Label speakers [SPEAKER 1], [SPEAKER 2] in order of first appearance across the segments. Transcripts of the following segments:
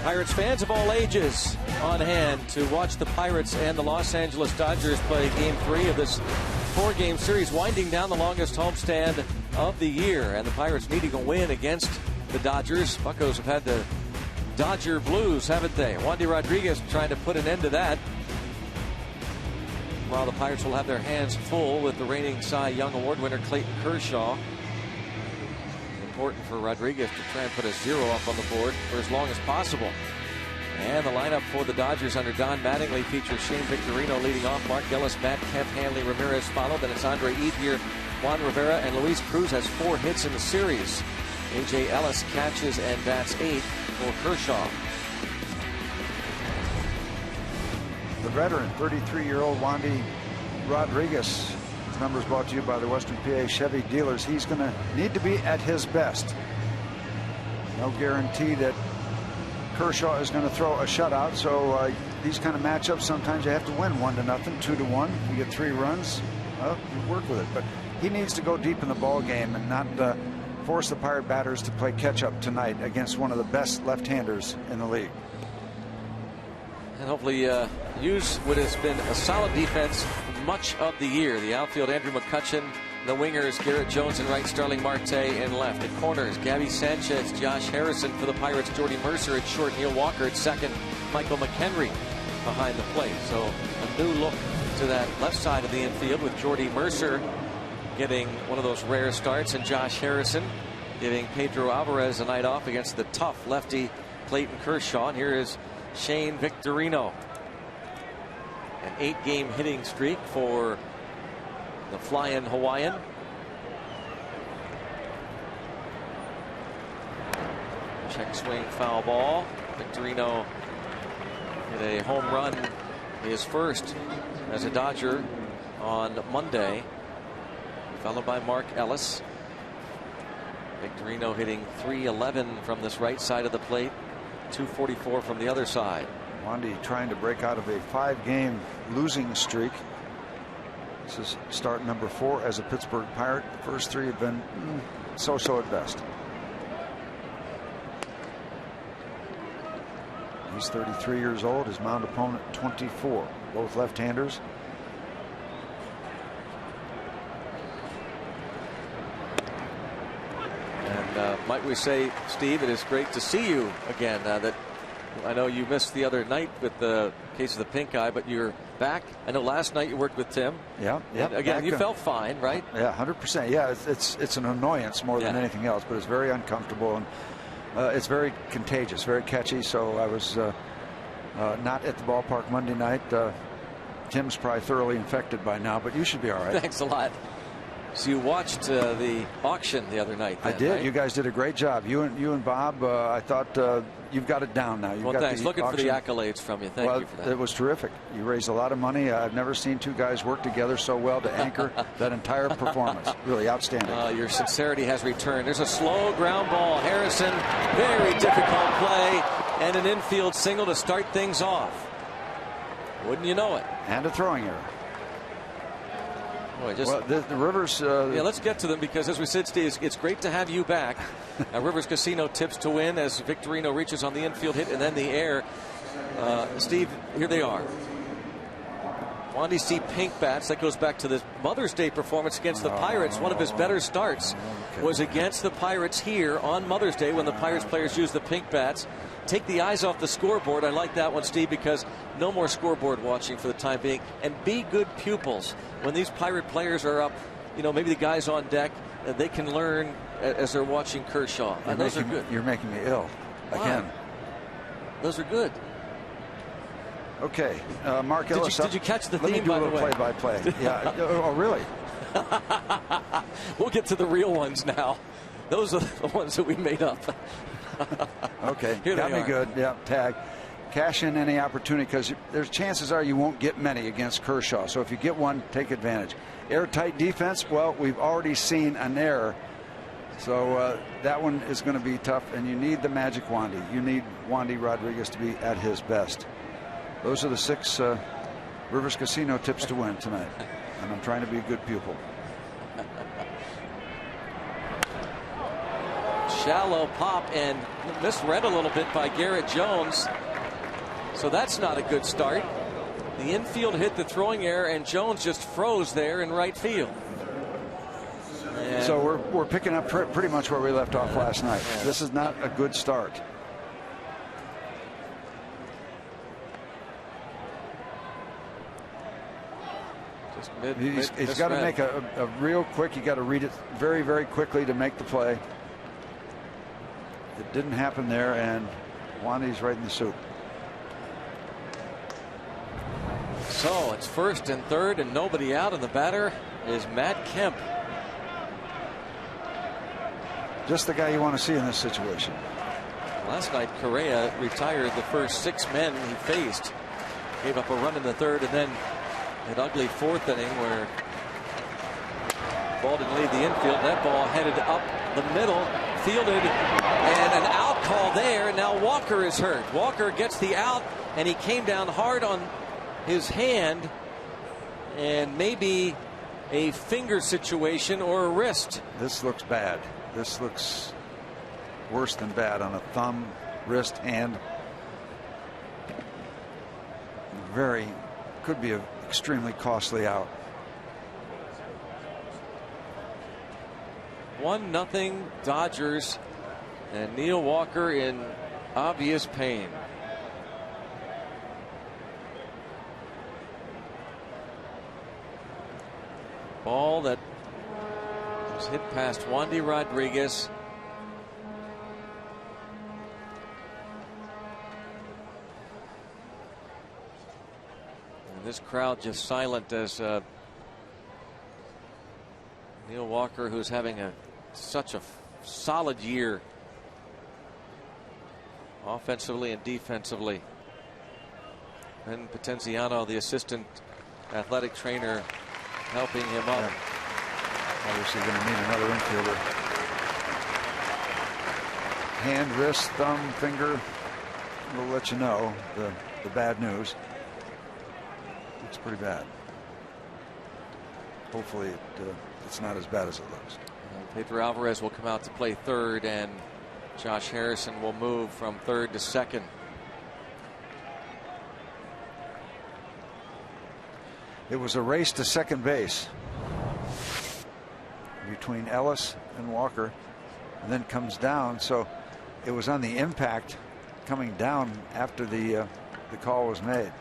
[SPEAKER 1] Pirates fans of all ages on hand to watch the Pirates and the Los Angeles Dodgers play Game 3 of this 4-game series, winding down the longest homestand of the year. And the Pirates needing a win against the Dodgers. Buccos have had the Dodger blues, haven't they? Wandy Rodriguez trying to put an end to that. While the Pirates will have their hands full with the reigning Cy Young Award winner Clayton Kershaw. Important for Rodriguez to try and put a 0 up on the board for as long as possible. And the lineup for the Dodgers under Don Mattingly features Shane Victorino leading off. Mark Ellis, Matt Kemp, Hanley Ramirez follow. Then it's Andre Ethier, Juan Rivera, and Luis Cruz has 4 hits in the series. A.J. Ellis catches and bats 8 for Kershaw.
[SPEAKER 2] The veteran, 33-year-old Wandy Rodriguez. His numbers brought to you by the Western PA Chevy dealers. He's going to need to be at his best. No guarantee that Kershaw is going to throw a shutout. So these kind of matchups, sometimes you have to win 1-0, 2-1. You get 3 runs, well, you work with it. But he needs to go deep in the ball game and not force the Pirate batters to play catch-up tonight against one of the best left-handers in the league.
[SPEAKER 1] And hopefully use what has been a solid defense much of the year. The outfield, Andrew McCutcheon. The wingers, Garrett Jones in right, Starling Marte in left. At corners, Gabby Sanchez, Josh Harrison. For the Pirates, Jordy Mercer at short, Neil Walker at second, Michael McHenry behind the plate. So a new look to that left side of the infield with Jordy Mercer getting one of those rare starts, and Josh Harrison giving Pedro Alvarez a night off against the tough lefty Clayton Kershaw. And here is Shane Victorino. An 8-game hitting streak for the fly-in Hawaiian. Check swing, foul ball. Victorino hit a home run, his first as a Dodger on Monday, followed by Mark Ellis. Victorino hitting .311 from this right side of the plate, .244 from the other side.
[SPEAKER 2] Wandy trying to break out of a 5-game losing streak. This is start number 4 as a Pittsburgh Pirate. The first 3 have been so-so at best. He's 33 years old. His mound opponent 24. Both left-handers.
[SPEAKER 1] And might we say, Steve, it is great to see you again. That I know you missed the other night with the case of the pink eye, but you're back. I know last night you worked with Tim.
[SPEAKER 2] Yeah.
[SPEAKER 1] Again, you felt fine, right?
[SPEAKER 2] Yeah, 100%. Yeah, it's an annoyance more than anything else, but it's very uncomfortable, and it's very contagious, very catchy. So I was not at the ballpark Monday night. Tim's probably thoroughly infected by now, but you should be all right.
[SPEAKER 1] Thanks a lot. So you watched the auction the other night. Then,
[SPEAKER 2] I did.
[SPEAKER 1] Right?
[SPEAKER 2] You guys did a great job. You and Bob. I thought you've got it down now.
[SPEAKER 1] Well, thanks. Looking for the accolades from you. Thank you for that.
[SPEAKER 2] It was terrific. You raised a lot of money. I've never seen 2 guys work together so well to anchor that entire performance. Really outstanding.
[SPEAKER 1] Your sincerity has returned. There's a slow ground ball. Harrison, very difficult play, and an infield single to start things off. Wouldn't you know it?
[SPEAKER 2] And a throwing error.
[SPEAKER 1] Boy,
[SPEAKER 2] well, the Rivers.
[SPEAKER 1] Yeah, let's get to them because, as we said, Steve, it's great to have you back. Rivers Casino tips to win as Victorino reaches on the infield hit and then the air. Steve, here they are. Wandy C. pink bats. That goes back to the Mother's Day performance against the Pirates. One of his better starts was against the Pirates here on Mother's Day when the Pirates players used the pink bats. Take the eyes off the scoreboard. I like that one, Steve, because no more scoreboard watching for the time being. And be good pupils. When these Pirate players are up, maybe the guys on deck, they can learn as they're watching Kershaw. And those are good.
[SPEAKER 2] You're making me ill. Again.
[SPEAKER 1] Wow. Those are good.
[SPEAKER 2] Okay. Mark Ellis.
[SPEAKER 1] Did you catch the theme,
[SPEAKER 2] Let me do
[SPEAKER 1] by
[SPEAKER 2] a
[SPEAKER 1] the
[SPEAKER 2] little
[SPEAKER 1] way?
[SPEAKER 2] play-by-play. Yeah. Oh, really?
[SPEAKER 1] We'll get to the real ones now. Those are the ones that we made up.
[SPEAKER 2] Okay.
[SPEAKER 1] Here
[SPEAKER 2] Got me
[SPEAKER 1] are.
[SPEAKER 2] good. Yeah. Tag. Cash in any opportunity because there's chances are you won't get many against Kershaw. So if you get one, take advantage. Airtight defense. Well, we've already seen an error. So that one is going to be tough, and you need the magic Wandy. You need Wandy Rodriguez to be at his best. Those are the 6 Rivers Casino tips to win tonight, and I'm trying to be a good pupil.
[SPEAKER 1] Shallow pop and misread a little bit by Garrett Jones. So that's not a good start. The infield hit the throwing error, and Jones just froze there in right field. And
[SPEAKER 2] so we're picking up pretty much where we left off last night.
[SPEAKER 1] Yeah.
[SPEAKER 2] This is not a good start.
[SPEAKER 1] Just
[SPEAKER 2] He's got to make a real quick. You got to read it very, very quickly to make the play. It didn't happen there, and Wandy's right in the soup.
[SPEAKER 1] So it's first and third, and nobody out, and the batter is Matt Kemp.
[SPEAKER 2] Just the guy you want to see in this situation.
[SPEAKER 1] Last night, Correa retired the first 6 men he faced. Gave up a run in the third, and then an ugly fourth inning where ball didn't leave the infield. That ball headed up the middle, fielded, and an out call there. And now Walker is hurt. Walker gets the out, and he came down hard on his hand, and maybe a finger situation or a wrist.
[SPEAKER 2] This looks bad. This looks worse than bad on a thumb, wrist, hand. Could be an extremely costly out.
[SPEAKER 1] 1-0 Dodgers, and Neil Walker in obvious pain. Ball that was hit past Wandy Rodriguez. And this crowd just silent as Neil Walker, who's having such a solid year offensively and defensively. And Potenziano, the assistant athletic trainer, helping him up.
[SPEAKER 2] Yeah. Obviously going to need another infielder. Hand, wrist, thumb, finger. We'll let you know the bad news. It's pretty bad. Hopefully it's not as bad as it looks.
[SPEAKER 1] Pedro Alvarez will come out to play third, and Josh Harrison will move from third to second.
[SPEAKER 2] It was a race to second base between Ellis and Walker, and then comes down. So it was on the impact coming down after the call was made.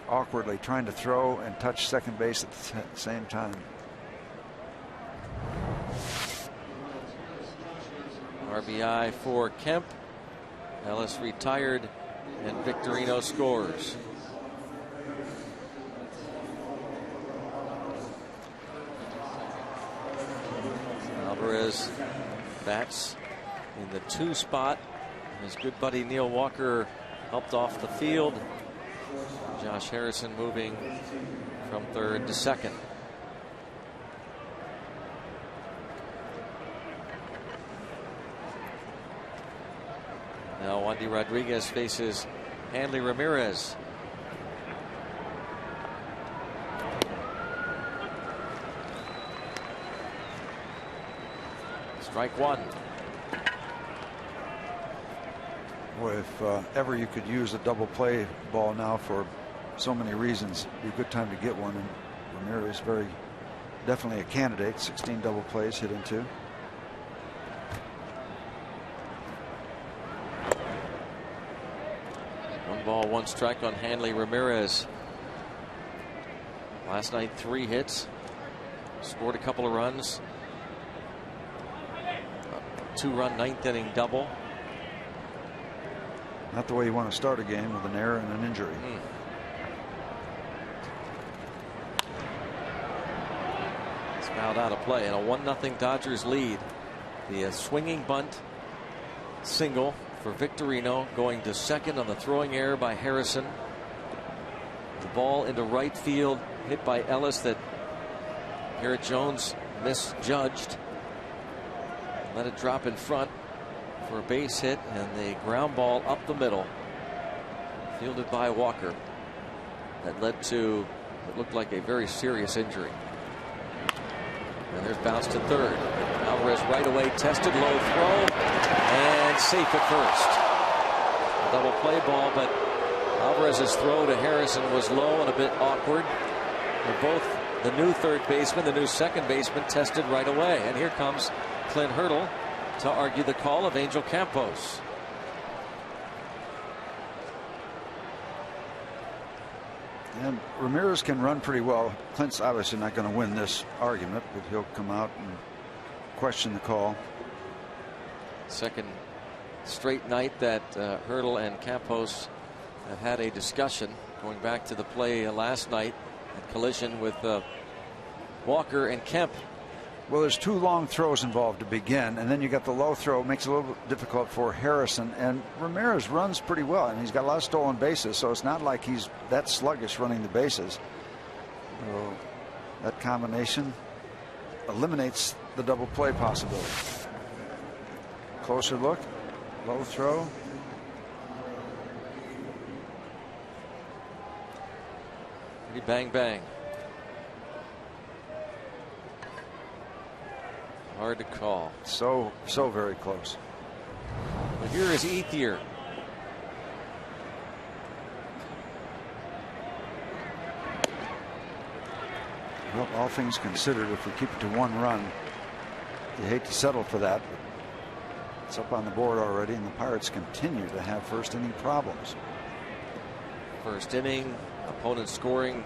[SPEAKER 2] Awkwardly trying to throw and touch second base at the same time.
[SPEAKER 1] RBI for Kemp. Ellis retired, and Victorino scores. Alvarez bats in the 2 spot. His good buddy Neil Walker helped off the field. Josh Harrison moving from third to second. Now Wandy Rodriguez faces Hanley Ramirez. Strike one.
[SPEAKER 2] Boy, if ever you could use a double play ball now for so many reasons, it'd be a good time to get one. And Ramirez definitely a candidate. 16 double plays hit into.
[SPEAKER 1] 1 ball, 1 strike on Hanley Ramirez. Last night 3 hits, scored a couple of runs. A 2-run 9th inning double.
[SPEAKER 2] Not the way you want to start a game with an error and an injury.
[SPEAKER 1] It's fouled out of play, and a 1-0 Dodgers lead. The swinging bunt single for Victorino, going to second on the throwing error by Harrison. The ball into right field, hit by Ellis, that Garrett Jones misjudged. Let it drop in front for a base hit, and the ground ball up the middle, fielded by Walker, that led to what looked like a very serious injury. And there's bounce to third. Alvarez right away tested, low throw, and safe at first. A double play ball, but Alvarez's throw to Harrison was low and a bit awkward. And both the new third baseman, the new second baseman, tested right away. And here comes Clint Hurdle to argue the call of Angel Campos.
[SPEAKER 2] And Ramirez can run pretty well. Clint's obviously not going to win this argument, but he'll come out and question the call.
[SPEAKER 1] Second straight night that Hurdle and Campos have had a discussion, going back to the play last night, a collision with Walker and Kemp.
[SPEAKER 2] Well, there's two long throws involved to begin, and then you got the low throw. It makes it a little bit difficult for Harrison. And Ramirez runs pretty well, and he's got a lot of stolen bases, so it's not like he's that sluggish running the bases. So that combination eliminates the double play possibility. Closer look, low throw.
[SPEAKER 1] Pretty bang bang. Hard to call.
[SPEAKER 2] So very close.
[SPEAKER 1] But here is Ethier.
[SPEAKER 2] Well, all things considered, if we keep it to one run, you hate to settle for that. But it's up on the board already, and the Pirates continue to have first inning problems.
[SPEAKER 1] First inning, opponent scoring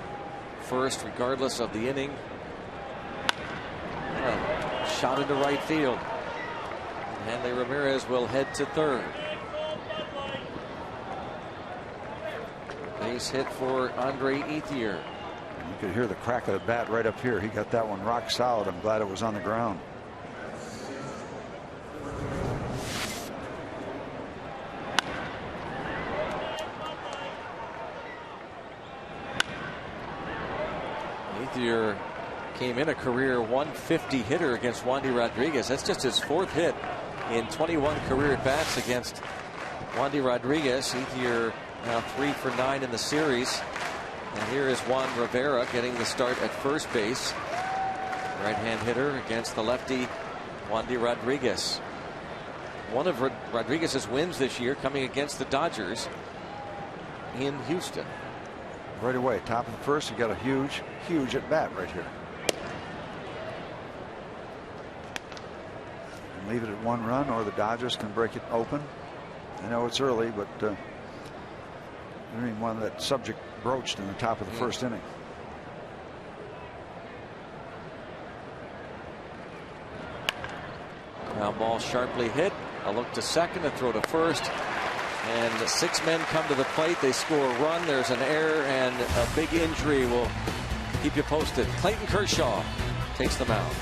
[SPEAKER 1] first regardless of the inning. Shot into right field. Hanley Ramirez will head to third. Base hit for Andre Ethier.
[SPEAKER 2] You could hear the crack of the bat right up here. He got that one rock solid. I'm glad it was on the ground.
[SPEAKER 1] Ethier came in a career 150 hitter against Wandy Rodriguez. That's just his fourth hit in 21 career at bats against Wandy Rodriguez. Ethier now 3 for 9 in the series. And here is Juan Rivera getting the start at first base. Right-hand hitter against the lefty Wandy Rodriguez. One of Rodriguez's wins this year coming against the Dodgers in Houston.
[SPEAKER 2] Right away, top of the first, you got a huge at bat right here. Leave it at one run, or the Dodgers can break it open. I know it's early, but I mean, one that subject broached in the top of the first inning.
[SPEAKER 1] Now ball sharply hit. A look to second, a throw to first. And 6 men come to the plate. They score a run. There's an error and a big injury. We'll keep you posted. Clayton Kershaw takes the mound.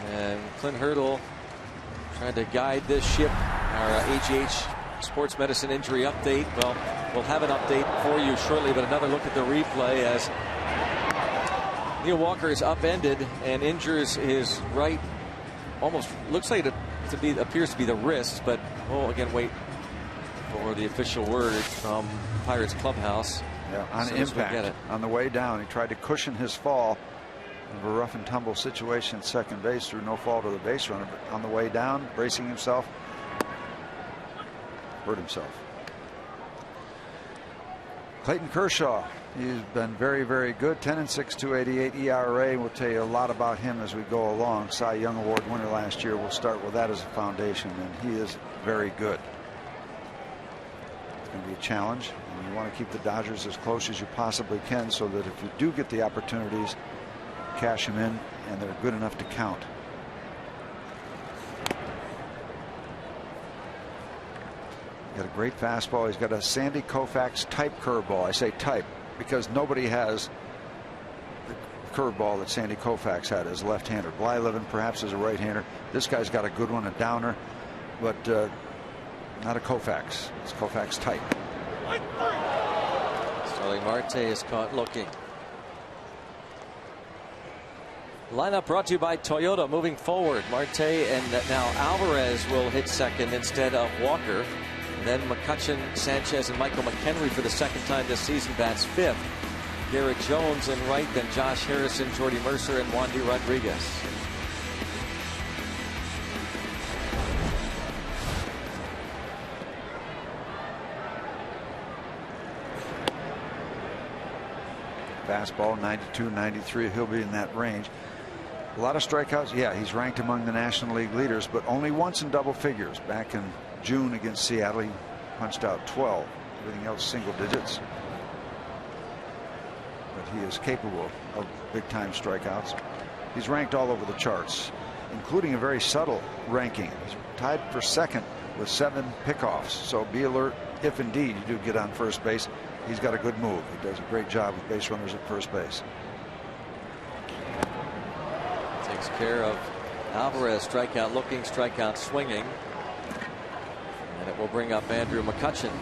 [SPEAKER 1] And Clint Hurdle trying to guide this ship, or AGH sports medicine injury update. Well, we'll have an update for you shortly, but another look at the replay as Neil Walker is upended and injures his right, almost looks like it appears to be the wrist, but we'll again wait for the official word from Pirates clubhouse.
[SPEAKER 2] Yeah, on impact, on the way down, he tried to cushion his fall of a rough and tumble situation at second base through no fault of the base runner, but on the way down, bracing himself, hurt himself. Clayton Kershaw, he's been very, very good. 10-6, 2.88 ERA. We'll tell you a lot about him as we go along. Cy Young Award winner last year. We'll start with that as a foundation, and he is very good. It's going to be a challenge, and you want to keep the Dodgers as close as you possibly can so that if you do get the opportunities, cash them in, and they're good enough to count. Got a great fastball. He's got a Sandy Koufax type curveball. I say type because nobody has the curveball that Sandy Koufax had as a left-hander. Blyleven perhaps as a right-hander. This guy's got a good one, a downer, but not a Koufax. It's Koufax type.
[SPEAKER 1] Starling Marte is caught looking. Lineup brought to you by Toyota. Moving forward, Marte and now Alvarez will hit second instead of Walker. Then McCutchen, Sanchez, and Michael McHenry for the second time this season bats fifth. Garrett Jones in right, then Josh Harrison, Jordy Mercer, and Wandy Rodriguez.
[SPEAKER 2] Fastball 92, 93. He'll be in that range. A lot of strikeouts. Yeah, he's ranked among the National League leaders, but only once in double figures. Back in June against Seattle, he punched out 12. Everything else single digits. But he is capable of big-time strikeouts. He's ranked all over the charts, including a very subtle ranking. He's tied for second with 7 pickoffs. So be alert if indeed you do get on first base. He's got a good move. He does a great job with base runners at first base.
[SPEAKER 1] Takes care of Alvarez. Strikeout looking, strikeout swinging. And it will bring up Andrew McCutchen.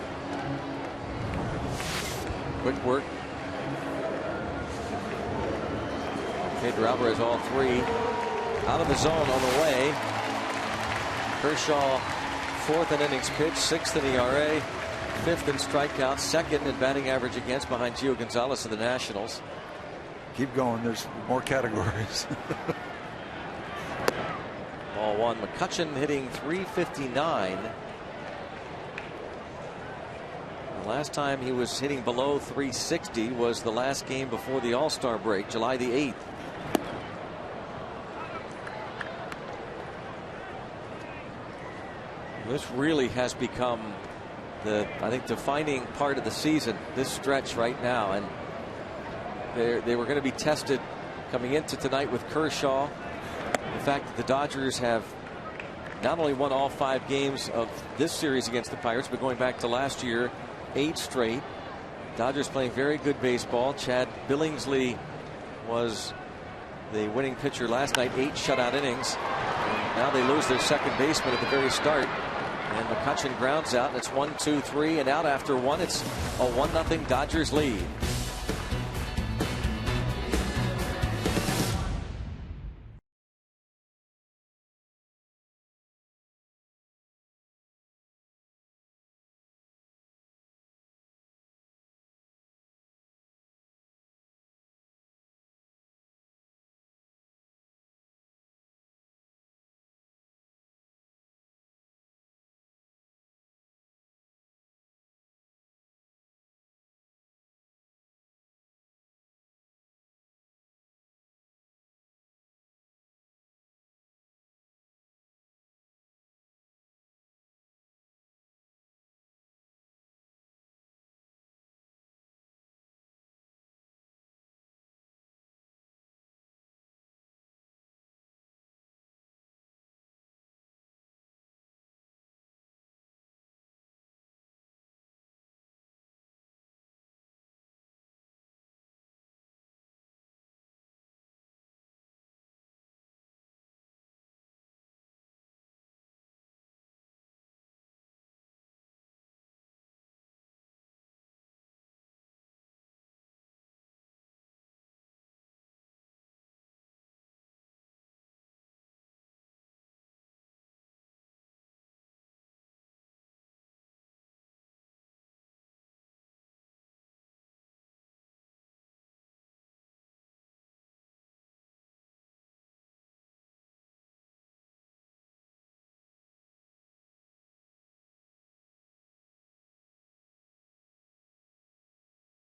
[SPEAKER 1] Quick work. Pedro Alvarez, all 3 out of the zone on the way. Kershaw, 4th in innings pitched, 6th in ERA, 5th in strikeouts, 2nd in batting average against behind Gio Gonzalez of the Nationals.
[SPEAKER 2] Keep going. There's more categories.
[SPEAKER 1] Ball 1. McCutchen hitting .359. The last time he was hitting below .360 was the last game before the All-Star break, July the 8th. This really has become the, I think, defining part of the season, this stretch right now. And they were going to be tested coming into tonight with Kershaw. The fact that the Dodgers have not only won all 5 games of this series against the Pirates, but going back to last year, 8 straight. Dodgers playing very good baseball. Chad Billingsley was the winning pitcher last night, 8 shutout innings. And now they lose their second baseman at the very start. And McCutchen grounds out, and it's 1-2-3, and out after 1. It's a 1-0 Dodgers lead.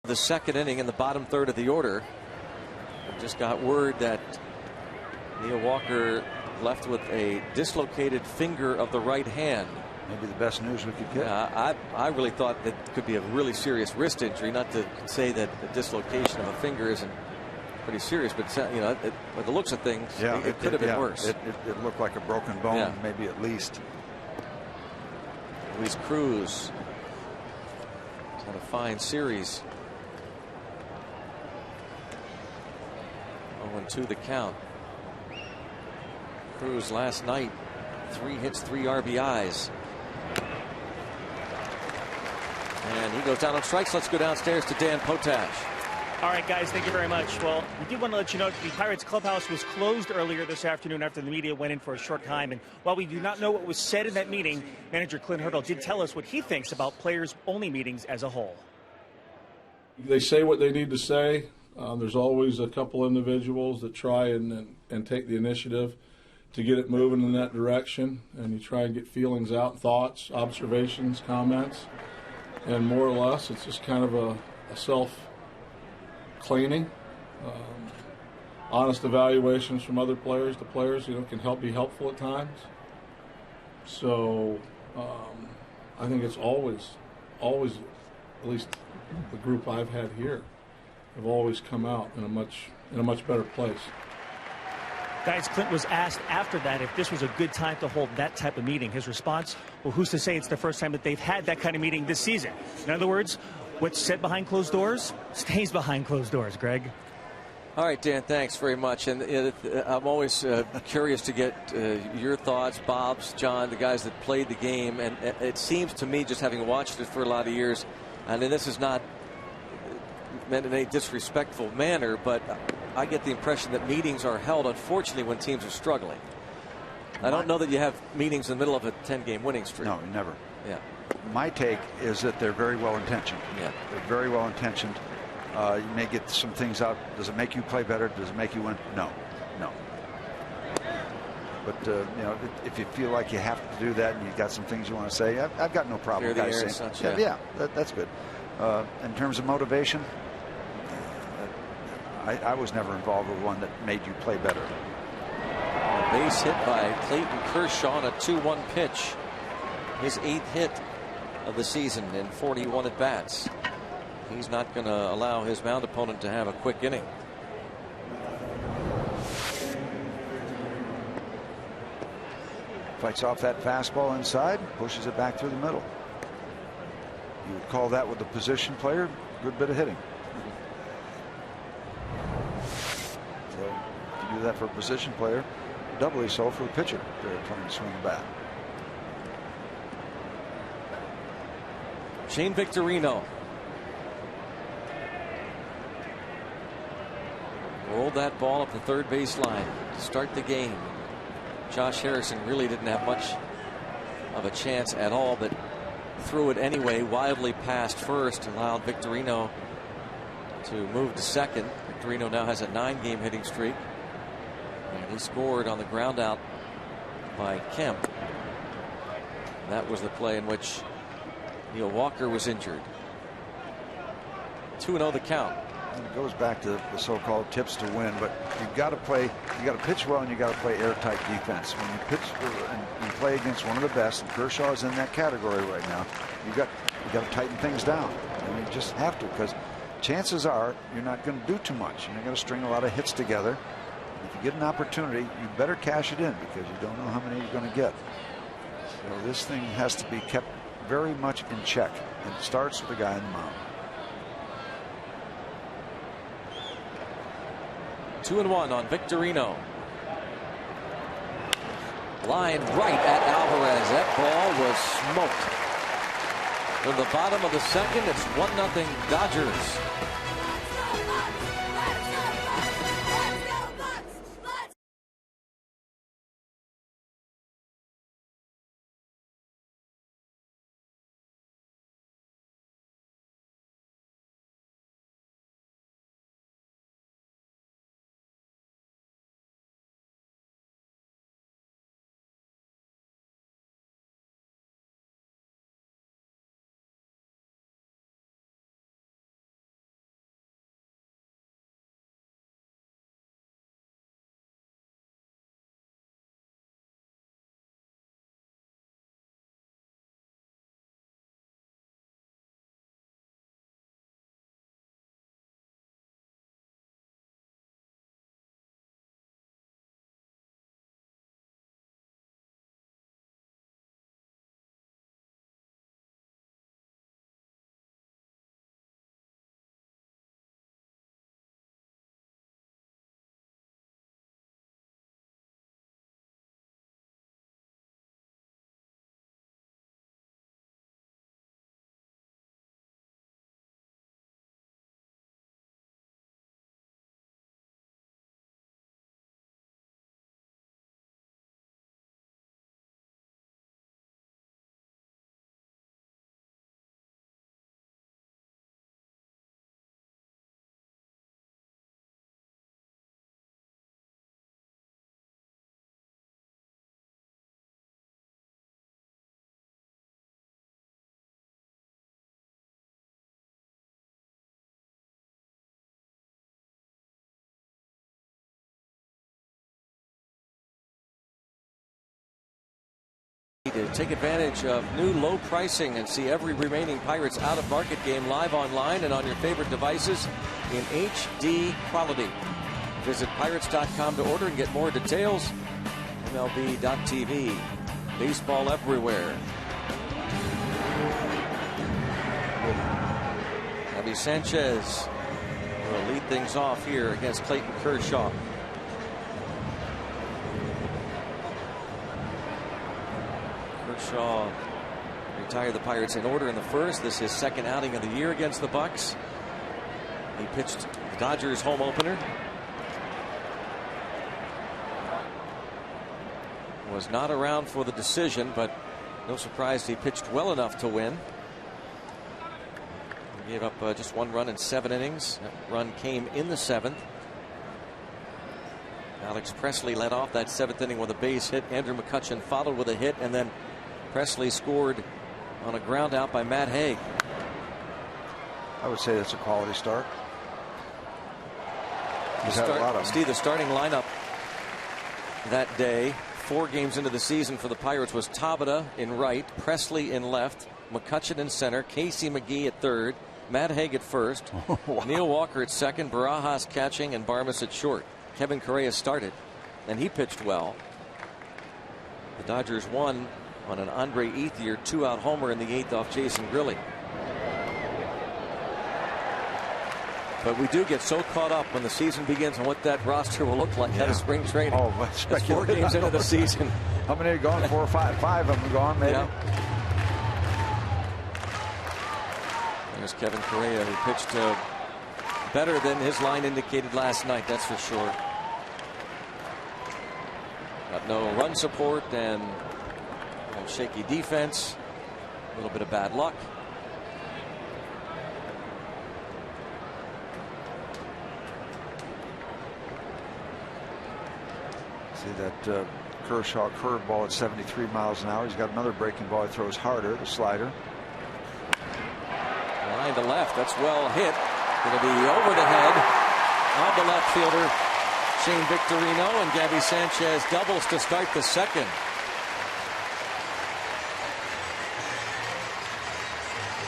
[SPEAKER 1] the second inning in the bottom third of the order. We just got word that Neil Walker left with a dislocated finger of the right hand.
[SPEAKER 2] Maybe the best news we could get.
[SPEAKER 1] I really thought that could be a really serious wrist injury. Not to say that the dislocation of a finger isn't pretty serious, but you know, by the looks of things, it could have been worse.
[SPEAKER 2] It looked like a broken bone, maybe at least.
[SPEAKER 1] Luis Cruz had a fine series. 0-2 the count. Cruz last night, 3 hits, 3 RBIs. And he goes down on strikes. Let's go downstairs to Dan Potash.
[SPEAKER 3] All right, guys, thank you very much. Well, we did want to let you know that the Pirates clubhouse was closed earlier this afternoon after the media went in for a short time. And while we do not know what was said in that meeting, manager Clint Hurdle did tell us what he thinks about players-only meetings as a whole.
[SPEAKER 4] They say what they need to say. There's always a couple individuals that try and take the initiative to get it moving in that direction. And you try and get feelings out, thoughts, observations, comments. And more or less, it's just kind of a self-cleaning. Honest evaluations from other players. The players, can be helpful at times. So I think it's always, at least the group I've had here, have always come out in a much better place.
[SPEAKER 3] Guys, Clint was asked after that if this was a good time to hold that type of meeting. His response, well, who's to say it's the first time that they've had that kind of meeting this season? In other words, what's said behind closed doors stays behind closed doors, Greg.
[SPEAKER 1] All right, Dan, thanks very much. And I'm always curious to get your thoughts, Bob's, John, the guys that played the game. And it seems to me, just having watched it for a lot of years, and this is not meant in a disrespectful manner, but I get the impression that meetings are held, unfortunately, when teams are struggling. I don't know that you have meetings in the middle of a 10-game winning streak.
[SPEAKER 2] No, never.
[SPEAKER 1] Yeah.
[SPEAKER 2] My take is that they're very well intentioned.
[SPEAKER 1] Yeah.
[SPEAKER 2] They're very well intentioned. You may get some things out. Does it make you play better? Does it make you win? No. But if you feel like you have to do that and you got some things you want to say, I've got no problem with guys saying. That's good. In terms of motivation, I was never involved with one that made you play better.
[SPEAKER 1] A base hit by Clayton Kershaw on a 2-1 pitch. His 8th hit of the season in 41 at bats. He's not going to allow his mound opponent to have a quick inning.
[SPEAKER 2] Fights off that fastball inside, pushes it back through the middle. You would call that with a position player, good bit of hitting. So if you do that for a position player, doubly so for a pitcher. They're trying to swing the bat.
[SPEAKER 1] Shane Victorino rolled that ball up the third base line to start the game. Josh Harrison really didn't have much of a chance at all, but threw it anyway, wildly past first, allowed Victorino to move to second. Victorino now has a 9-game hitting streak, and he scored on the ground out by Kemp. That was the play in which Neil Walker was injured. 2-0 the count.
[SPEAKER 2] And it goes back to the so-called tips to win, but you've got to play, you got to pitch well, and you got to play airtight defense. When you pitch and you play against one of the best, and Kershaw is in that category right now, you got to tighten things down. And you just have to, because chances are you're not going to do too much. You're going to string a lot of hits together. And if you get an opportunity, you better cash it in, because you don't know how many you're going to get. So this thing has to be kept very much in check, and it starts with the guy on the mound.
[SPEAKER 1] 2-1 on Victorino. Line right at Alvarez. That ball was smoked. From the bottom of the second, it's 1-0 Dodgers. To take advantage of new low pricing and see every remaining Pirates out-of-market game live online and on your favorite devices in HD quality. Visit Pirates.com to order and get more details. MLB.tv. Baseball everywhere. Gabby Sanchez will lead things off here against Clayton Kershaw. Kershaw retired the Pirates in order in the first. This is his second outing of the year against the Bucks. He pitched the Dodgers home opener. Was not around for the decision, but no surprise he pitched well enough to win. He gave up just 1 run in 7 innings. That run came in the 7th. Alex Presley led off that 7th inning with a base hit. Andrew McCutchen followed with a hit, and then Presley scored on a ground out by Matt Haig.
[SPEAKER 2] I would say that's a quality start.
[SPEAKER 1] Steve, the starting lineup that day, 4 games into the season for the Pirates, was Tabata in right, Presley in left, McCutchen in center, Casey McGee at third, Matt Haig at first, wow. Neil Walker at second, Barajas catching, and Barmas at short. Kevin Correa started, and he pitched well. The Dodgers won on an Andre Ethier 2-out homer in the 8th off Jason Grilli. But we do get so caught up when the season begins on what that roster will look like out of spring training.
[SPEAKER 2] Oh,
[SPEAKER 1] that's 4 games into the season.
[SPEAKER 2] How many are gone? 4 or 5? 5 of them gone, maybe.
[SPEAKER 1] Yeah. There's Kevin Correa, who pitched better than his line indicated last night, that's for sure. Got no run support and shaky defense. A little bit of bad luck.
[SPEAKER 2] See that Kershaw curveball at 73 miles an hour. He's got another breaking ball he throws harder, the slider.
[SPEAKER 1] Line to left. That's well hit. Going to be over the head of the left fielder, Shane Victorino, and Gabby Sanchez doubles to start the second.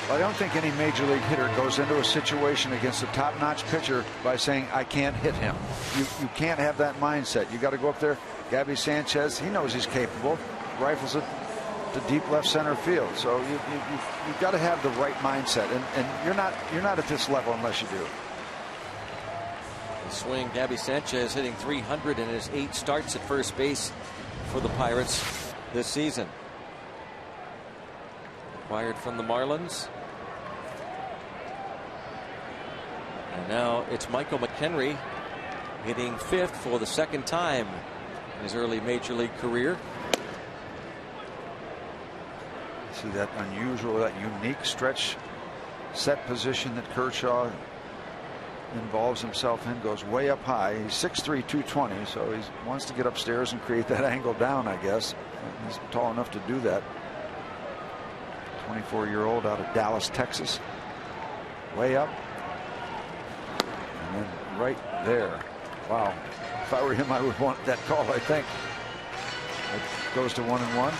[SPEAKER 2] I don't think any major league hitter goes into a situation against a top-notch pitcher by saying, I can't hit him. You can't have that mindset. You got to go up there. Gabby Sanchez, he knows he's capable. Rifles it to deep left center field. So you've got to have the right mindset, and you're not at this level unless you do.
[SPEAKER 1] The swing, Gabby Sanchez hitting .300 in his 8 starts at first base for the Pirates this season. Acquired from the Marlins. And now it's Michael McHenry hitting 5th for the 2nd time in his early major league career.
[SPEAKER 2] See that unusual, that unique stretch set position that Kershaw involves himself in, goes way up high. He's 6'3", 220, so he wants to get upstairs and create that angle down, I guess. He's tall enough to do that. 24-year-old out of Dallas, Texas. Way up. And then right there. Wow. If I were him, I would want that call, I think. It goes to 1-1.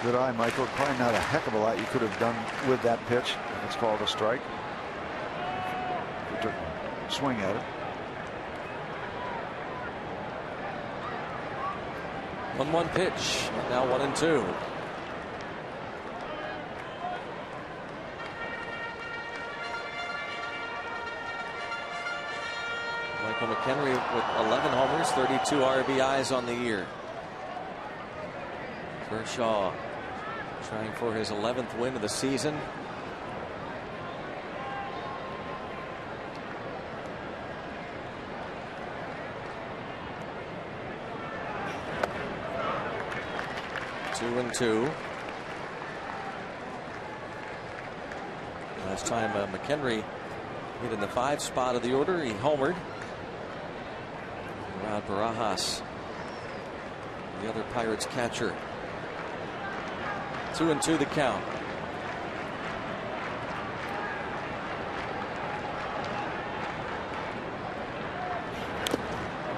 [SPEAKER 2] Good eye, Michael. Probably not a heck of a lot you could have done with that pitch. It's called a strike. You took a swing at it.
[SPEAKER 1] 1-1 pitch. Now 1-2. Michael McHenry with 11 homers, 32 RBIs on the year. Kershaw trying for his 11th win of the season. Two and two. Last time McHenry hit in the 5 spot of the order, he homered. Rod Barajas, the other Pirates catcher. 2-2 the count.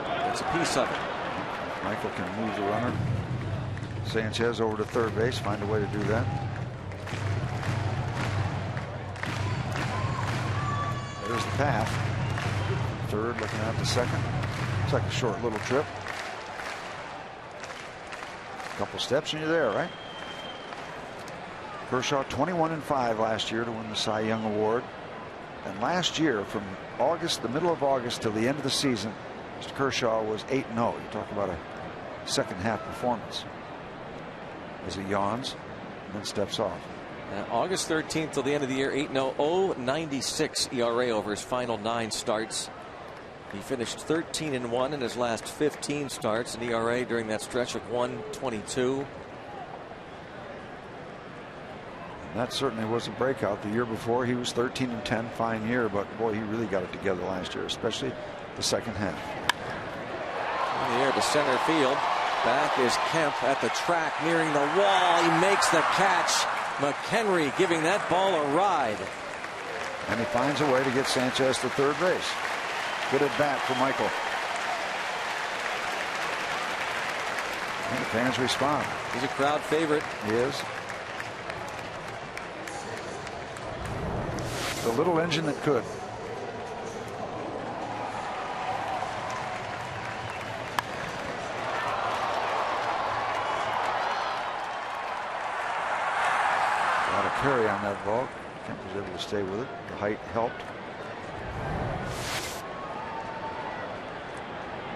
[SPEAKER 1] That's a piece of it.
[SPEAKER 2] Michael can move the runner. Sanchez over to third base, find a way to do that. There's the path. Third, looking out to second. It's like a short little trip. A couple steps and you're there, right? Kershaw 21-5 last year to win the Cy Young Award. And last year, from August, the middle of August till the end of the season, Mr. Kershaw was 8-0. You talk about a second half performance as he yawns and then steps off.
[SPEAKER 1] August 13th till the end of the year, 8-0, 0.96 ERA over his final 9 starts. He finished 13-1 in his last 15 starts, an ERA during that stretch of 1.22.
[SPEAKER 2] That certainly was a breakout. The year before he was 13-10, fine year, but boy, he really got it together last year, especially the second half.
[SPEAKER 1] In the air to center field. Back is Kemp at the track nearing the wall. He makes the catch. McHenry giving that ball a ride.
[SPEAKER 2] And he finds a way to get Sanchez to third base. Good at bat for Michael. And the fans respond.
[SPEAKER 1] He's a crowd favorite.
[SPEAKER 2] He is. The little engine that could. A lot of carry on that ball. Kemp was able to stay with it. The height helped.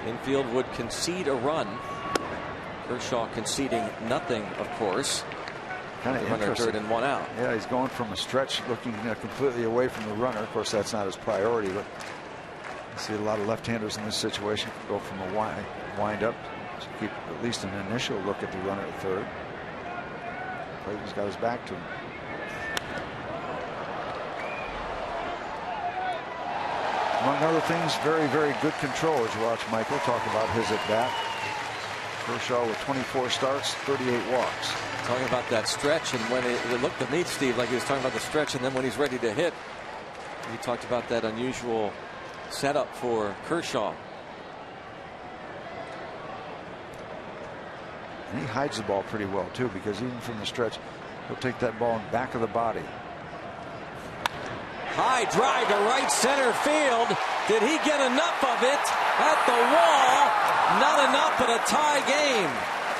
[SPEAKER 1] Infield would concede a run. Kershaw conceding nothing, of course.
[SPEAKER 2] Kind of
[SPEAKER 1] runner third and 1 out.
[SPEAKER 2] Yeah, he's going from a stretch looking completely away from the runner. Of course, that's not his priority, but I see a lot of left-handers in this situation go from a wind up to keep at least an initial look at the runner at third. Clayton's got his back to him. Among other things, very, very good control as you watch Michael talk about his at-bat. Kershaw with 24 starts, 38 walks.
[SPEAKER 1] Talking about that stretch, and when it looked to me, Steve, like he was talking about the stretch, and then when he's ready to hit, he talked about that unusual setup for Kershaw.
[SPEAKER 2] And he hides the ball pretty well, too, because even from the stretch, he'll take that ball in back of the body.
[SPEAKER 1] High drive to right center field. Did he get enough of it? At the wall. Not enough, but a tie game.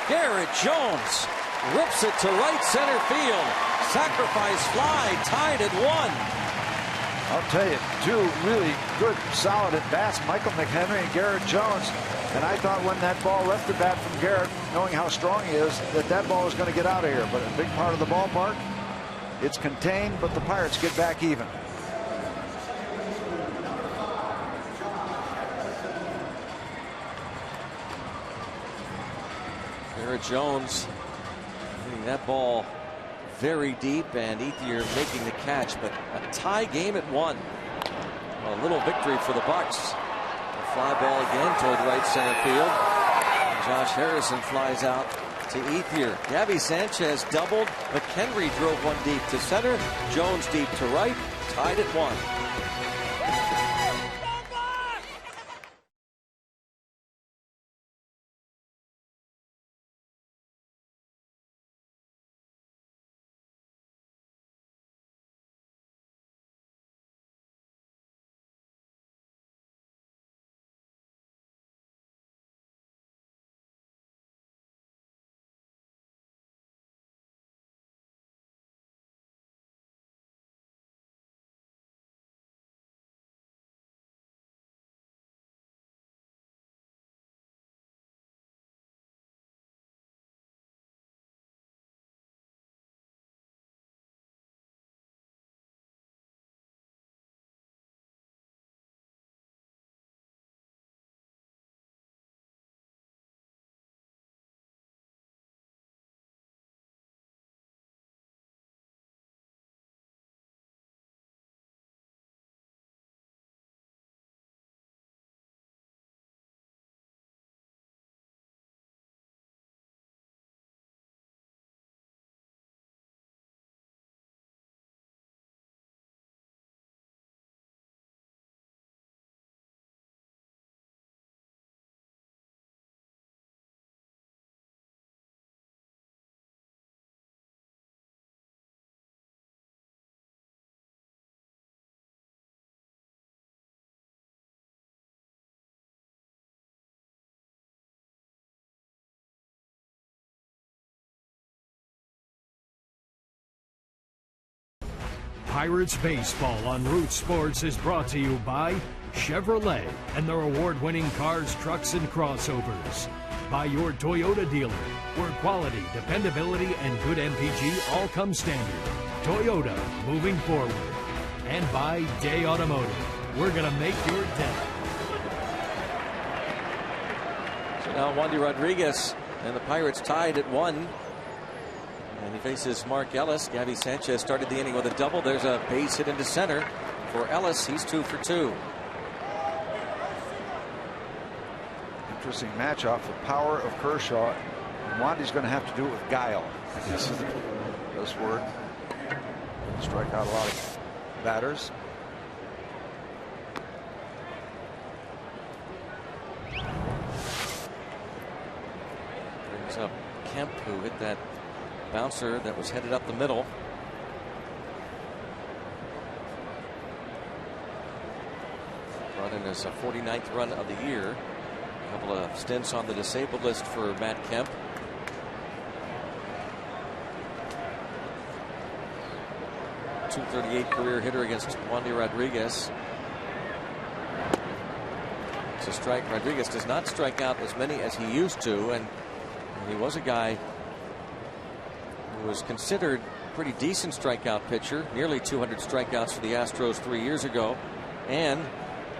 [SPEAKER 1] Garrett Jones rips it to right center field. Sacrifice fly, tied at 1.
[SPEAKER 2] I'll tell you, two really good, solid at-bats, Michael McHenry and Garrett Jones. And I thought when that ball left the bat from Garrett, knowing how strong he is, that ball was going to get out of here. But a big part of the ballpark, it's contained, but the Pirates get back even.
[SPEAKER 1] Garrett Jones hitting that ball very deep, and Ethier making the catch, but a tie game at 1. A little victory for the Bucks. A fly ball again toward right center field. Josh Harrison flies out to Ethier. Gabby Sanchez doubled. McHenry drove one deep to center. Jones deep to right. Tied at 1.
[SPEAKER 5] Pirates baseball on Root Sports is brought to you by Chevrolet and their award-winning cars, trucks, and crossovers. By your Toyota dealer, where quality, dependability, and good MPG all come standard. Toyota, moving forward. And by Day Automotive. We're going to make your day.
[SPEAKER 1] So now Wandy Rodriguez and the Pirates tied at 1. And he faces Mark Ellis. Gabby Sanchez started the inning with a double. There's a base hit into center for Ellis. He's 2 for 2.
[SPEAKER 2] Interesting match off the power of Kershaw. And Wandy's going to have to do it with guile. I guess is the best word. Strike out a lot of batters.
[SPEAKER 1] Brings up Kemp, who hit that bouncer that was headed up the middle. Brought in his 49th run of the year. A couple of stints on the disabled list for Matt Kemp. .238 career hitter against Wandy Rodriguez. It's a strike. Rodriguez does not strike out as many as he used to, and he was a guy who was considered a pretty decent strikeout pitcher. Nearly 200 strikeouts for the Astros 3 years ago, and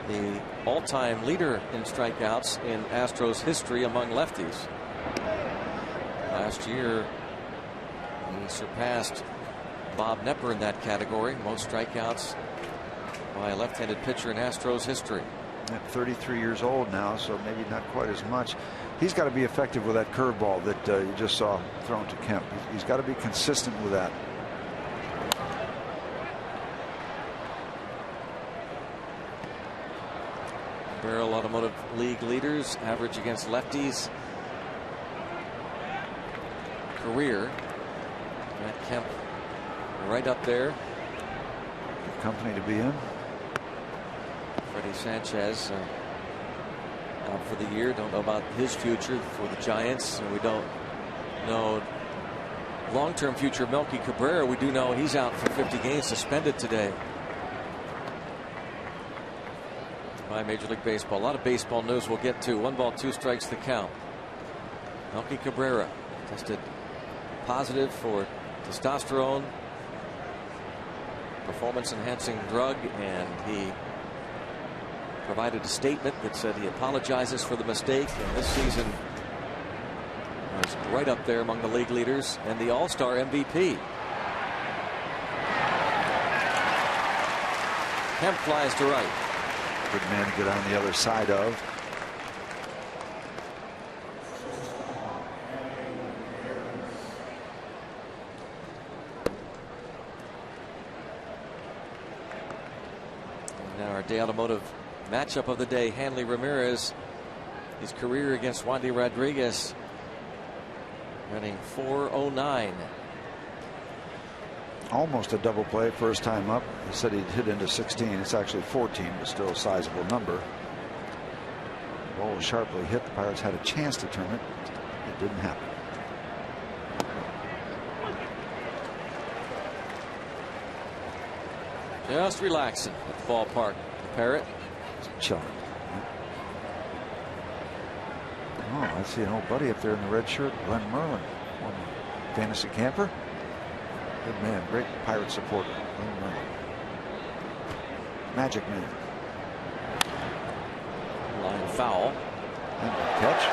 [SPEAKER 1] the all-time leader in strikeouts in Astros history among lefties. Last year, he surpassed Bob Nepper in that category. Most strikeouts by a left-handed pitcher in Astros history.
[SPEAKER 2] At 33 years old now, so maybe not quite as much. He's got to be effective with that curveball that you just saw thrown to Kemp. He's got to be consistent with that.
[SPEAKER 1] Barrel Automotive League leaders average against lefties career. Matt Kemp right up there.
[SPEAKER 2] Good company to be in.
[SPEAKER 1] Freddie Sanchez out for the year. Don't know about his future for the Giants. We don't know long-term future of Melky Cabrera. We do know he's out for 50 games, suspended today by Major League Baseball. A lot of baseball news we'll get to. 1 ball, 2 strikes the count. Melky Cabrera tested positive for testosterone, performance-enhancing drug, and he provided a statement that said he apologizes for the mistake, and this season was right up there among the league leaders and the All-Star MVP. Kemp flies to right.
[SPEAKER 2] Good man to get on the other side of.
[SPEAKER 1] Now our Day Automotive matchup of the day, Hanley Ramirez, his career against Wandy Rodriguez, running .409.
[SPEAKER 2] Almost a double play first time up. He said he'd hit into 16. It's actually 14, but still a sizable number. The ball was sharply hit. The Pirates had a chance to turn it. It didn't happen.
[SPEAKER 1] Just relaxing at the ballpark. The Parrot.
[SPEAKER 2] Chilling. Oh, I see an old buddy up there in the red shirt, Glenn Merlin, one fantasy camper. Good man, great Pirate supporter, Glenn Merlin. Magic man.
[SPEAKER 1] Line foul.
[SPEAKER 2] And catch.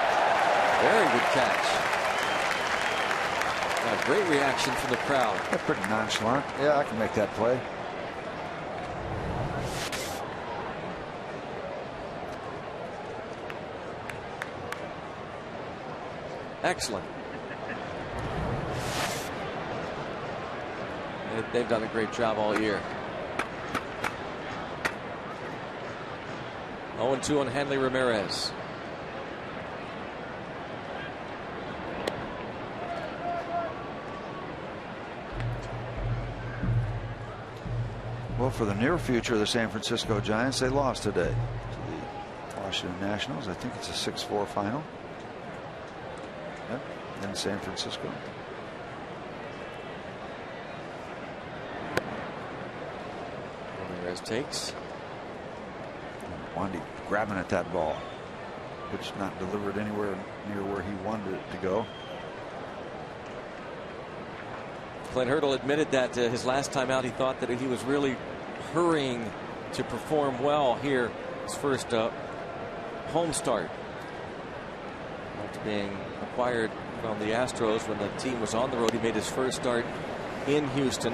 [SPEAKER 1] Very good catch. A great reaction from the crowd.
[SPEAKER 2] That's pretty nonchalant. Yeah, I can make that play.
[SPEAKER 1] Excellent. They've done a great job all year. 0-2 on Hanley Ramirez.
[SPEAKER 2] Well, for the near future of the San Francisco Giants, they lost today to the Washington Nationals. I think it's a 6-4 final. Yep, in San Francisco.
[SPEAKER 1] Ramirez takes.
[SPEAKER 2] Wandy grabbing at that ball, which not delivered anywhere near where he wanted it to go.
[SPEAKER 1] Clint Hurdle admitted that his last time out, he thought that he was really hurrying to perform well here, his first home start after being acquired from the Astros when the team was on the road. He made his first start in Houston.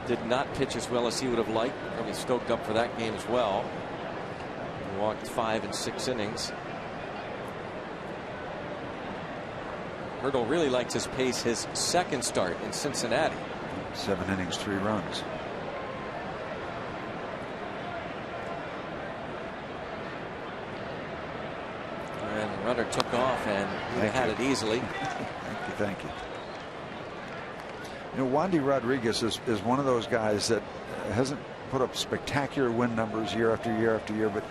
[SPEAKER 1] Did not pitch as well as he would have liked. Probably stoked up for that game as well. He walked 5 6 innings. Hurdle really likes his pace his second start in Cincinnati.
[SPEAKER 2] 7 innings, 3 runs.
[SPEAKER 1] And the runner took off and he had it easily.
[SPEAKER 2] Thank you. You know, Wandy Rodriguez is one of those guys that hasn't put up spectacular win numbers year after year after year, but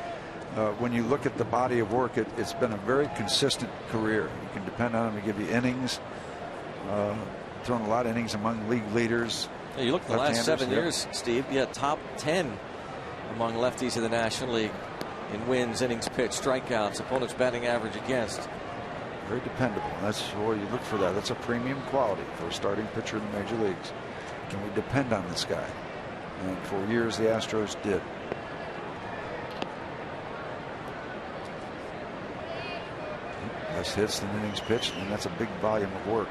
[SPEAKER 2] when you look at the body of work, it's been a very consistent career. You can depend on him to give you innings. Thrown a lot of innings among league leaders.
[SPEAKER 1] Yeah, you look at the last 7 years, Steve. Yeah, top 10 among lefties in the National League in wins, innings pitched, strikeouts, opponents batting average against.
[SPEAKER 2] Very dependable. That's where you look for that. That's a premium quality for a starting pitcher in the major leagues. Can we depend on this guy? And for years, the Astros did. Less hits than innings pitched, and that's a big volume of work.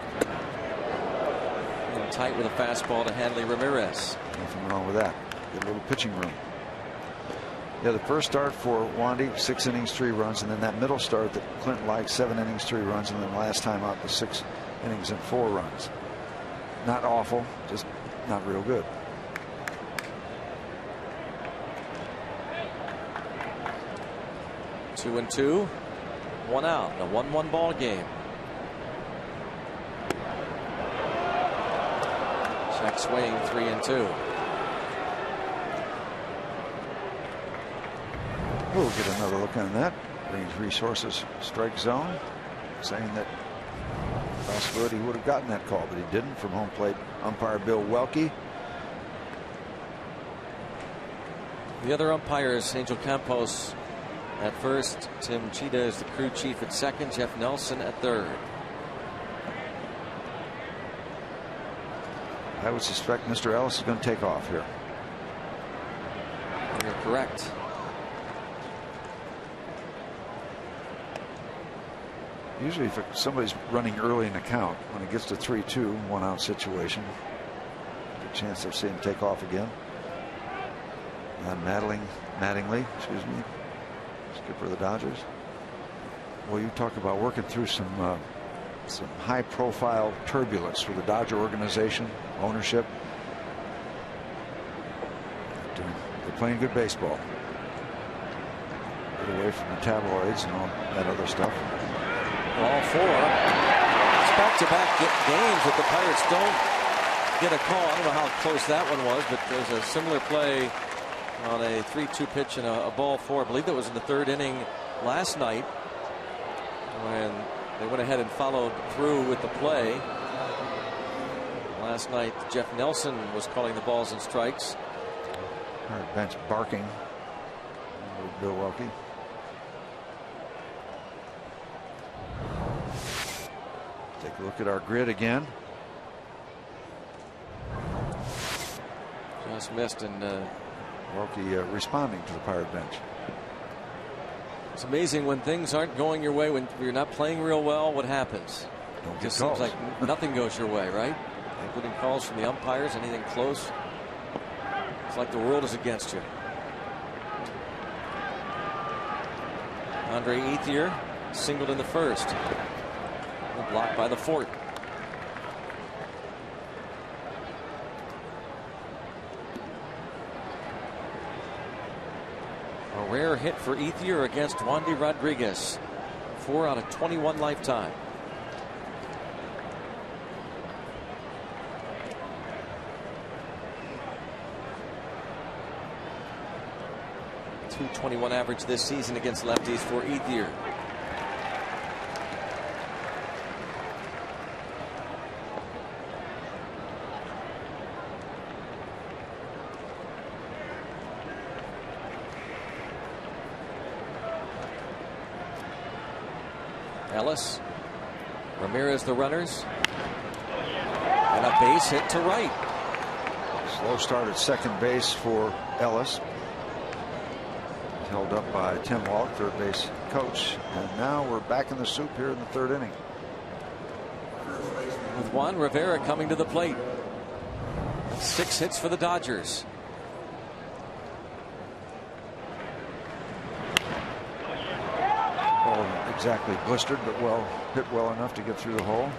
[SPEAKER 1] And tight with a fastball to Hanley Ramirez.
[SPEAKER 2] Nothing wrong with that. Get a little pitching room. Yeah, the first start for Wandy, 6 innings, 3 runs, and then that middle start that Clint liked, 7 innings, 3 runs, and then last time out was 6 innings and 4 runs. Not awful, just not real good.
[SPEAKER 1] Two and 2, 1 out, a 1-1 ball game. Check swing, 3 and 2.
[SPEAKER 2] We'll get another look on that. Brings Resources strike zone, saying that possibility he would have gotten that call, but he didn't. From home plate umpire Bill Welke.
[SPEAKER 1] The other umpires, Angel Campos at first, Tim Cheetah is the crew chief at second, Jeff Nelson at third.
[SPEAKER 2] I would suspect Mr. Ellis is going to take off here.
[SPEAKER 1] You're correct.
[SPEAKER 2] Usually if somebody's running early in the count, when it gets to 3-2, 1 out situation, good chance of seeing him take off again. Mattingly, excuse me, skipper of the Dodgers. Well, you talk about working through some high-profile turbulence for the Dodger organization, ownership. They're playing good baseball. Get away from the tabloids and all that other stuff.
[SPEAKER 1] All 4. It's back-to-back games that the Pirates don't get a call. I don't know how close that one was, but there's a similar play on a 3-2 pitch and a ball 4. I believe that was in the 3rd inning last night when they went ahead and followed through with the play. Last night, Jeff Nelson was calling the balls and strikes.
[SPEAKER 2] Our bench barking. Bill Welke. Take a look at our grid again.
[SPEAKER 1] Just missed, and
[SPEAKER 2] Welke responding to the Pirate bench.
[SPEAKER 1] It's amazing when things aren't going your way, when you're not playing real well, what happens?
[SPEAKER 2] Don't
[SPEAKER 1] It
[SPEAKER 2] get
[SPEAKER 1] just
[SPEAKER 2] calls.
[SPEAKER 1] seems like nothing goes your way, right? Including calls from the umpires, anything close. It's like the world is against you. Andre Ethier singled in the first. Blocked by the fourth. A rare hit for Ethier against Wandy Rodriguez. 4 out of 21 lifetime. .221 average this season against lefties for Ethier. Ellis, Ramirez the runners, and a base hit to right.
[SPEAKER 2] Slow start at second base for Ellis. Held up by Tim Walk, third base coach. And now we're back in the soup here in the third inning.
[SPEAKER 1] With Juan Rivera coming to the plate. 6 hits for the Dodgers.
[SPEAKER 2] Ball exactly blistered, but hit well enough to get through the hole.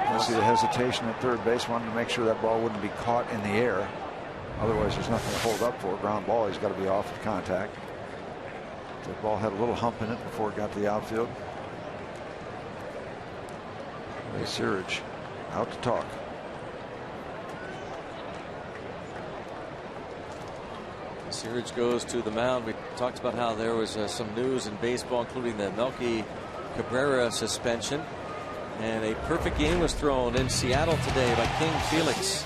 [SPEAKER 2] I see the hesitation at third base. Wanted to make sure that ball wouldn't be caught in the air. Otherwise, there's nothing to hold up for. Ground ball, he's got to be off of contact. The ball had a little hump in it before it got to the outfield. Searage out to talk.
[SPEAKER 1] Searage goes to the mound. We talked about how there was some news in baseball, including the Melky Cabrera suspension. And a perfect game was thrown in Seattle today by King Felix.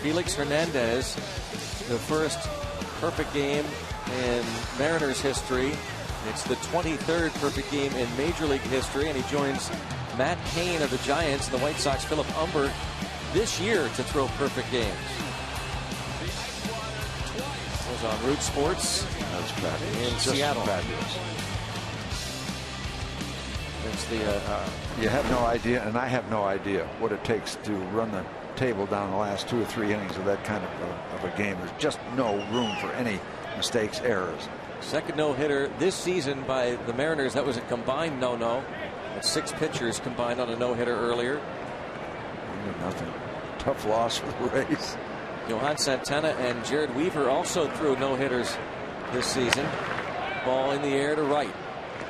[SPEAKER 1] Felix Hernandez, the first perfect game in Mariners history. It's the 23rd perfect game in Major League history, and he joins Matt Cain of the Giants and the White Sox Philip Humbert this year to throw perfect games. It was on Root Sports.
[SPEAKER 2] That's fabulous.
[SPEAKER 1] In Seattle.
[SPEAKER 2] Fabulous.
[SPEAKER 1] It's the
[SPEAKER 2] you have no idea, and I have no idea what it takes to run the table down the last 2 or 3 innings of that kind of a game. There's just no room for any mistakes, errors.
[SPEAKER 1] second no-hitter this season by the Mariners. That was a combined no-no. 6 pitchers combined on a no-hitter earlier.
[SPEAKER 2] 1-0. Tough loss for the Rays.
[SPEAKER 1] Johan Santana and Jared Weaver also threw no-hitters this season. Ball in the air to right.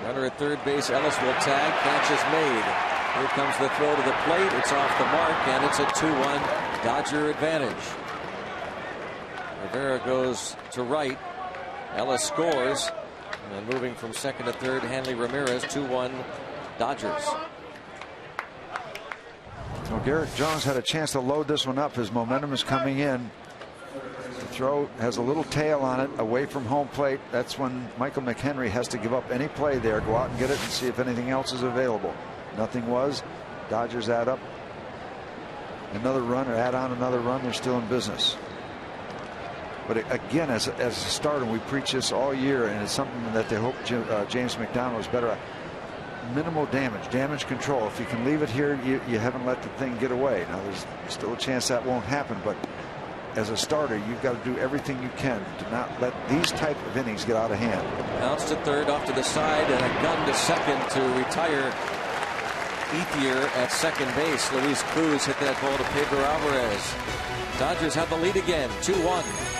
[SPEAKER 1] Runner at third base. Ellis will tag. Catch is made. Here comes the throw to the plate. It's off the mark, and it's a 2-1 Dodger advantage. Rivera goes to right. Ellis scores. And then moving from second to third, Hanley Ramirez. 2-1 Dodgers.
[SPEAKER 2] Well, Garrett Jones had a chance to load this one up. His momentum is coming in. The throw has a little tail on it away from home plate. That's when Michael McHenry has to give up any play there. Go out and get it and see if anything else is available. Nothing was. Dodgers add up another run or add on another run. They're still in business. But again, as a starter, we preach this all year, and it's something that they hope James McDonald is better at. Minimal damage control. If you can leave it here, you haven't let the thing get away. Now there's still a chance that won't happen, but as a starter, you've got to do everything you can to not let these type of innings get out of hand.
[SPEAKER 1] Bounce to third, off to the side, and a gun to second to retire Ethier at second base. Luis Cruz hit that ball to Pedro Alvarez. Dodgers have the lead again, 2-1.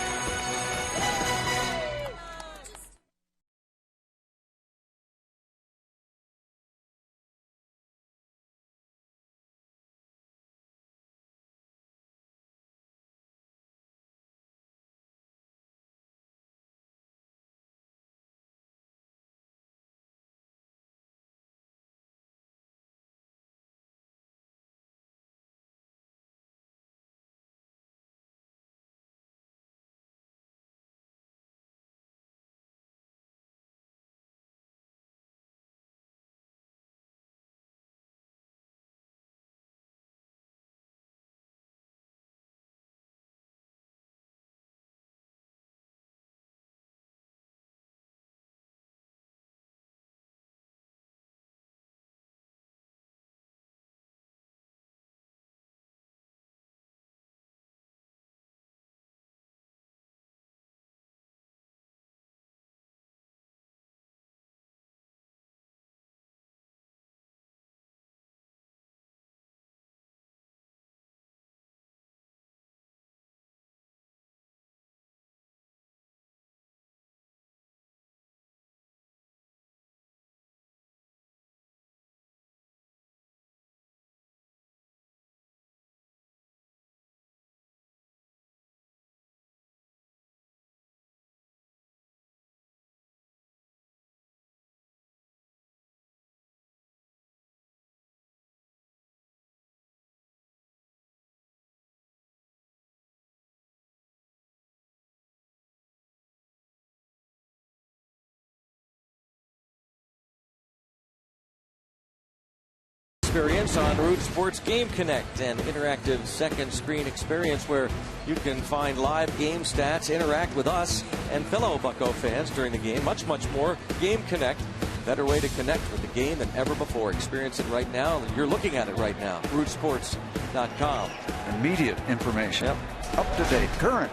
[SPEAKER 1] experience on Root Sports Game Connect, an interactive second screen experience where you can find live game stats, interact with us and fellow Bucco fans during the game. Much more. Game Connect, better way to connect with the game than ever before. Experience it right now. You're looking at it right now. RootSports.com.
[SPEAKER 2] Immediate information.
[SPEAKER 1] Yep.
[SPEAKER 2] Up to date, current.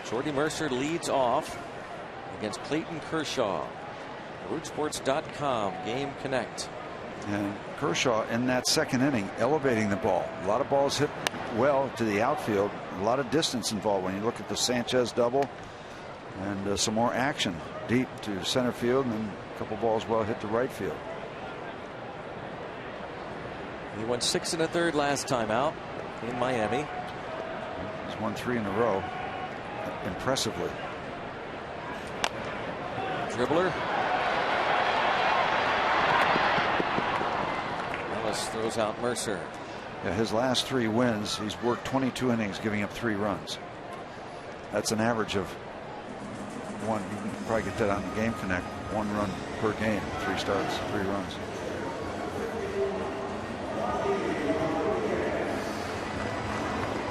[SPEAKER 1] Jordy Mercer leads off against Clayton Kershaw. RootSports.com, Game Connect.
[SPEAKER 2] And Kershaw in that second inning elevating the ball. A lot of balls hit well to the outfield. A lot of distance involved when you look at the Sanchez double. And some more action deep to center field, and then a couple balls well hit to right field.
[SPEAKER 1] He went 6 1/3 last time out in Miami.
[SPEAKER 2] He's won 3 in a row. Impressively.
[SPEAKER 1] Dribbler. Ellis throws out Mercer.
[SPEAKER 2] Yeah, his last 3 wins, he's worked 22 innings, giving up 3 runs. That's an average of 1. You can probably get that on the Game Connect. 1 run per game, 3 starts, 3 runs.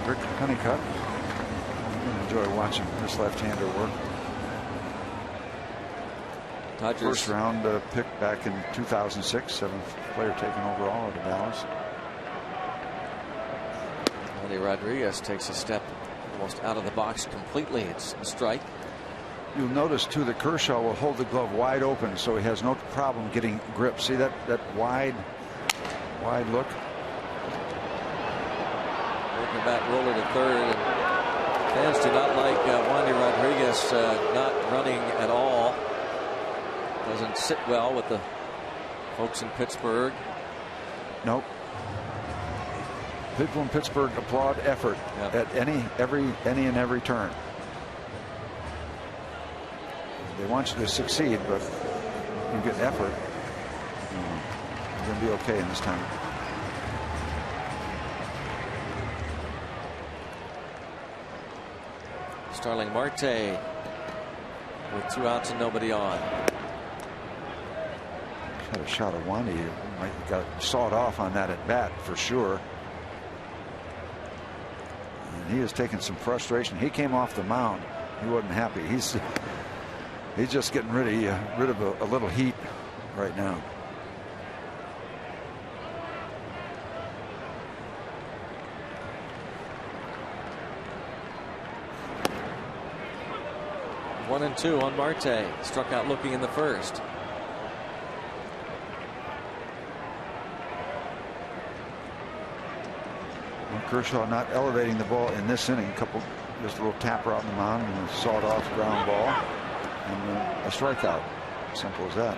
[SPEAKER 2] Rick Honeycutt. Enjoy watching this left-hander work.
[SPEAKER 1] Dodgers.
[SPEAKER 2] First round pick back in 2006, 7th player taken overall out of Dallas.
[SPEAKER 1] Manny Rodriguez takes a step almost out of the box completely. It's a strike.
[SPEAKER 2] You'll notice too that Kershaw will hold the glove wide open, so he has no problem getting grip. See that wide look.
[SPEAKER 1] Working back roller to third. And fans do not like Wandy Rodriguez not running at all. Doesn't sit well with the folks in Pittsburgh.
[SPEAKER 2] Nope. People in Pittsburgh applaud effort at any and every turn. They want you to succeed, but you get effort, you're going to be okay in this time.
[SPEAKER 1] Starling Marte with 2 outs and nobody on.
[SPEAKER 2] Had a shot of Wandy. Might got sawed off on that at bat for sure. And he has taken some frustration. He came off the mound. He wasn't happy. He's just getting rid of a little heat right now.
[SPEAKER 1] One and 2 on Marte. Struck out looking in the first.
[SPEAKER 2] Kershaw not elevating the ball in this inning. Just a little tapper out in the mound and a sawed off ground ball and a strikeout. Simple as that.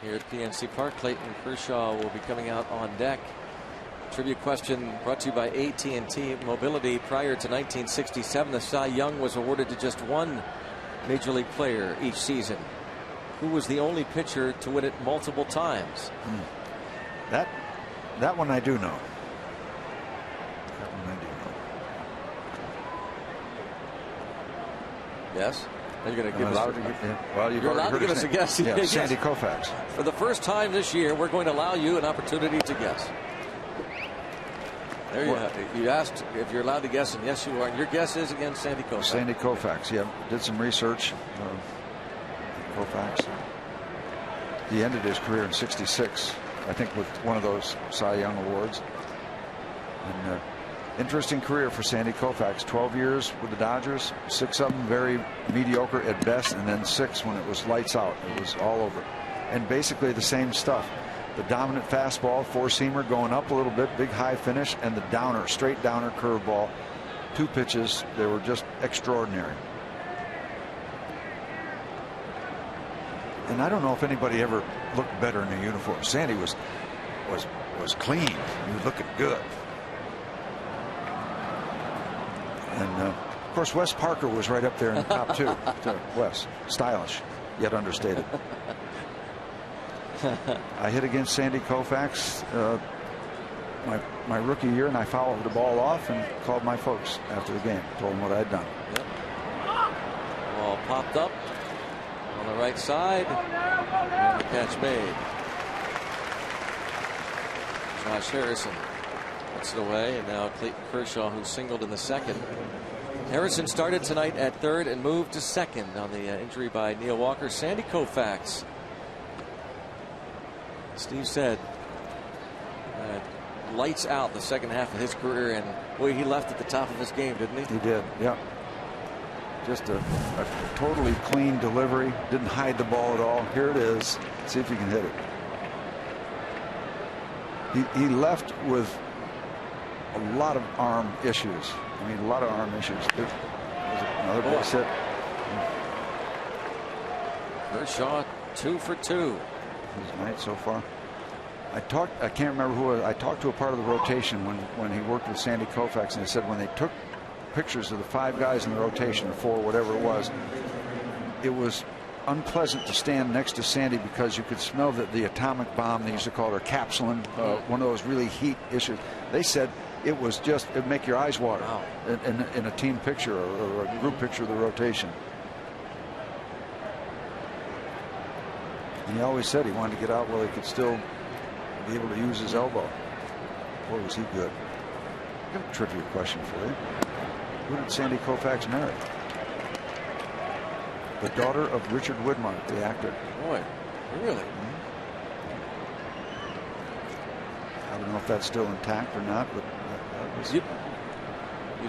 [SPEAKER 1] here at PNC Park. Clayton Kershaw will be coming out on deck. Trivia question brought to you by AT&T Mobility. Prior to 1967, the Cy Young was awarded to just one Major League player each season. Who was the only pitcher to win it multiple times?
[SPEAKER 2] That one I do know. That one I do know.
[SPEAKER 1] Yes? Are you going to give us?
[SPEAKER 2] Well,
[SPEAKER 1] you're allowed to give us a guess.
[SPEAKER 2] Yeah,
[SPEAKER 1] Yes.
[SPEAKER 2] Sandy Koufax.
[SPEAKER 1] For the first time this year, we're going to allow you an opportunity to guess. There you have it. You asked if you're allowed to guess, and yes, you are. And your guess is again Sandy Koufax.
[SPEAKER 2] Sandy Koufax. Yeah, did some research. Koufax. He ended his career in '66, I think, with one of those Cy Young awards. And interesting career for Sandy Koufax. 12 years with the Dodgers, 6 of them very mediocre at best, and then 6 when it was lights out. It was all over. And basically the same stuff. The dominant fastball, 4-seamer going up a little bit, big high finish, and the downer, straight downer curveball. 2 pitches, they were just extraordinary. And I don't know if anybody ever looked better in a uniform. Sandy was clean. He was looking good. And of course, Wes Parker was right up there in the top 2. Wes, stylish yet understated. I hit against Sandy Koufax my rookie year, and I fouled the ball off and called my folks after the game, told them what I'd done.
[SPEAKER 1] Yep. Ball popped up on the right side, and the catch made. Josh Harrison puts it away, and now Clayton Kershaw, who singled in the second. Harrison started tonight at third and moved to second on the injury by Neil Walker. Sandy Koufax, Steve said, lights out the second half of his career, and boy, he left at the top of his game, didn't he?
[SPEAKER 2] He did, yeah. Just a totally clean delivery. Didn't hide the ball at all. Here it is. See if you can hit it. He left with a lot of arm issues. I mean, a lot of arm issues. There's another base hit.
[SPEAKER 1] Kershaw 2 for 2.
[SPEAKER 2] His night so far. I can't remember who. I talked to a part of the rotation when he worked with Sandy Koufax, and they said when they took pictures of the 5 guys in the rotation, or 4, whatever it was unpleasant to stand next to Sandy because you could smell the atomic bomb they used to call it, or capsulin, one of those really heat issues. They said it was just, it'd make your eyes water.
[SPEAKER 1] Wow.
[SPEAKER 2] in a team picture or a group picture of the rotation. And he always said he wanted to get out while he could still be able to use his elbow. Boy, was he good. I've got a trivia question for you. Who did Sandy Koufax marry? The daughter of Richard Widmark, the actor.
[SPEAKER 1] Boy, really?
[SPEAKER 2] I don't know if that's still intact or not, but that was...
[SPEAKER 1] You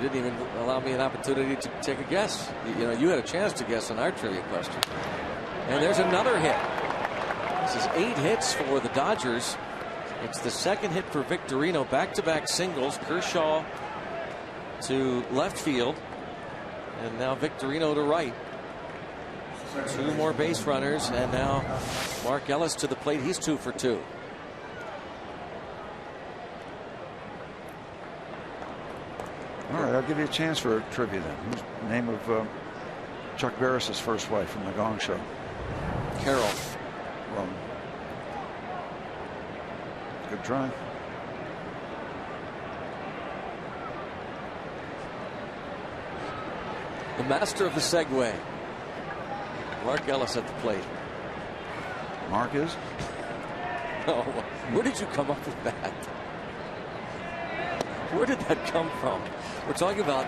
[SPEAKER 1] didn't even allow me an opportunity to take a guess. You know, you had a chance to guess on our trivia question. And there's another hit. This is 8 hits for the Dodgers. It's the second hit for Victorino. Back-to-back singles. Kershaw to left field, and now Victorino to right. 2 more base runners, and now Mark Ellis to the plate. He's 2 for 2.
[SPEAKER 2] All right, I'll give you a chance for a trivia then. Who's the name of Chuck Barris's first wife from the Gong Show?
[SPEAKER 1] Carol.
[SPEAKER 2] Well, good try.
[SPEAKER 1] The master of the segue. Mark Ellis at the plate.
[SPEAKER 2] Mark is?
[SPEAKER 1] Oh, where did you come up with that? Where did that come from? We're talking about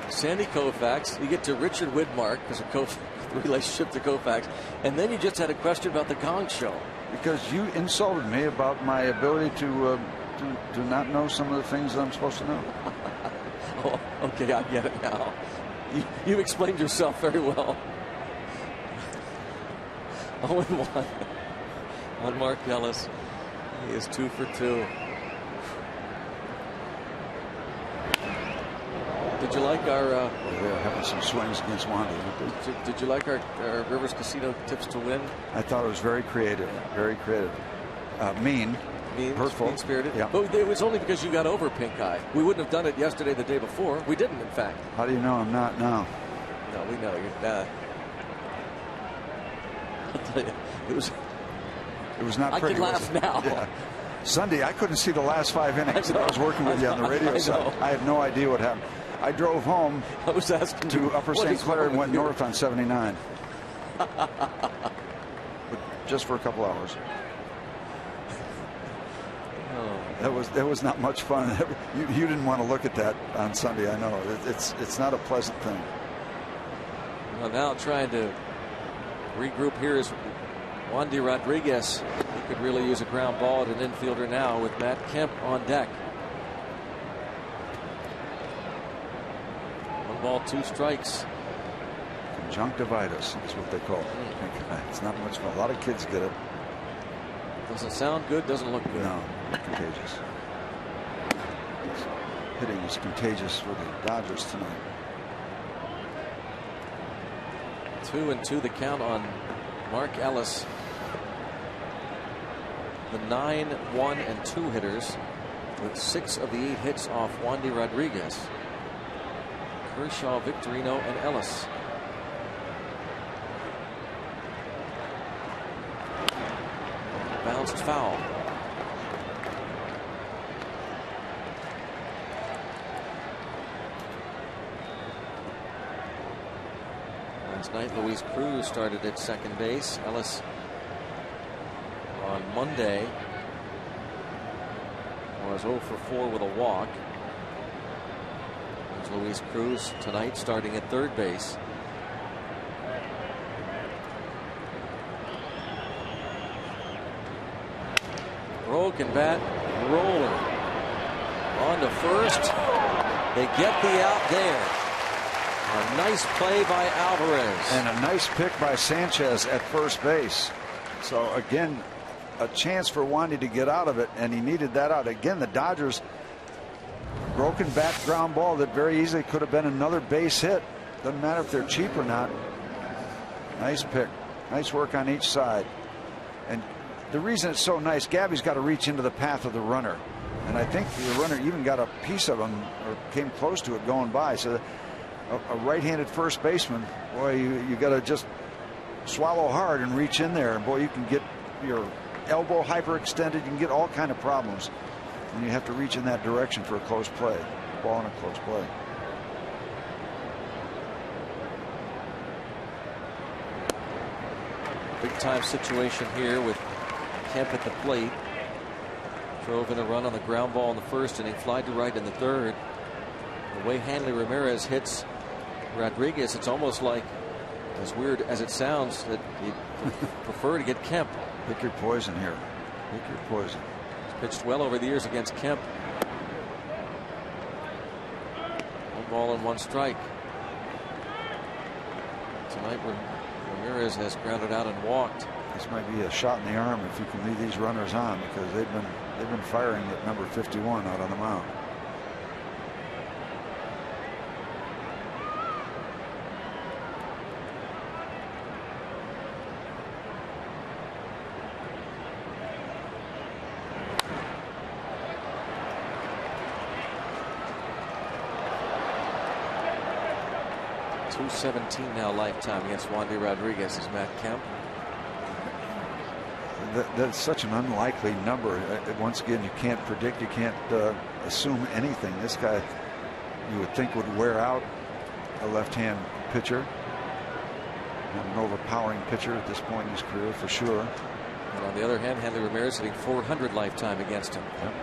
[SPEAKER 1] Sandy Koufax. You get to Richard Widmark because of the relationship to Koufax, and then you just had a question about the Gong Show.
[SPEAKER 2] Because you insulted me about my ability to not know some of the things that I'm supposed to know.
[SPEAKER 1] Oh, okay, I get it now. You explained yourself very well. 0-1 on Mark Ellis. He is 2 for 2. Did you like our?
[SPEAKER 2] They're having some swings against Wandy.
[SPEAKER 1] Did you like our Rivers Casino tips to win?
[SPEAKER 2] I thought it was very creative. Very creative. Mean, hurtful,
[SPEAKER 1] mean-spirited.
[SPEAKER 2] Yeah.
[SPEAKER 1] But it was only because you got over pink eye. We wouldn't have done it yesterday, the day before. We didn't, in fact.
[SPEAKER 2] How do you know I'm not now?
[SPEAKER 1] No, we know you're. I'll tell you, it
[SPEAKER 2] was not pretty.
[SPEAKER 1] I can laugh now.
[SPEAKER 2] Yeah. Sunday, I couldn't see the last 5 innings. I was working with you on the radio side. I had no idea what happened. I drove home to Upper St. Clair and went north on 79. But just for a couple hours. That was not much fun. You didn't want to look at that on Sunday. I know it's not a pleasant thing.
[SPEAKER 1] Well, now trying to regroup here is Wandy Rodriguez. He could really use a ground ball at an infielder now with Matt Kemp on deck. 1 ball, 2 strikes.
[SPEAKER 2] Conjunctivitis is what they call it. It's not much fun. A lot of kids get it.
[SPEAKER 1] Doesn't sound good, doesn't look good.
[SPEAKER 2] No, contagious. Hitting is contagious for the Dodgers tonight.
[SPEAKER 1] 2-2 the count on Mark Ellis. The 9, 1, and 2 hitters with 6 of the 8 hits off Wandy Rodriguez. Kershaw, Victorino, and Ellis. Bounced foul. Last night, Luis Cruz started at second base. Ellis on Monday was 0 for 4 with a walk. There's Luis Cruz tonight starting at third base. Broken bat, rolling on to first. They get the out there. A nice play by Alvarez.
[SPEAKER 2] And a nice pick by Sanchez at first base. So again, a chance for Wandy to get out of it, and he needed that out. Again, the Dodgers, broken bat ground ball that very easily could have been another base hit. Doesn't matter if they're cheap or not. Nice pick. Nice work on each side. And the reason it's so nice, Gabby's got to reach into the path of the runner. And I think the runner even got a piece of him or came close to it going by. So a right-handed first baseman, boy, you got to just swallow hard and reach in there. And boy, you can get your elbow hyperextended. You can get all kind of problems. And you have to reach in that direction for a close play. Ball in a close play.
[SPEAKER 1] Big time situation here with Kemp at the plate. Drove in a run on the ground ball in the first inning, flied to right in the third. The way Hanley Ramirez hits Rodriguez, it's almost like, as weird as it sounds, that he'd prefer to get Kemp.
[SPEAKER 2] Pick your poison here. Pick your poison.
[SPEAKER 1] He's pitched well over the years against Kemp. 1 ball and 1 strike. Tonight Ramirez has grounded out and walked.
[SPEAKER 2] This might be a shot in the arm if you can leave these runners on, because they've been firing at number 51 out on the mound.
[SPEAKER 1] .217 now lifetime against Wandy Rodriguez is Matt Kemp.
[SPEAKER 2] That's such an unlikely number. Once again, you can't predict, you can't assume anything. This guy, you would think, would wear out a left-hand pitcher. An overpowering pitcher at this point in his career, for sure.
[SPEAKER 1] And on the other hand, Hanley Ramirez hitting .400 lifetime against him. Yep.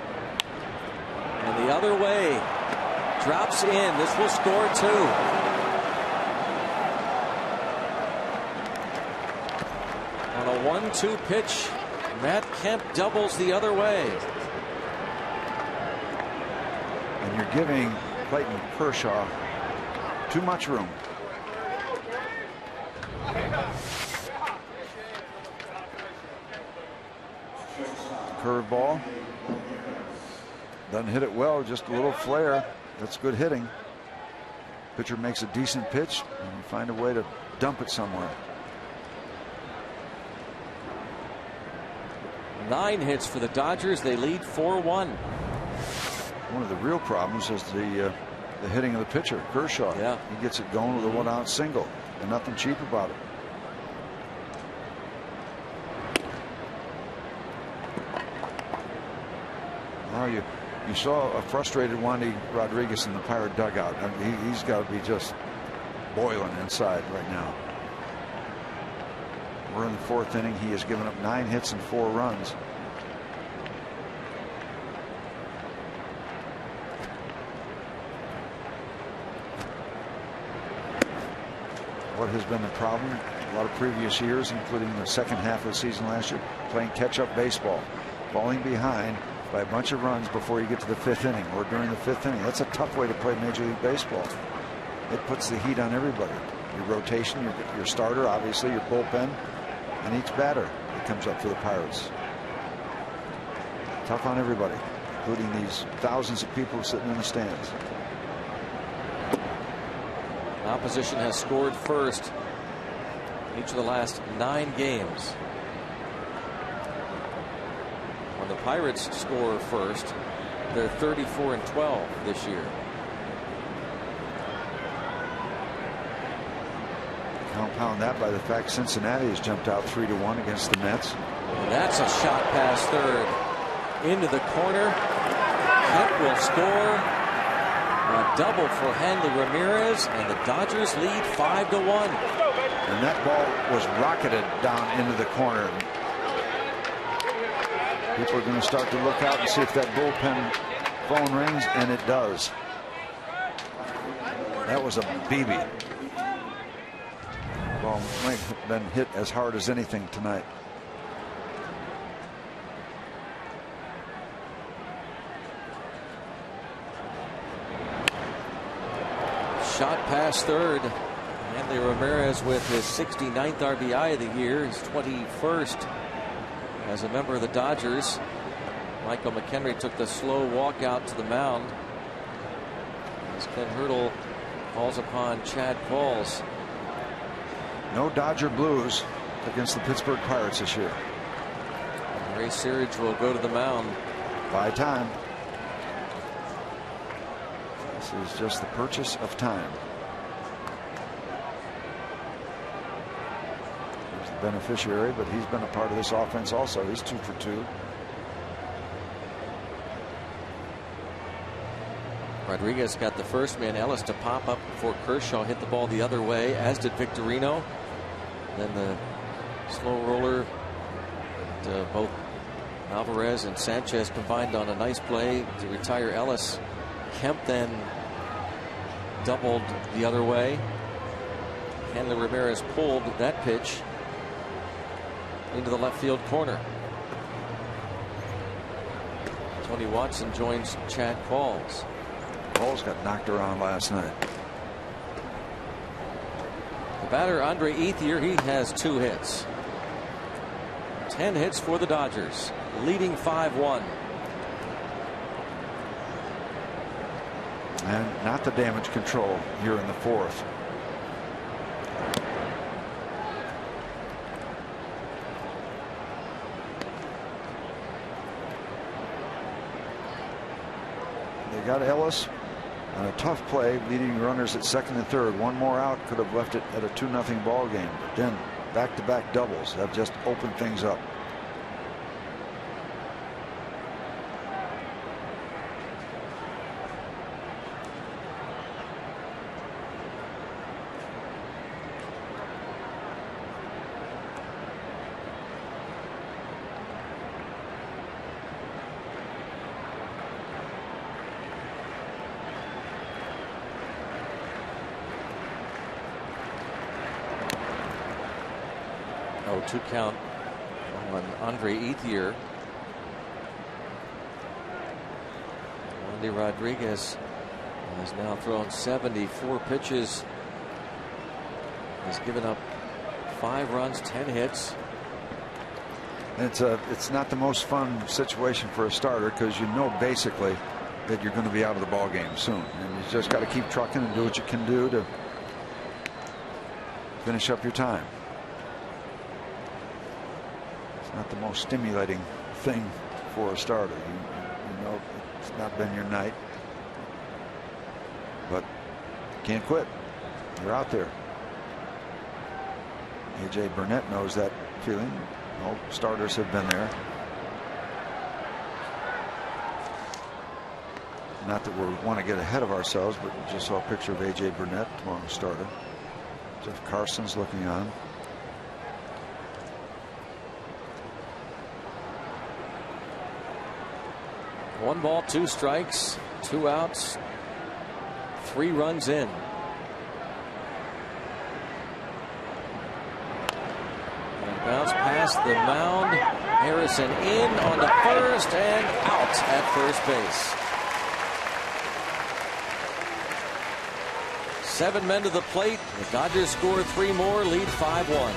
[SPEAKER 1] And the other way, drops in. This will score 2. On a 1-2 pitch, Matt Kemp doubles the other way.
[SPEAKER 2] And you're giving Clayton Kershaw too much room. Curveball. Doesn't hit it well, just a little flare. That's good hitting. Pitcher makes a decent pitch, and you find a way to dump it somewhere.
[SPEAKER 1] 9 hits for the Dodgers. They lead 4-1.
[SPEAKER 2] One of the real problems is the hitting of the pitcher, Kershaw.
[SPEAKER 1] Yeah.
[SPEAKER 2] He gets it going with a 1-out single, and nothing cheap about it. Now you saw a frustrated Wandy Rodriguez in the Pirate dugout. I mean, he's got to be just boiling inside right now. We're in the 4th inning. He has given up 9 hits and 4 runs. What has been the problem a lot of previous years, including the second half of the season last year, playing catch-up baseball, falling behind by a bunch of runs before you get to the 5th inning or during the 5th inning. That's a tough way to play Major League Baseball. It puts the heat on everybody. Your rotation, your starter, obviously, your bullpen, and each batter that comes up for the Pirates. Tough on everybody, including these thousands of people sitting in the stands.
[SPEAKER 1] Opposition has scored first in each of the last 9 games. When the Pirates score first, they're 34-12 this year.
[SPEAKER 2] Compound that by the fact Cincinnati has jumped out 3-1 against the Mets.
[SPEAKER 1] And that's a shot past third into the corner. Kemp will score. A double for Hanley Ramirez, and the Dodgers lead 5-1.
[SPEAKER 2] And that ball was rocketed down into the corner. People are going to start to look out and see if that bullpen phone rings, and it does. That was a BB. Ball might have been hit as hard as anything tonight.
[SPEAKER 1] Shot past third. Hanley Ramirez with his 69th RBI of the year, his 21st as a member of the Dodgers. Michael McHenry took the slow walk out to the mound as Ken Hurdle calls upon Chad Qualls.
[SPEAKER 2] No Dodger blues against the Pittsburgh Pirates this year.
[SPEAKER 1] Ray Searage will go to the mound.
[SPEAKER 2] By time. This is just the purchase of time. He's the beneficiary, but he's been a part of this offense also. He's 2 for 2.
[SPEAKER 1] Rodriguez got the first man, Ellis, to pop up before Kershaw hit the ball the other way, as did Victorino. Then the slow roller, both Alvarez and Sanchez combined on a nice play to retire Ellis. Kemp then doubled the other way. Hanley Ramirez pulled that pitch into the left field corner. Tony Watson joins Chad Qualls.
[SPEAKER 2] Qualls got knocked around last night.
[SPEAKER 1] The batter, Andre Ethier, he has 2 hits. 10 hits for the Dodgers, leading 5-1.
[SPEAKER 2] And not the damage control here in the 4th. They got Ellis on a tough play, leading runners at 2nd and 3rd. One more out could have left it at a 2-0 ball game. But then back-to-back doubles have just opened things up.
[SPEAKER 1] Oh, 2 count on Andre Ethier. Wandy Rodriguez has now thrown 74 pitches. Has given up 5 runs, 10 hits.
[SPEAKER 2] It's not the most fun situation for a starter, because you know basically that you're going to be out of the ball game soon, and you just got to keep trucking and do what you can do to finish up your time. It's not the most stimulating thing for a starter. You know it's not been your night, but you can't quit. You're out there. A.J. Burnett knows that feeling. All starters have been there. Not that we want to get ahead of ourselves, but we just saw a picture of A.J. Burnett, tomorrow's starter. Jeff Carson's looking on.
[SPEAKER 1] One ball, 2 strikes, 2 outs, 3 runs in. And bounce past the mound. Harrison in on the first and out at first base. 7 men to the plate. The Dodgers score 3 more, lead 5-1.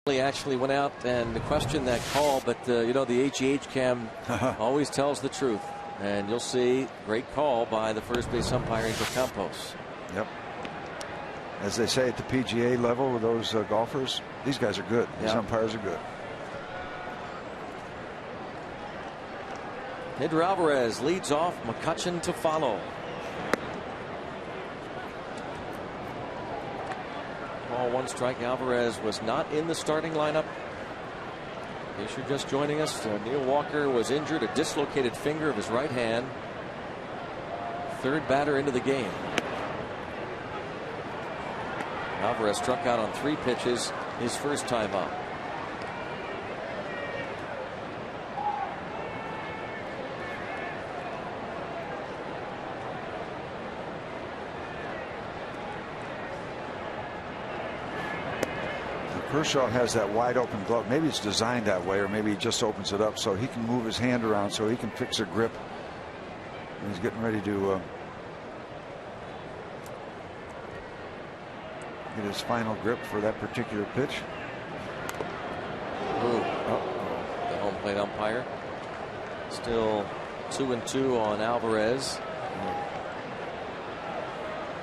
[SPEAKER 1] Actually went out and questioned that call, but you know, the HGH cam always tells the truth, and you'll see great call by the first base umpire Angel Campos.
[SPEAKER 2] Yep. As they say at the PGA level with those golfers, these guys are good. These umpires are good.
[SPEAKER 1] Pedro Alvarez leads off, McCutchen to follow. Ball, 1 strike. Alvarez was not in the starting lineup. In case you're just joining us, Neil Walker was injured, a dislocated finger of his right hand. 3rd batter into the game. Alvarez struck out on 3 pitches his first time up.
[SPEAKER 2] Kershaw has that wide open glove. Maybe it's designed that way, or maybe he just opens it up so he can move his hand around so he can fix a grip. And he's getting ready to get his final grip for that particular pitch.
[SPEAKER 1] Ooh. The home plate umpire. Still 2-2 on Alvarez.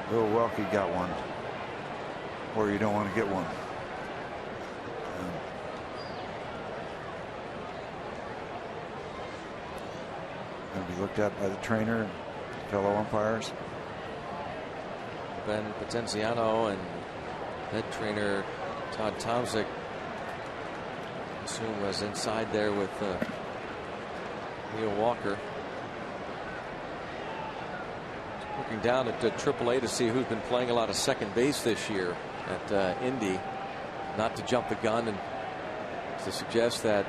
[SPEAKER 2] Bill Welke got one, or you don't want to get one. Going to be looked at by the trainer and fellow umpires.
[SPEAKER 1] Ben Potenziano and head trainer Todd Tomczyk, I assume, was inside there with Neil Walker. Looking down at AAA to see who's been playing a lot of second base this year. at Indy, not to jump the gun and to suggest that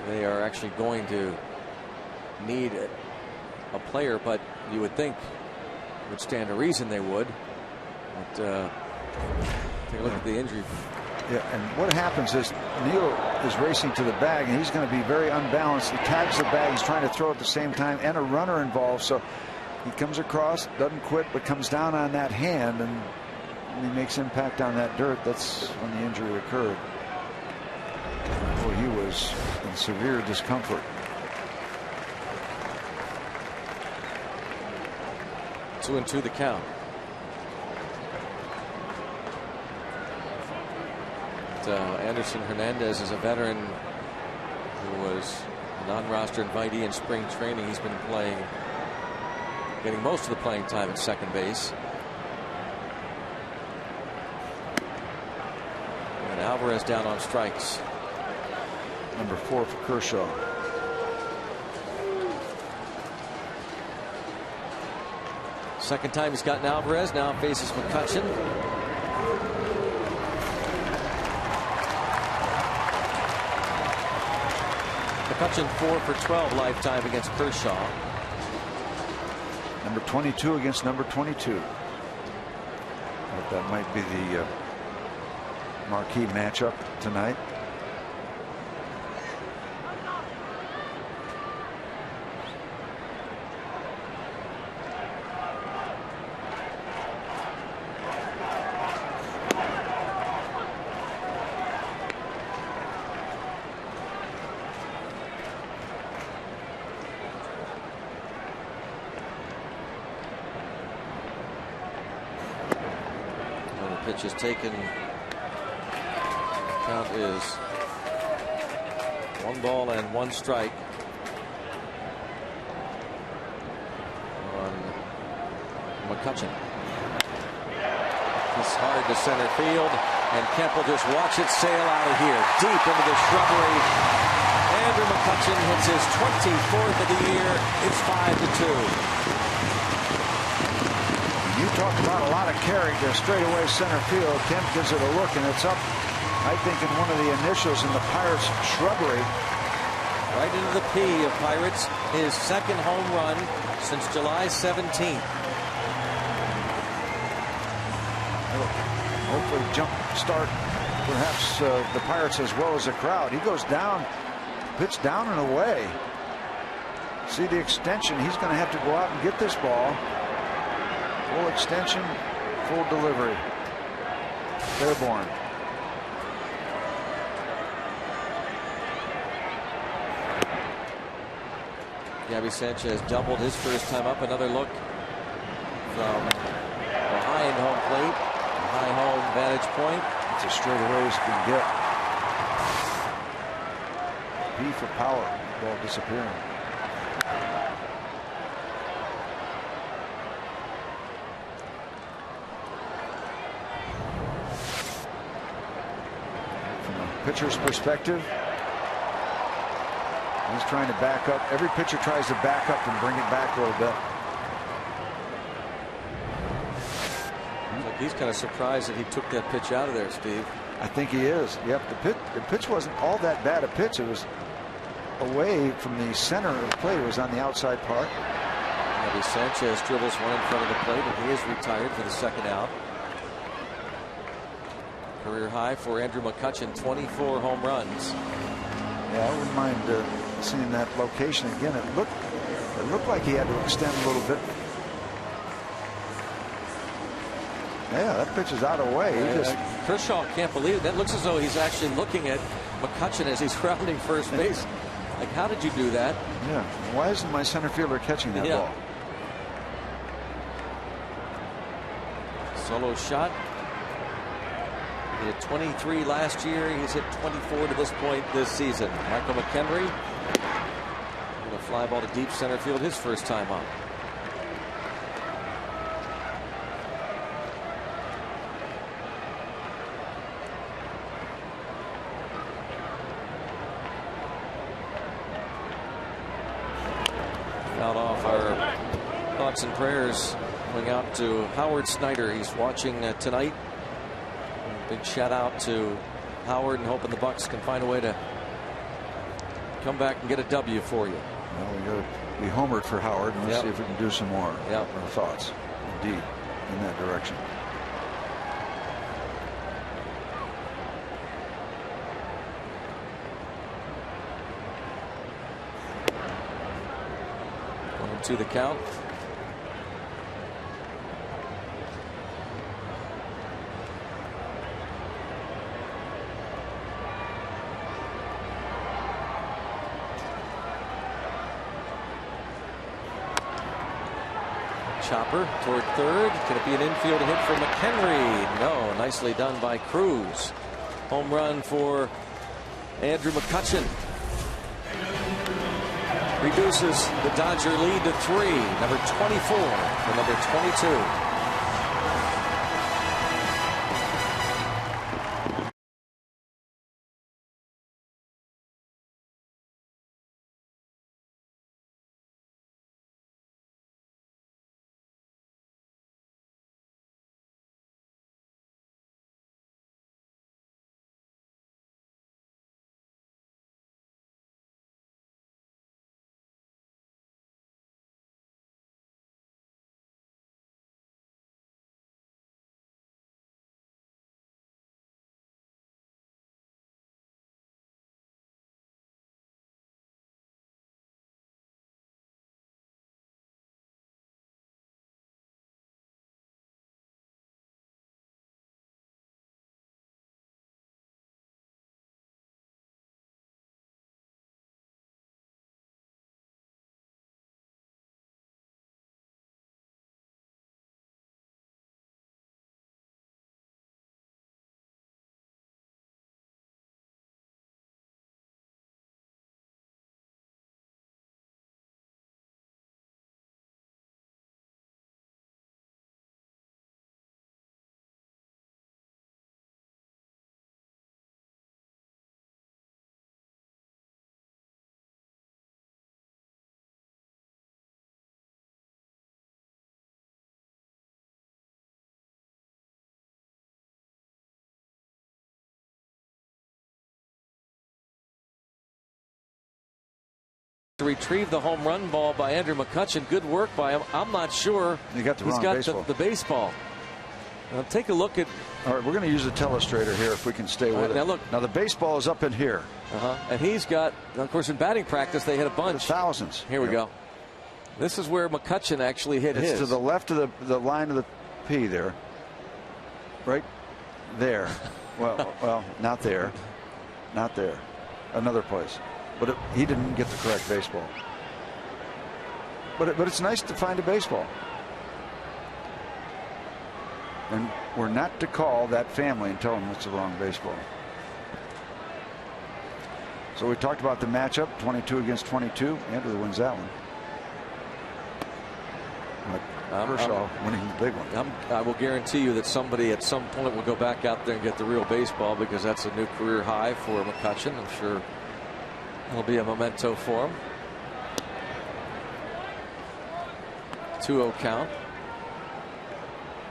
[SPEAKER 1] they are actually going to need a player, but you would think it would stand to reason they would. But take a look at the injury.
[SPEAKER 2] Yeah, and what happens is Neal is racing to the bag, and he's going to be very unbalanced. He tags the bag, he's trying to throw at the same time, and a runner involved. So he comes across, doesn't quit, but comes down on that hand, and when he makes impact on that dirt, that's when the injury occurred. Well, he was in severe discomfort.
[SPEAKER 1] Two and two the count. Anderson Hernandez is a veteran who was a non-roster invitee in spring training. He's been playing, getting most of the playing time at second base. And Alvarez down on strikes.
[SPEAKER 2] Number 4 for Kershaw.
[SPEAKER 1] Second time he's gotten Alvarez. Now faces McCutchen. McCutchen 4 for 12 lifetime against Kershaw.
[SPEAKER 2] Number 22 against number 22. But that might be the marquee matchup tonight.
[SPEAKER 1] Pitch is taken. Count is 1 ball and 1 strike on McCutchen. It's hard to center field, and Kemp will just watch it sail out of here, deep into the shrubbery. Andrew McCutchen hits his 24th of the year. It's 5-2.
[SPEAKER 2] You talk about a lot of character, straightaway center field. Kemp gives it a look, and it's up, I think, in one of the initials in the Pirates' shrubbery.
[SPEAKER 1] Right into the P of Pirates, his second home run since July 17th.
[SPEAKER 2] Hopefully jump start perhaps the Pirates as well as the crowd. He goes down, pitch down and away. See the extension. He's going to have to go out and get this ball. Full extension, full delivery. Fairborn.
[SPEAKER 1] Gabby Sanchez doubled his first time up. Another look from behind home plate. High home vantage point.
[SPEAKER 2] It's as straight away as you can get. B for power. Ball disappearing. Pitcher's perspective, he's trying to back up. Every pitcher tries to back up and bring it back a little bit.
[SPEAKER 1] Like he's kind of surprised that he took that pitch out of there, Steve.
[SPEAKER 2] I think he is. Yep, the pitch wasn't all that bad a pitch. It was away from the center of the plate. It was on the outside part.
[SPEAKER 1] Gabby Sanchez dribbles one in front of the plate, and he is retired for the second out. Career high for Andrew McCutchen, 24 home runs.
[SPEAKER 2] Yeah, I wouldn't mind seeing that location again. It looked like he had to extend a little bit. Yeah, that pitch is out of the way.
[SPEAKER 1] Kershaw can't believe it. That looks as though he's actually looking at McCutchen as he's rounding first base. Like, how did you do that?
[SPEAKER 2] Yeah. Why isn't my center fielder catching that ball?
[SPEAKER 1] Solo shot. He hit 23 last year. He's hit 24 to this point this season. Michael McHenry with a fly ball to deep center field his first time up. Out off our thoughts and prayers going out to Howard Snyder. He's watching tonight Big shout out to Howard and hoping the Bucks can find a way to come back and get a W for you.
[SPEAKER 2] Well, we got to be homered for Howard, and let's see if we can do some more.
[SPEAKER 1] Yep.
[SPEAKER 2] Our thoughts, indeed, in that direction.
[SPEAKER 1] To the count. Chopper toward third. Can it be an infield hit for McHenry? No. Nicely done by Cruz. Home run for Andrew McCutchen. Reduces the Dodger lead to 3. Number 24 for number 22. To retrieve the home run ball by Andrew McCutchen. Good work by him. I'm not sure
[SPEAKER 2] he's got
[SPEAKER 1] baseball. The baseball. Now take a look at.
[SPEAKER 2] All right, we're going to use the telestrator here if we can stay with it.
[SPEAKER 1] Now look.
[SPEAKER 2] Now the baseball is up in here.
[SPEAKER 1] And he's got. Of course, in batting practice they hit a bunch.
[SPEAKER 2] Thousands.
[SPEAKER 1] Here we go. This is where McCutchen actually hit his.
[SPEAKER 2] It's to the left of the line of the P there. Right there. well, not there. Not there. Another place. But he didn't get the correct baseball. But it's nice to find a baseball. And we're not to call that family and tell them it's the wrong baseball. So we talked about the matchup, 22 against 22. Andrew wins that one. Kershaw winning the big one.
[SPEAKER 1] I will guarantee you that somebody at some point will go back out there and get the real baseball, because that's a new career high for McCutchen. I'm sure it'll be a memento for him. 2-0 count.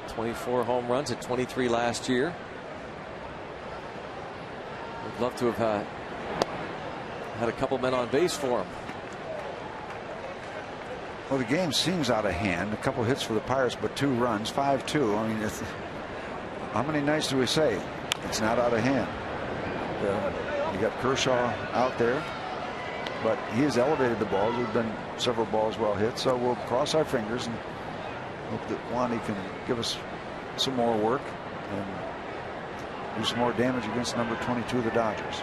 [SPEAKER 1] 24 home runs at 23 last year. Would love to have had a couple men on base for him.
[SPEAKER 2] Well, the game seems out of hand. A couple hits for the Pirates, but 2 runs, 5-2. I mean, how many nights do we say it's not out of hand? You got Kershaw out there, but he has elevated the balls. There've been several balls well hit, so we'll cross our fingers and hope that Wandy can give us some more work and do some more damage against number 22 of the Dodgers.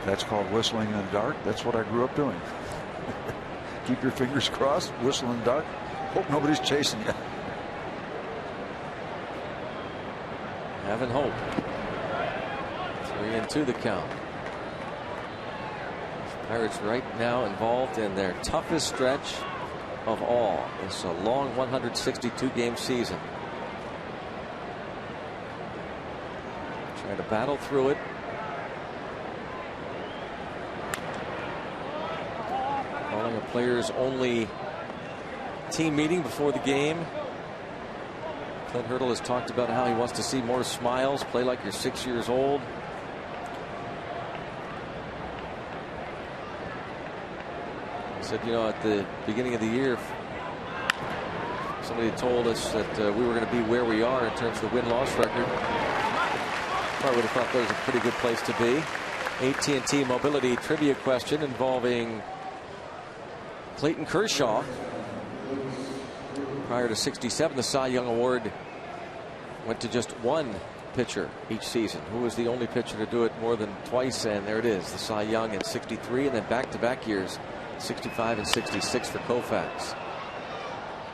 [SPEAKER 2] That's called whistling in the dark. That's what I grew up doing. Keep your fingers crossed, whistle in the dark, hope nobody's chasing you.
[SPEAKER 1] Having hope. 3-2 the count. Pirates right now involved in their toughest stretch of all. It's a long 162 game season. Trying to battle through it. calling a players-only team meeting before the game. Clint Hurdle has talked about how he wants to see more smiles, play like you're 6 years old. He said, you know, at the beginning of the year, somebody told us that we were going to be where we are in terms of the win-loss record. I would have thought that was a pretty good place to be. AT&T mobility trivia question involving Clayton Kershaw. Prior to 67, the Cy Young Award went to just one pitcher each season. Who was the only pitcher to do it more than twice? And there it is, the Cy Young in 63, and then back-to-back years, 65 and 66 for Koufax.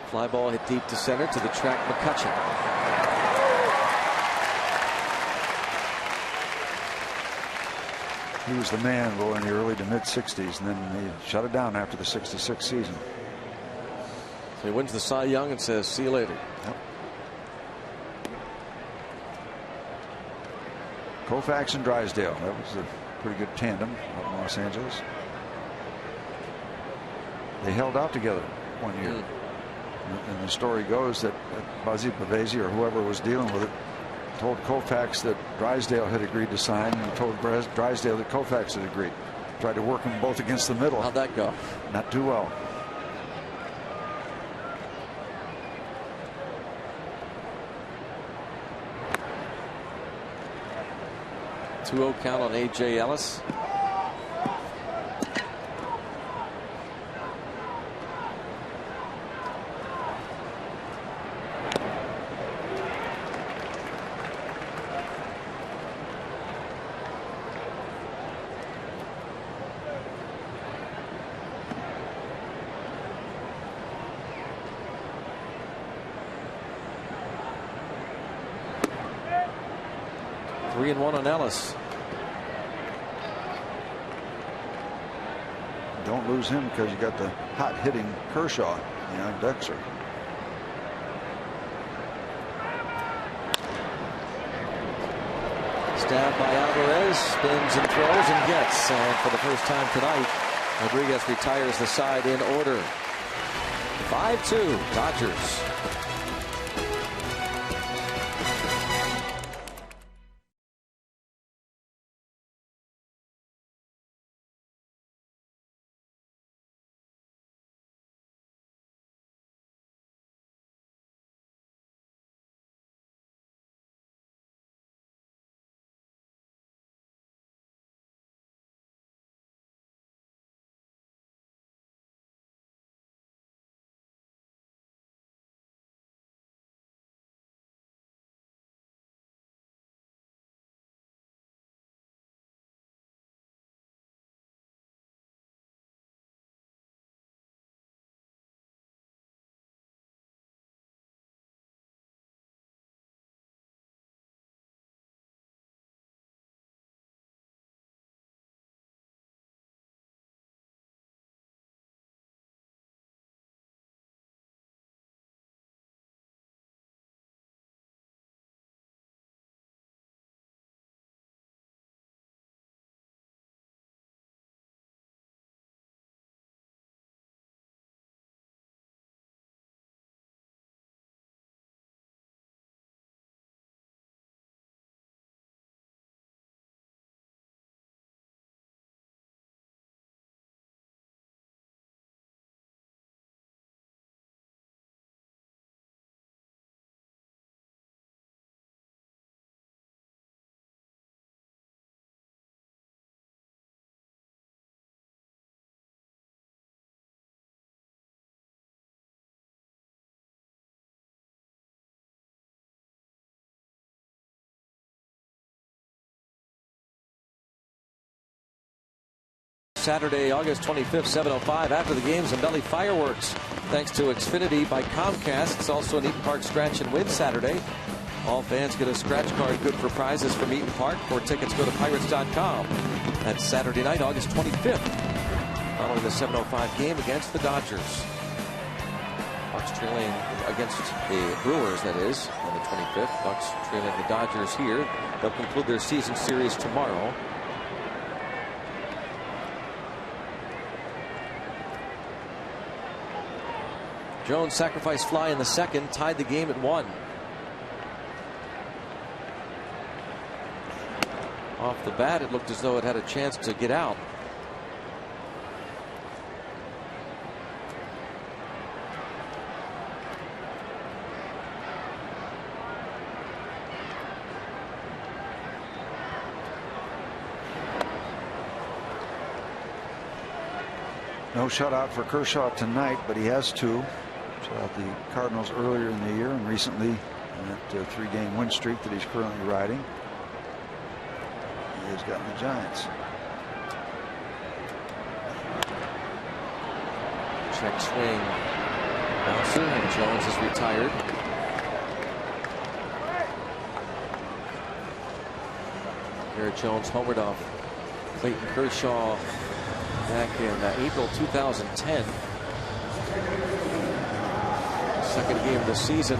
[SPEAKER 1] Fly ball hit deep to center to the track McCutchen.
[SPEAKER 2] He was the man going in the early to mid 60s, and then he shut it down after the 66 season.
[SPEAKER 1] So he wins the Cy Young and says, see you later.
[SPEAKER 2] Yep. Koufax and Drysdale. That was a pretty good tandem out in Los Angeles. They held out together one year. And the story goes that Buzzy Pavesi or whoever was dealing with it told Koufax that Drysdale had agreed to sign, and told Drysdale that Koufax had agreed. Tried to work them both against the middle.
[SPEAKER 1] How'd that go?
[SPEAKER 2] Not too well.
[SPEAKER 1] Two-0 count on A.J. Ellis. Three and one on Ellis.
[SPEAKER 2] Don't lose him because you got the hot hitting Kershaw, the young Dexter.
[SPEAKER 1] Stabbed by Alvarez, spins and throws and gets. And for the first time tonight, Rodriguez retires the side in order. 5-2 Dodgers. Saturday, August 25th, 7:05. After the games and belly fireworks. Thanks to Xfinity by Comcast. It's also an Eaton Park Scratch and Win Saturday. All fans get a scratch card good for prizes from Eaton Park. For tickets, go to Pirates.com. That's Saturday night, August 25th. Following the 7:05 game against the Dodgers. Bucks trailing against the Brewers, that is, on the 25th. Bucks trailing the Dodgers here. They'll conclude their season series tomorrow. Jones sacrificed fly in the second, tied the game at 1. Off the bat, it looked as though it had a chance to get out.
[SPEAKER 2] No shutout for Kershaw tonight, but he has 2. Shut out the Cardinals earlier in the year and recently in that 3-game win streak that he's currently riding. He has gotten the Giants.
[SPEAKER 1] Check swing. Bouncer, and Jones is retired. Garrett Jones homered off Clayton Kershaw back in April 2010. Second game of the season.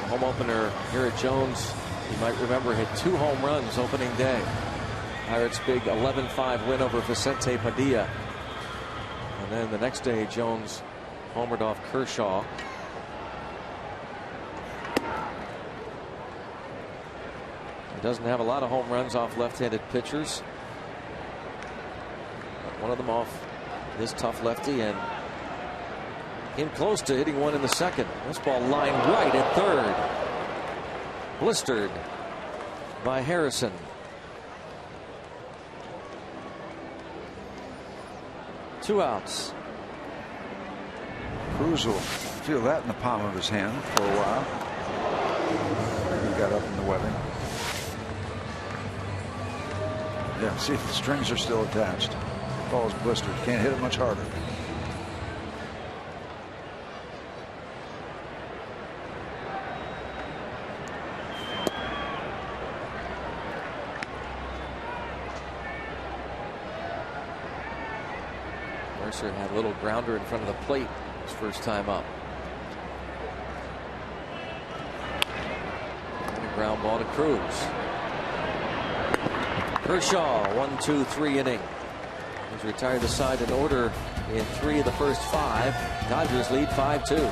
[SPEAKER 1] Home opener, Garrett Jones, you might remember, hit 2 home runs opening day. Pirates' big 11-5 win over Vicente Padilla. And then the next day, Jones homered off Kershaw. He doesn't have a lot of home runs off left-handed pitchers. But one of them off this tough lefty, and came close to hitting one in the second. This ball lined right at third. Blistered by Harrison. Two outs.
[SPEAKER 2] Cruz will feel that in the palm of his hand for a while. He got up in the webbing. Yeah, see if the strings are still attached. The ball is blistered. Can't hit it much harder.
[SPEAKER 1] Mercer had a little grounder in front of the plate his first time up. And a ground ball to Cruz. Kershaw, 1-2-3 inning. He's retired the side in order in 3 of the first 5. Dodgers lead 5-2.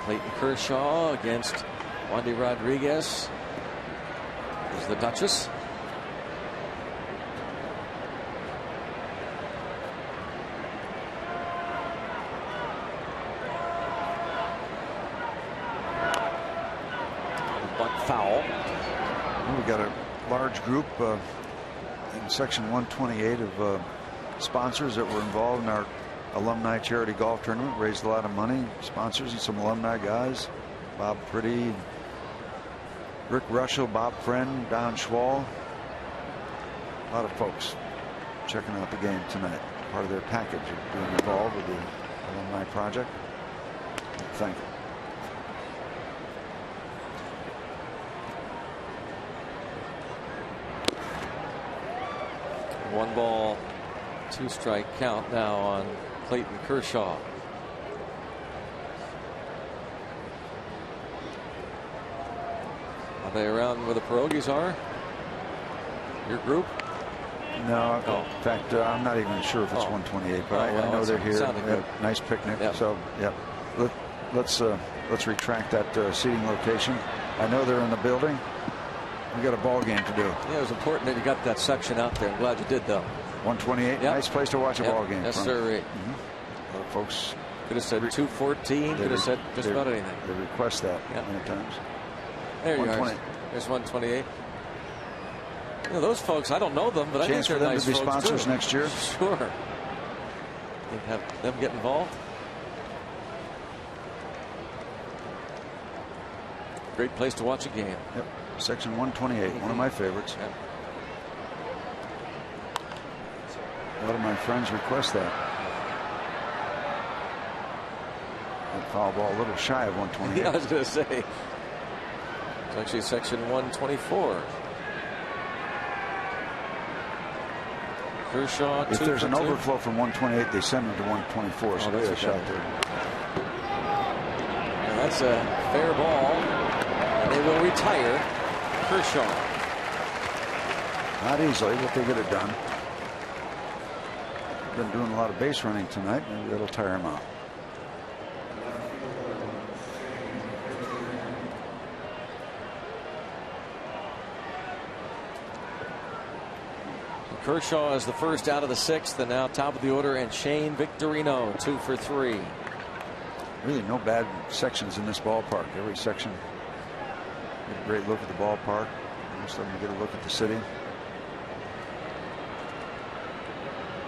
[SPEAKER 1] Clayton Kershaw against Wandy Rodriguez. Is the Duchess. Bunt foul.
[SPEAKER 2] We got a large group in section 128 of sponsors that were involved in our alumni charity golf tournament. Raised a lot of money. Sponsors and some alumni guys. Bob Pretty, Rick Russell, Bob Friend, Don Schwall. A lot of folks checking out the game tonight. Part of their package of being involved with the alumni project. Thank you.
[SPEAKER 1] 1 ball, 2 strike count now on Clayton Kershaw. Are they around where the pierogies are? Your group?
[SPEAKER 2] No.
[SPEAKER 1] Oh.
[SPEAKER 2] In fact, I'm not even sure if it's 128, but I know they're here.
[SPEAKER 1] Good.
[SPEAKER 2] Nice picnic.
[SPEAKER 1] Yep.
[SPEAKER 2] So, yeah. Let's retract that seating location. I know they're in the building. We got a ball game to do.
[SPEAKER 1] Yeah, it was important that you got that section out there. I'm glad you did, though.
[SPEAKER 2] 128. Yep. Nice place to watch a ball game.
[SPEAKER 1] Yes,
[SPEAKER 2] from.
[SPEAKER 1] sir.
[SPEAKER 2] Folks
[SPEAKER 1] could have said 214. Could have said just about anything.
[SPEAKER 2] They request that many times.
[SPEAKER 1] There you are. There's 128. You know, those folks, I don't know them, but
[SPEAKER 2] Chance
[SPEAKER 1] I think they're
[SPEAKER 2] for them
[SPEAKER 1] nice
[SPEAKER 2] to be
[SPEAKER 1] folks
[SPEAKER 2] sponsors
[SPEAKER 1] too.
[SPEAKER 2] next year.
[SPEAKER 1] Sure. You have them get involved. Great place to watch a game.
[SPEAKER 2] Yep. Section 128, one of my favorites.
[SPEAKER 1] Yep.
[SPEAKER 2] A lot of my friends request that. That foul ball a little shy of 128.
[SPEAKER 1] Yeah, I was going to say. It's actually section 124. Kershaw.
[SPEAKER 2] If there's an overflow from 128, they send them to 124. So there's a shot there.
[SPEAKER 1] And that's a fair ball. And they will retire Kershaw.
[SPEAKER 2] Not easily, but they get it done. Been doing a lot of base running tonight. Maybe that'll tire him out.
[SPEAKER 1] Kershaw is the first out of the 6th, and now top of the order, and Shane Victorino 2 for 3.
[SPEAKER 2] Really no bad sections in this ballpark. Every section get a great look at the ballpark. Most of them get a look at the city.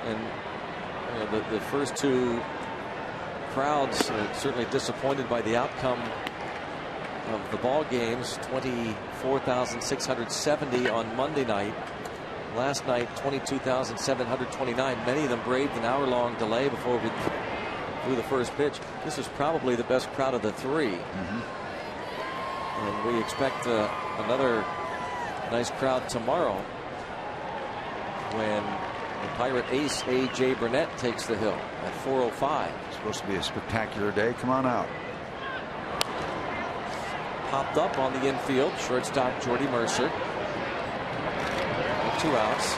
[SPEAKER 1] And you know, the first 2 crowds certainly disappointed by the outcome of the ball games. 24,670 on Monday night. Last night, 22,729. Many of them braved an hour-long delay before we threw the first pitch. This is probably the best crowd of the 3. And we expect another nice crowd tomorrow when the Pirate ace A.J. Burnett takes the hill at 4:05.
[SPEAKER 2] It's supposed to be a spectacular day. Come on out.
[SPEAKER 1] Popped up on the infield. Shortstop Jordy Mercer. 2 outs.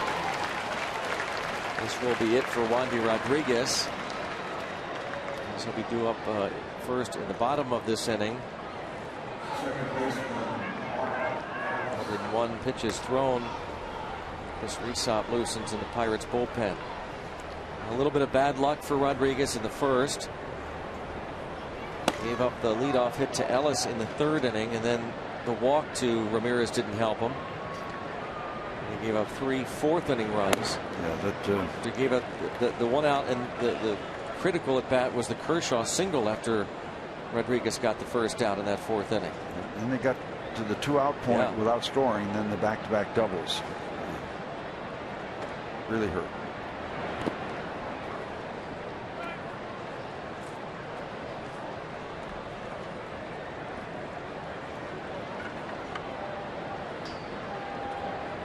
[SPEAKER 1] This will be it for Wandy Rodriguez. So we do up first in the bottom of this inning. 101 pitches thrown. This Resop loosens in the Pirates bullpen. A little bit of bad luck for Rodriguez in the first. Gave up the leadoff hit to Ellis in the 3rd inning, and then the walk to Ramirez didn't help him. He gave up 3 4th inning runs.
[SPEAKER 2] Yeah,
[SPEAKER 1] They gave up the 1 out, and the critical at bat was the Kershaw single after Rodriguez got the first out in that 4th inning.
[SPEAKER 2] And they got to the 2-out point without scoring, then the back-to-back doubles. Really hurt.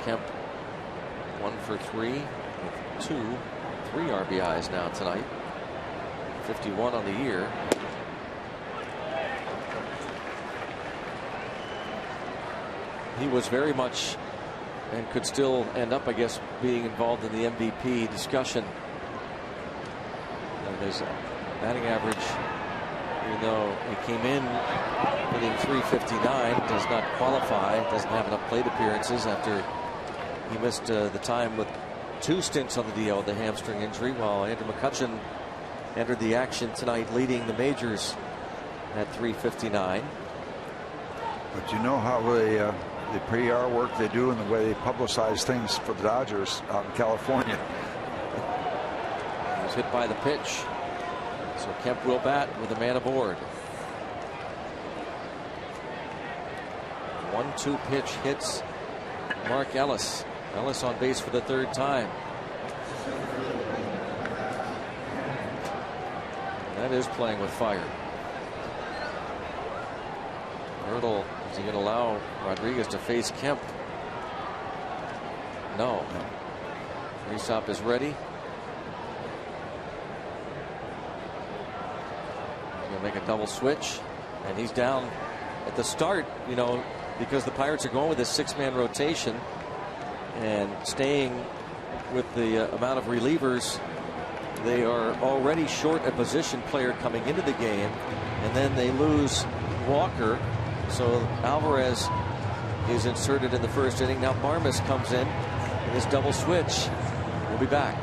[SPEAKER 1] Kemp 1 for 3 with 3 RBIs now tonight. 51 on the year. He was very much and could still end up, I guess, being involved in the MVP discussion. And his batting average, even though he came in hitting .359, does not qualify, doesn't have enough plate appearances after he missed the time with 2 stints on the DL with the hamstring injury, while Andrew McCutchen entered the action tonight leading the majors at .359.
[SPEAKER 2] But you know how the PR work they do and the way they publicize things for the Dodgers out in California.
[SPEAKER 1] He was hit by the pitch. So Kemp will bat with a man aboard. 1-2 pitch hits Mark Ellis. Ellis on base for the 3rd time. That is playing with fire. Hurdle, is he going to allow Rodriguez to face Kemp? No. Rysop is ready. He's going to make a double switch, and he's down at the start, you know, because the Pirates are going with this 6-man rotation and staying with the amount of relievers. They are already short a position player coming into the game, and then they lose Walker. So Alvarez is inserted in the first inning. Now Barmes comes in his double switch. We'll be back.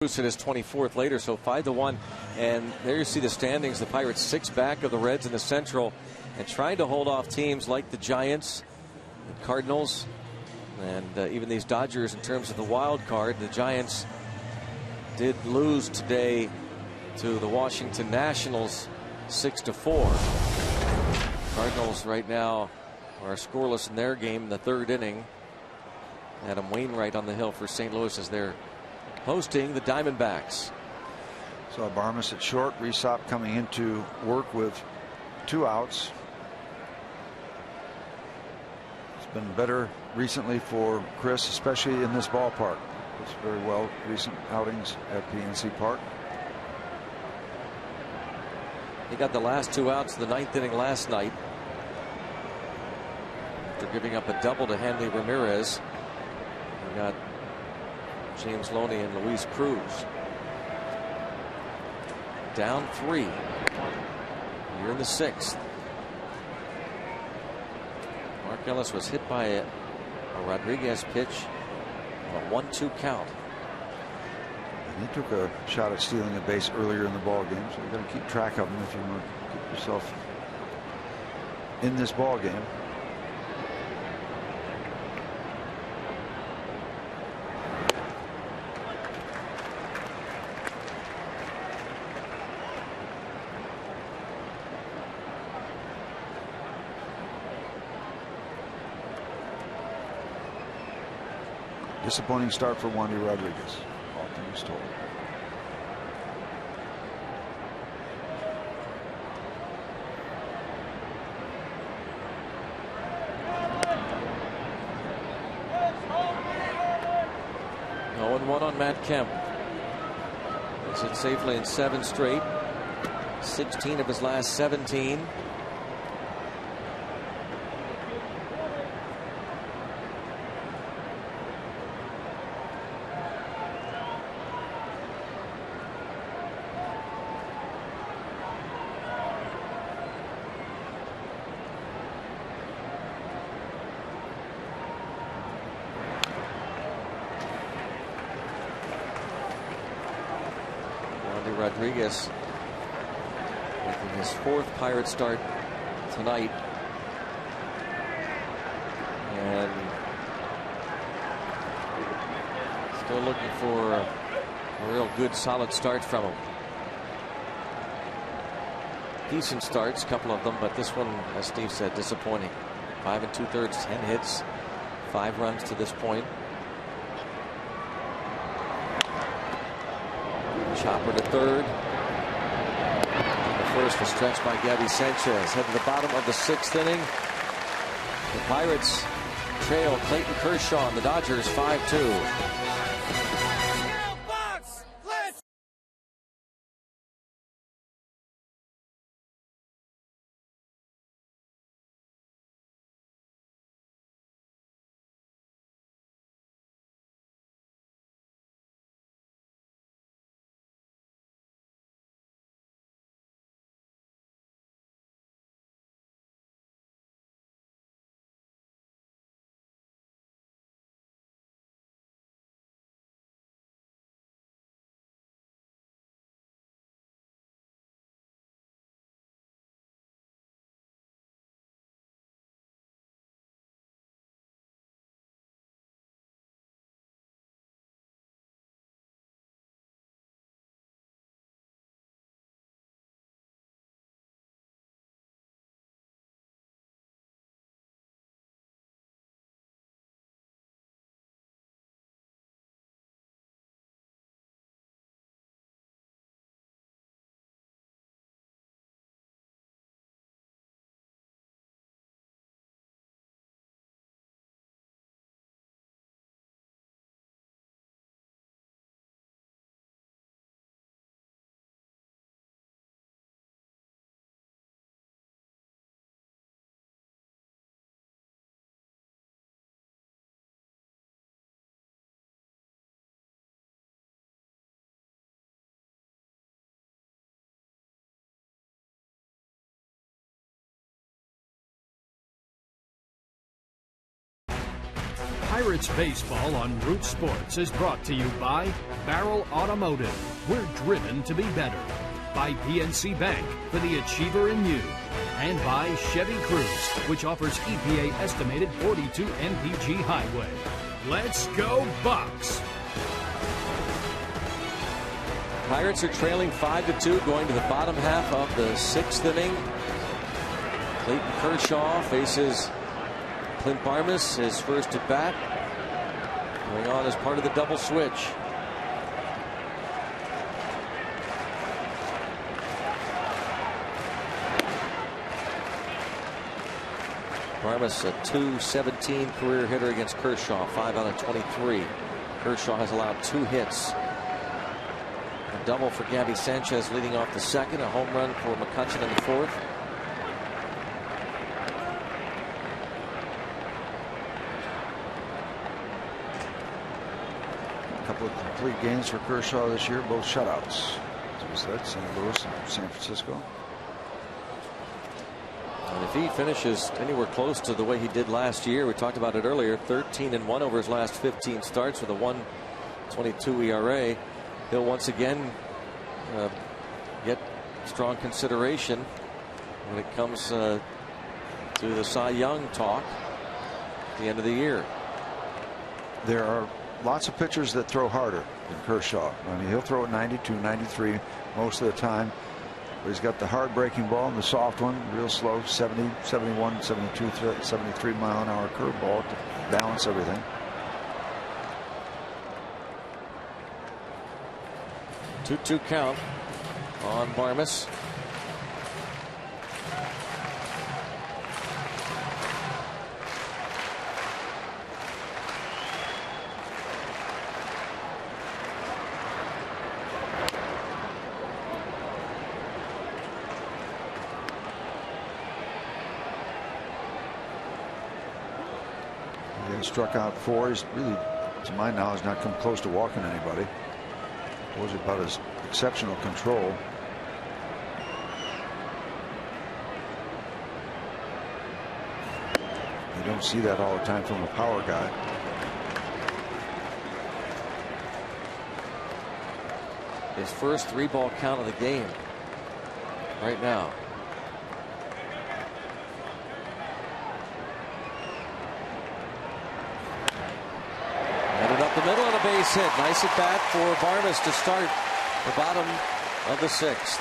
[SPEAKER 1] It is 24th later, so 5-1, and there you see the standings. The Pirates 6 back of the Reds in the Central, and trying to hold off teams like the Giants, the Cardinals, and even these Dodgers in terms of the wild card. The Giants did lose today to the Washington Nationals 6-4. Cardinals right now are scoreless in their game in the 3rd inning. Adam Wainwright on the hill for St. Louis as they're hosting the Diamondbacks.
[SPEAKER 2] So Barmes at short. Rysop coming into work with 2 outs. It's been better recently for Chris, especially in this ballpark. It's very well recent outings at PNC Park.
[SPEAKER 1] He got the last 2 outs in the 9th inning last night after giving up a double to Hanley Ramirez. He got James Loney and Luis Cruz. Down 3. You're in the 6th. Mark Ellis was hit by a Rodriguez pitch on a 1-2 count.
[SPEAKER 2] And he took a shot at stealing a base earlier in the ball game, so you've got to keep track of them if you want to keep yourself in this ball game. Disappointing start for Wandy Rodriguez, all things told.
[SPEAKER 1] One on Matt Kemp. Makes it safely in 7 straight. 16 of his last 17. Andy Rodriguez making his 4th Pirate start tonight. And still looking for a real good solid start from him. Decent starts, a couple of them, but this one, as Steve said, disappointing. 5 2/3, 10 hits, 5 runs to this point. Chopper to third. The first was stretched by Gabby Sanchez. Head to the bottom of the 6th inning. The Pirates trail Clayton Kershaw and the Dodgers 5-2.
[SPEAKER 5] Pirates Baseball on Root Sports is brought to you by Barrel Automotive. We're driven to be better. By PNC Bank for the achiever in you. And by Chevy Cruze, which offers EPA estimated 42 mpg highway. Let's go Bucks!
[SPEAKER 1] Pirates are trailing 5-2 going to the bottom half of the 6th inning. Clayton Kershaw faces Clint Barmas, his first at bat, going on as part of the double switch. Barmas, a .217 career hitter against Kershaw, 5 out of 23. Kershaw has allowed 2 hits. A double for Gabby Sanchez leading off the 2nd, a home run for McCutchen in the 4th.
[SPEAKER 2] Couple of complete games for Kershaw this year, both shutouts. As we said, St. Louis and San Francisco.
[SPEAKER 1] And if he finishes anywhere close to the way he did last year, we talked about it earlier, 13-1 over his last 15 starts with a 1.22 ERA, he'll once again get strong consideration when it comes to the Cy Young talk at the end of the year.
[SPEAKER 2] There are lots of pitchers that throw harder than Kershaw. I mean, he'll throw at 92, 93 most of the time. But he's got the hard breaking ball and the soft one, real slow, 70, 71, 72, 73 mile an hour curveball to balance everything.
[SPEAKER 1] Two count on Barmas.
[SPEAKER 2] Struck out 4. He's really, to my knowledge, not come close to walking anybody. Was about his exceptional control. You don't see that all the time from a power guy.
[SPEAKER 1] his first 3-ball count of the game right now. Headed up the middle and a base hit. Nice at bat for Barnes to start the bottom of the 6th.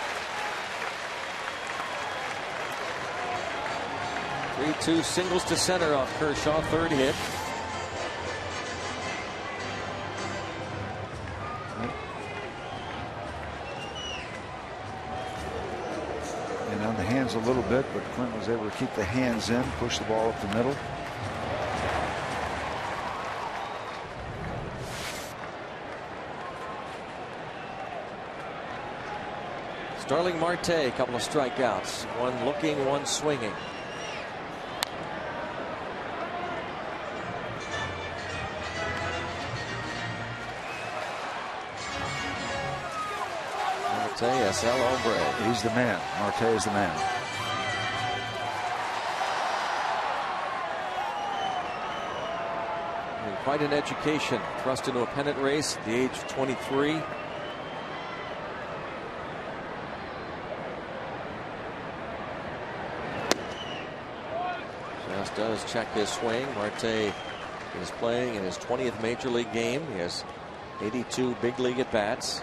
[SPEAKER 1] 3-2 singles to center off Kershaw, 3rd hit.
[SPEAKER 2] And on the hands a little bit, but Clint was able to keep the hands in, push the ball up the middle.
[SPEAKER 1] Starling Marte, a couple of strikeouts. One looking, one swinging. Marte, SL Ombre.
[SPEAKER 2] He's the man. Marte is the man.
[SPEAKER 1] And quite an education. Thrust into a pennant race at the age of 23. Does check his swing. Marte is playing in his 20th major league game. He has 82 big league at bats.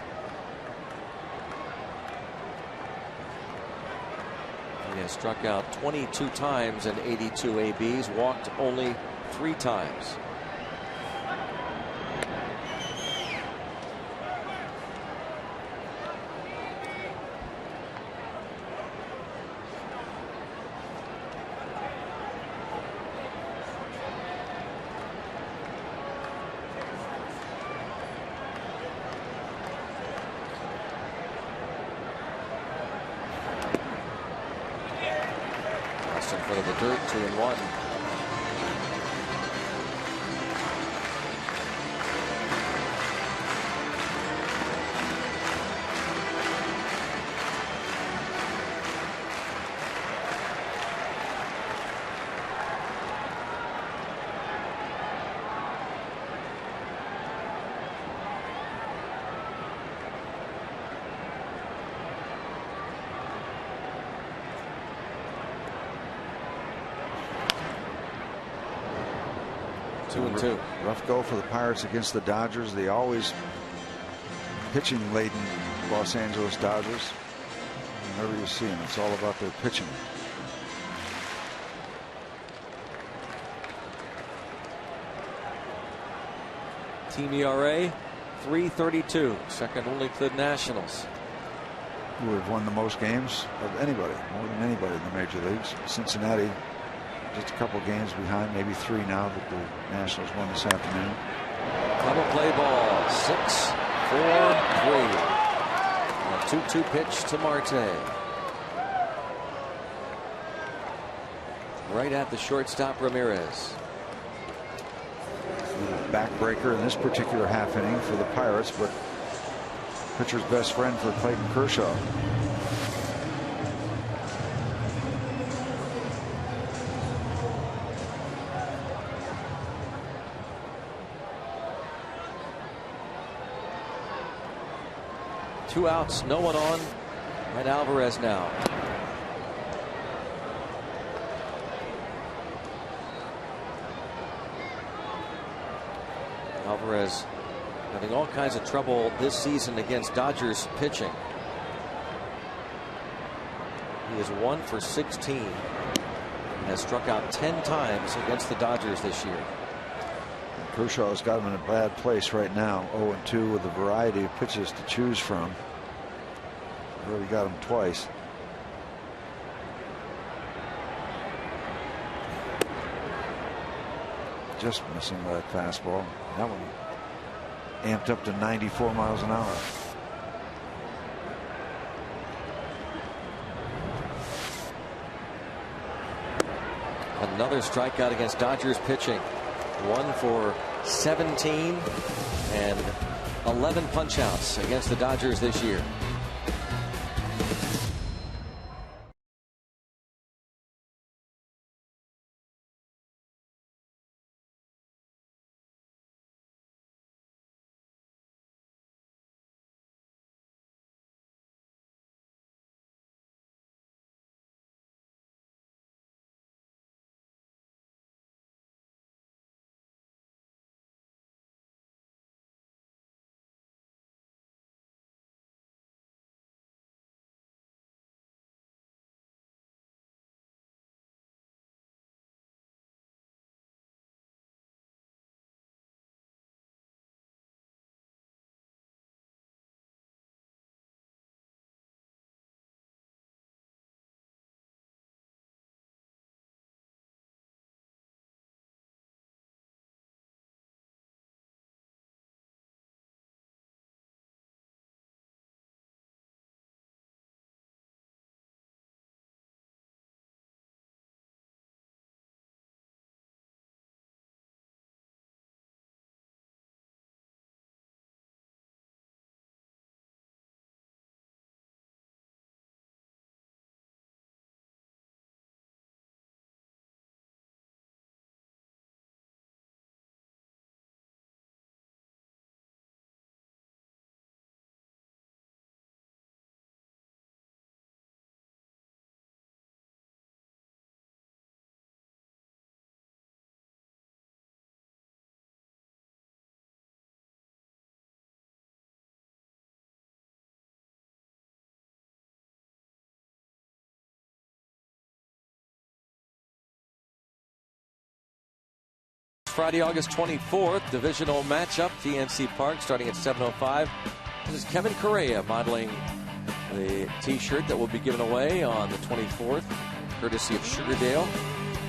[SPEAKER 1] He has struck out 22 times in 82 ABs, walked only 3 times. In front of the dirt, 2-1.
[SPEAKER 2] Rough go for the Pirates against the Dodgers. They always pitching laden Los Angeles Dodgers. Whenever you see them, it's all about their pitching.
[SPEAKER 1] Team ERA 3.32, second only to the Nationals.
[SPEAKER 2] Who have won the most games of anybody, more than anybody in the major leagues. Cincinnati just a couple games behind, maybe 3 now that the Nationals won this afternoon.
[SPEAKER 1] Double play ball, 6-4-3. A 2-2 pitch to Marte. Right at the shortstop Ramirez.
[SPEAKER 2] Backbreaker in this particular half inning for the Pirates, but pitcher's best friend for Clayton Kershaw.
[SPEAKER 1] Two outs, no one on. Right, Alvarez now. Alvarez having all kinds of trouble this season against Dodgers pitching. He is 1 for 16 and has struck out 10 times against the Dodgers this year.
[SPEAKER 2] Kershaw's got him in a bad place right now, 0-2 with a variety of pitches to choose from. Already got him twice. Just missing that fastball. That one amped up to 94 miles an hour.
[SPEAKER 1] Another strikeout against Dodgers pitching. 1 for 17 and 11 punch-outs against the Dodgers this year. Friday, August 24th. Divisional matchup, TNC Park, starting at 7:05. This is Kevin Correa modeling the T-shirt that will be given away on the 24th, courtesy of Sugardale.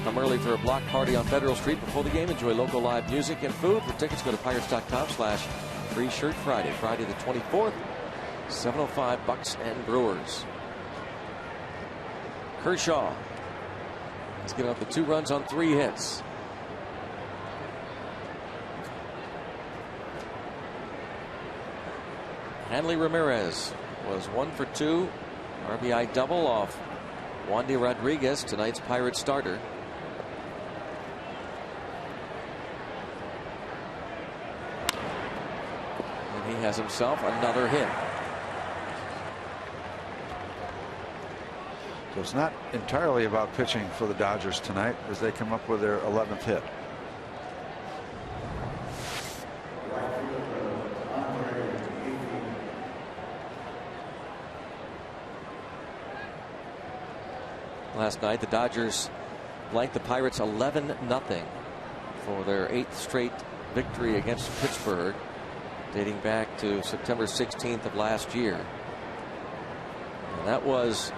[SPEAKER 1] Come early for a block party on Federal Street before the game. Enjoy local live music and food. For tickets, go to Pirates.com/Free Shirt Friday. Friday the 24th, 7:05, Bucks and Brewers. Kershaw has given up the 2 runs on 3 hits. Hanley Ramirez was 1 for 2. RBI double off Wandy Rodriguez, tonight's Pirates starter. And he has himself another hit.
[SPEAKER 2] So it's not entirely about pitching for the Dodgers tonight as they come up with their 11th hit.
[SPEAKER 1] Last night, the Dodgers blanked the Pirates 11-0 for their 8th straight victory against Pittsburgh, dating back to September 16th of last year. And that was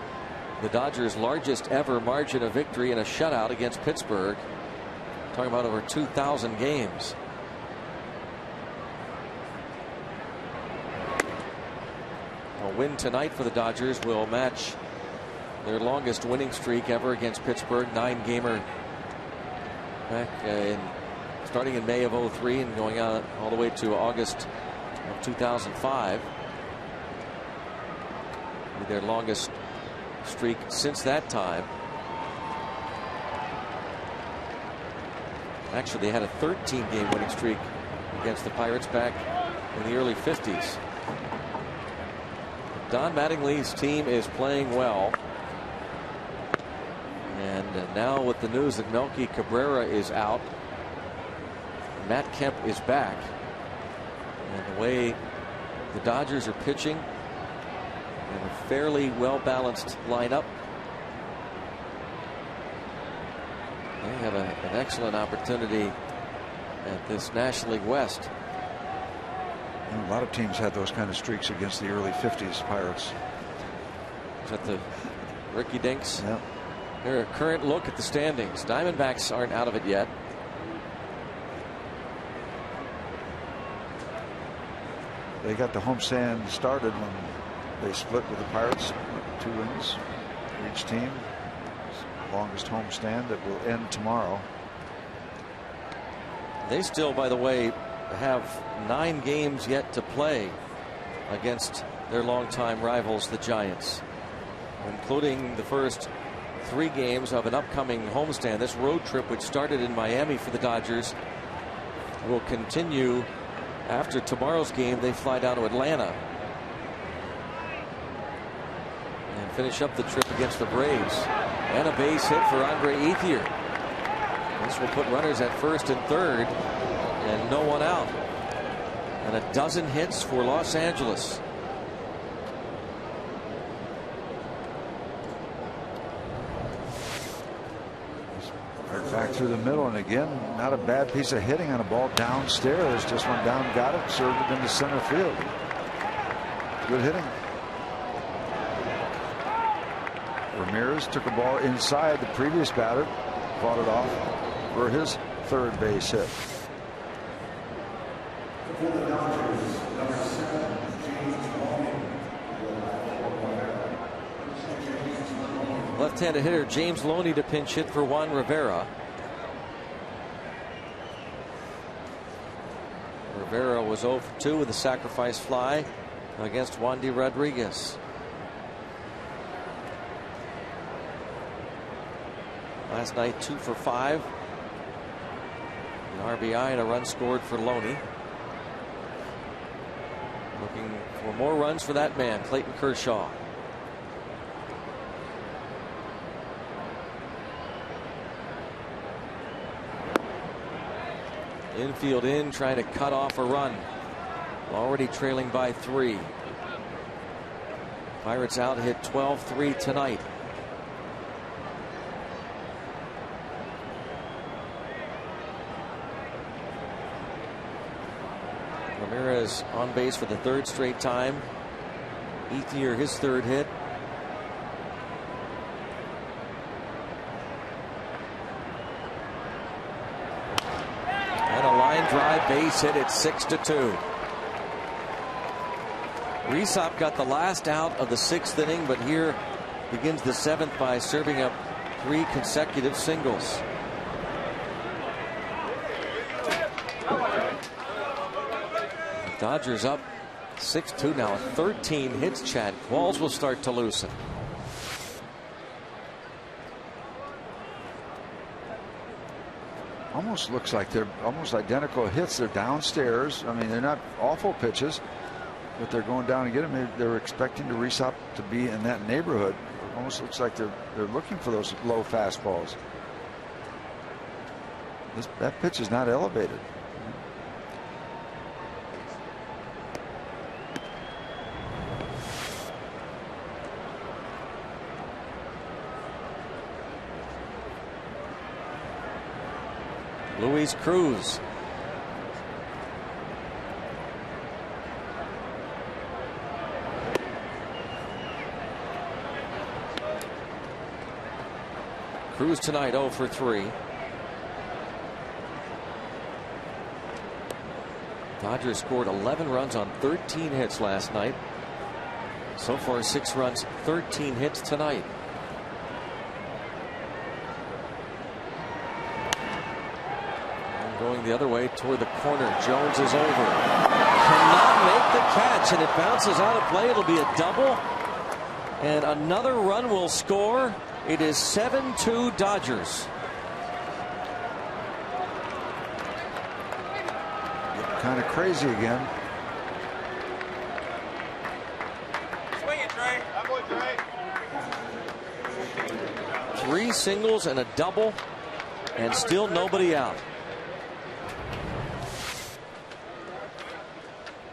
[SPEAKER 1] the Dodgers' largest ever margin of victory in a shutout against Pittsburgh. Talking about over 2,000 games. A win tonight for the Dodgers will match their longest winning streak ever against Pittsburgh, 9-gamer back starting in May of 03 and going out all the way to August of 2005. Their longest streak since that time. Actually, they had a 13-game winning streak against the Pirates back in the early 50s. Don Mattingly's team is playing well. And now with the news that Melky Cabrera is out, Matt Kemp is back. And the way the Dodgers are pitching, and a fairly well-balanced lineup, they have an excellent opportunity at this National League West.
[SPEAKER 2] And a lot of teams had those kind of streaks against the early 50s Pirates.
[SPEAKER 1] Is that the Ricky Dinks?
[SPEAKER 2] Yeah.
[SPEAKER 1] Here, a current look at the standings. Diamondbacks aren't out of it yet.
[SPEAKER 2] They got the homestand started when they split with the Pirates. 2 wins for each team. Longest homestand that will end tomorrow.
[SPEAKER 1] They still, by the way, have 9 games yet to play against their longtime rivals, the Giants, including the first 3 games of an upcoming homestand. This road trip, which started in Miami for the Dodgers, will continue after tomorrow's game. They fly down to Atlanta and finish up the trip against the Braves. And a base hit for Andre Ethier. This will put runners at first and third and no one out. And a dozen hits for Los Angeles.
[SPEAKER 2] Back through the middle, and again, not a bad piece of hitting on a ball downstairs. Just went down, got it, served it into center field. Good hitting. Ramirez took a ball inside the previous batter, fought it off for his 3rd base hit.
[SPEAKER 1] Left-handed hitter James Loney to pinch hit for Juan Rivera. Rivera was 0 for 2 with a sacrifice fly against Wandy Rodriguez. Last night 2 for 5. An RBI and a run scored for Loney. Looking for more runs for that man, Clayton Kershaw. Infield in, trying to cut off a run. Already trailing by 3. Pirates out hit 12-3 tonight. Ramirez on base for the 3rd straight time. Ethier his 3rd hit. And a line drive base hit at 6-2. Rysop got the last out of the 6th inning, but here begins the 7th by serving up 3 consecutive singles. The Dodgers up 6-2 now. 13 hits. Chad Qualls will start to loosen.
[SPEAKER 2] Almost looks like they're almost identical hits. They're downstairs. I mean, they're not awful pitches, but they're going down to get them. They're expecting the Rysop to be in that neighborhood. It almost looks like they're looking for those low fastballs. That pitch is not elevated.
[SPEAKER 1] Luis Cruz. Cruz tonight 0 for 3. Dodgers scored 11 runs on 13 hits last night. So far 6 runs, 13 hits tonight. And going the other way toward the corner. Jones is over. Cannot make the catch, and it bounces out of play. It'll be a double. And another run will score. It is 7-2 Dodgers.
[SPEAKER 2] Kind of crazy again.
[SPEAKER 6] Swing it, Trey. That boy, Trey.
[SPEAKER 1] 3 singles and a double, and still nobody out.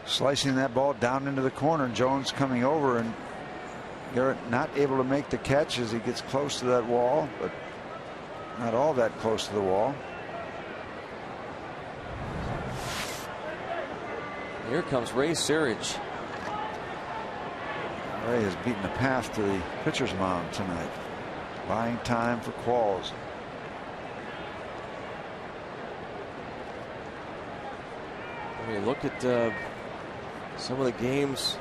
[SPEAKER 2] Slicing that ball down into the corner. Jones coming over, and Garrett not able to make the catch as he gets close to that wall, but not all that close to the wall.
[SPEAKER 1] Here comes Ray Searage.
[SPEAKER 2] Ray has beaten the path to the pitcher's mound tonight, buying time for Qualls.
[SPEAKER 1] I mean, look at some of the games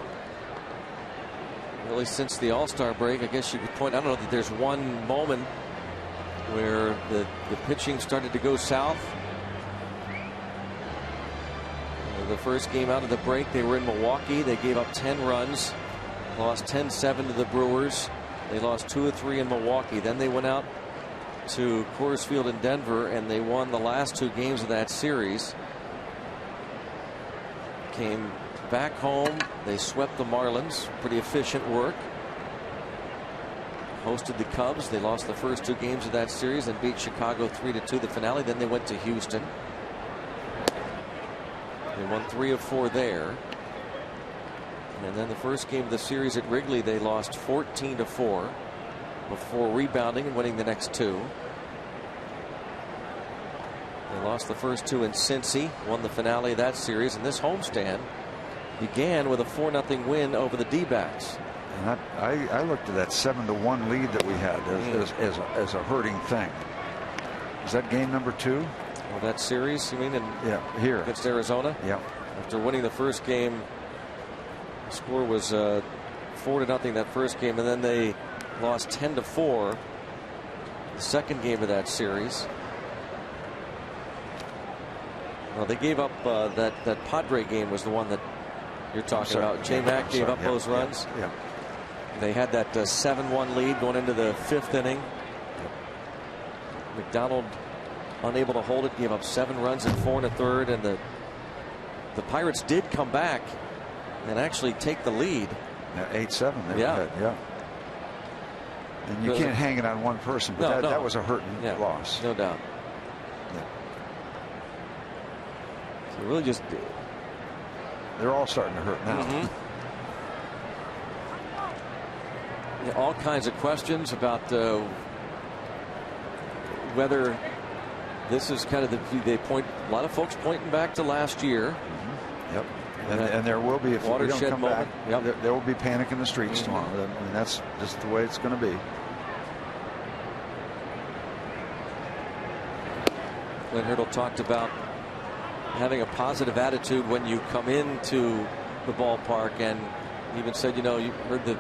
[SPEAKER 1] really since the All-Star break. I guess you could point, I don't know that there's one moment where the pitching started to go south. The first game out of the break, they were in Milwaukee. They gave up 10 runs, lost 10-7 to the Brewers. They lost 2 of 3 in Milwaukee. Then they went out to Coors Field in Denver, and they won the last 2 games of that series. Came back home. They swept the Marlins. Pretty efficient work. Hosted the Cubs. They lost the first 2 games of that series and beat Chicago 3-2 the finale. Then they went to Houston. They won 3 of 4 there. And then the first game of the series at Wrigley, they lost 14-4 before rebounding and winning the next 2. They lost the first 2 in Cincy, won the finale of that series, and this homestand began with a 4-0 win over the D-backs.
[SPEAKER 2] And I looked at that 7-1 lead that we had as a hurting thing. Is that game number 2?
[SPEAKER 1] Well, that series, you mean?
[SPEAKER 2] Yeah, here
[SPEAKER 1] against Arizona.
[SPEAKER 2] Yeah.
[SPEAKER 1] After winning the first game, the score was 4-0 that first game, and then they lost 10-4 the second game of that series. Well, they gave up that Padre game was the one that you're talking about. J Mac gave up those runs.
[SPEAKER 2] Yeah.
[SPEAKER 1] They had that 7-1 lead going into the 5th inning. McDonald unable to hold it, gave up 7 runs in 4 1/3, and the Pirates did come back and actually take the lead.
[SPEAKER 2] 8-7.
[SPEAKER 1] Yeah.
[SPEAKER 2] Yeah. And you can't hang it on one person, but that was a hurting loss.
[SPEAKER 1] No doubt.
[SPEAKER 2] Yeah.
[SPEAKER 1] So really just
[SPEAKER 2] they're all starting to hurt now.
[SPEAKER 1] Yeah, all kinds of questions about whether this is kind of a lot of folks pointing back to last year.
[SPEAKER 2] Yep. And there will be, if we don't come back,
[SPEAKER 1] yep.
[SPEAKER 2] there will be panic in the streets tomorrow. I mean, that's just the way it's going to be.
[SPEAKER 1] Clint Hurdle talked about having a positive attitude when you come into the ballpark, and even said, you heard the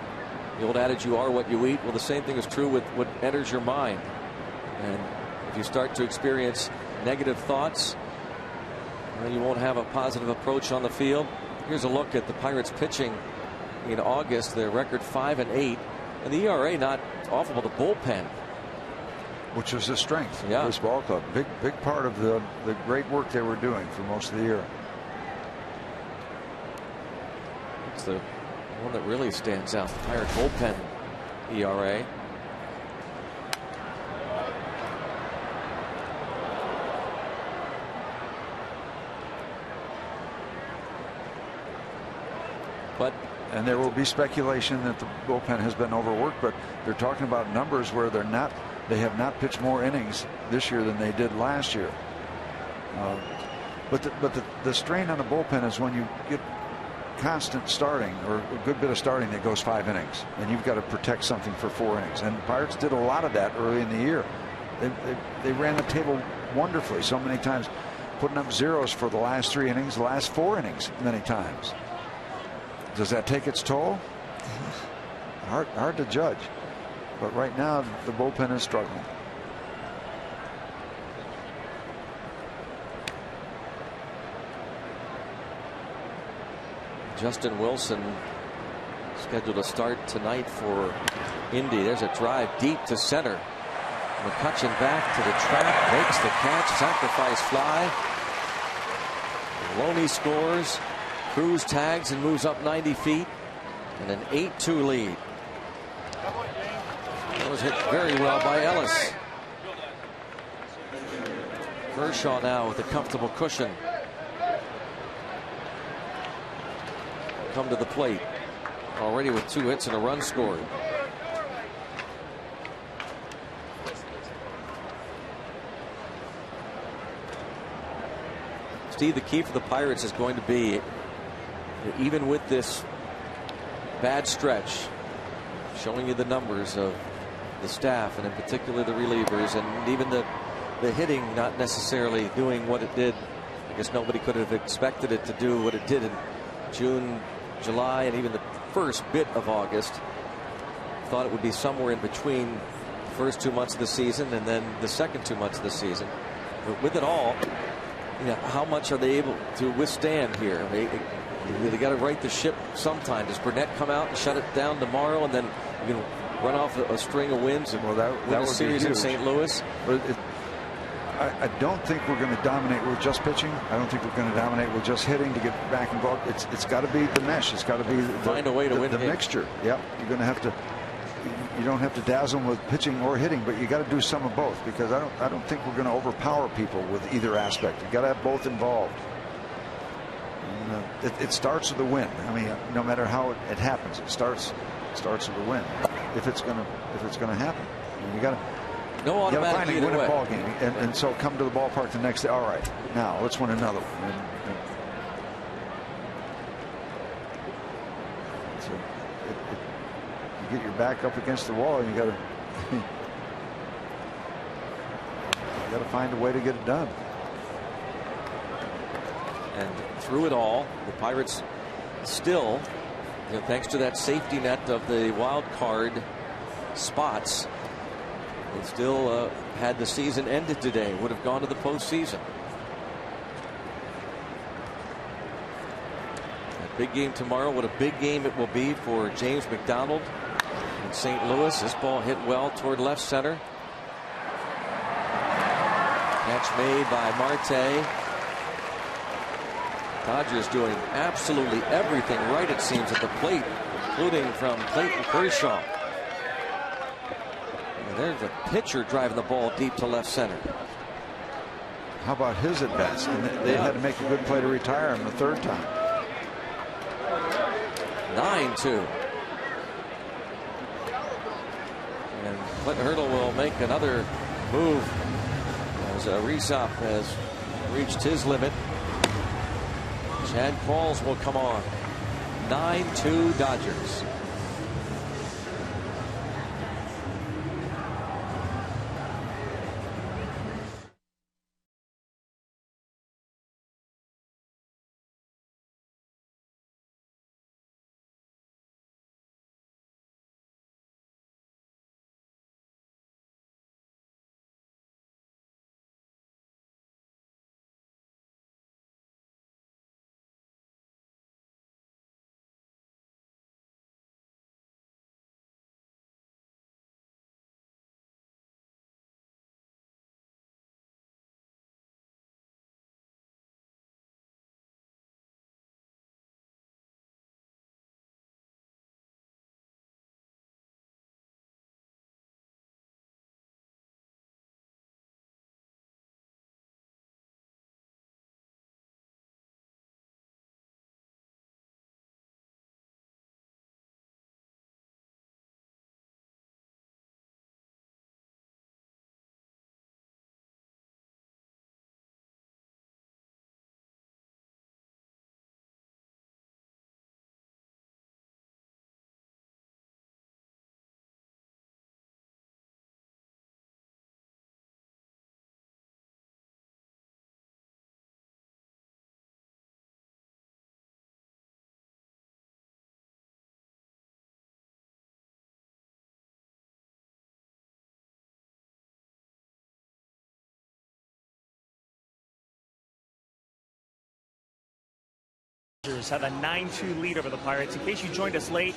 [SPEAKER 1] old adage, you are what you eat. Well, the same thing is true with what enters your mind. And if you start to experience negative thoughts, you won't have a positive approach on the field. Here's a look at the Pirates pitching in August. Their record 5-8, and the ERA not awful, but the bullpen,
[SPEAKER 2] which was a strength of
[SPEAKER 1] Yeah.
[SPEAKER 2] this ball club. Big part of the great work they were doing for most of the year.
[SPEAKER 1] it's the one that really stands out. The Pirate bullpen ERA.
[SPEAKER 2] And there will be speculation that the bullpen has been overworked, but they're talking about numbers where they have not pitched more innings this year than they did last year. But the strain on the bullpen is when you get constant starting, or a good bit of starting that goes 5 innings, and you've got to protect something for 4 innings. And the Pirates did a lot of that early in the year. They ran the table wonderfully so many times, putting up zeros for the last 3 innings, the last 4 innings many times. Does that take its toll? Hard to judge. But right now, the bullpen is struggling.
[SPEAKER 1] Justin Wilson scheduled to start tonight for Indy. There's a drive deep to center. McCutchen back to the track, makes the catch, sacrifice fly. Loney scores. Cruz tags and moves up 90 feet, and an 8-2 lead. That was hit very well by Ellis. Kershaw now with a comfortable cushion. Come to the plate already with 2 hits and a run scored. Steve, the key for the Pirates is going to be, even with this bad stretch, showing you the numbers of the staff, and in particular the relievers, and even the hitting not necessarily doing what it did. I guess nobody could have expected it to do what it did in June, July, and even the first bit of August. Thought it would be somewhere in between the first 2 months of the season and then the second 2 months of the season. But with it all, how much are they able to withstand here? They got to right the ship sometime. Does Burnett come out and shut it down tomorrow, and then you can run off a string of wins and win a series in St. Louis?
[SPEAKER 2] But I don't think we're going to dominate with just pitching. I don't think we're going to dominate with just hitting to get back involved. It's got to be the mesh. It's got to be
[SPEAKER 1] find a way to win
[SPEAKER 2] the mixture. Yep, you're going to have to. You don't have to dazzle them with pitching or hitting, but you got to do some of both, because I don't think we're going to overpower people with either aspect. You got to have both involved. It starts with a win. I mean, no matter how it happens, it starts with a win. If it's going to happen, you got to.
[SPEAKER 1] No automatic
[SPEAKER 2] find a
[SPEAKER 1] either
[SPEAKER 2] win
[SPEAKER 1] way.
[SPEAKER 2] a ball game, and so come to the ballpark the next day. All right, now let's win another one. So you get your back up against the wall, and you got to find a way to get it done.
[SPEAKER 1] And through it all, the Pirates still, thanks to that safety net of the wild card spots, they still had the season ended today, would have gone to the postseason. That big game tomorrow, what a big game it will be for James McDonald in St. Louis. This ball hit well toward left center. Catch made by Marte. Dodgers doing absolutely everything right, it seems, at the plate, including from Clayton Kershaw. And there's a pitcher driving the ball deep to left center.
[SPEAKER 2] How about his at-bats? And they had to make a good play to retire him the third time.
[SPEAKER 1] 9-2. And Clint Hurdle will make another move as Rysop has reached his limit. Chad Qualls will come on. 9-2 Dodgers.
[SPEAKER 3] Have a 9-2 lead over the Pirates. In case you joined us late,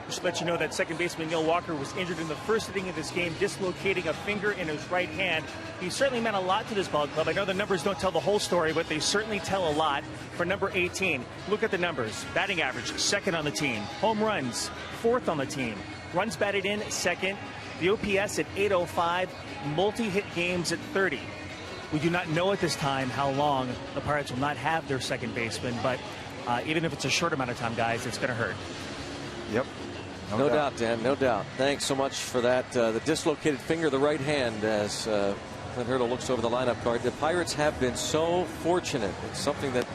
[SPEAKER 3] just to let you know that second baseman Neil Walker was injured in the first inning of this game, dislocating a finger in his right hand. He certainly meant a lot to this ball club. I know the numbers don't tell the whole story, but they certainly tell a lot. For number 18, look at the numbers. Batting average, second on the team. Home runs, fourth on the team. Runs batted in, second. The OPS at 805. Multi-hit games at 30. We do not know at this time how long the Pirates will not have their second baseman, but even if it's a short amount of time, guys, it's going to hurt.
[SPEAKER 2] Yep.
[SPEAKER 1] No doubt, Dan. No doubt. Thanks so much for that. The dislocated finger of the right hand as Clint Hurdle looks over the lineup card. The Pirates have been so fortunate. It's something that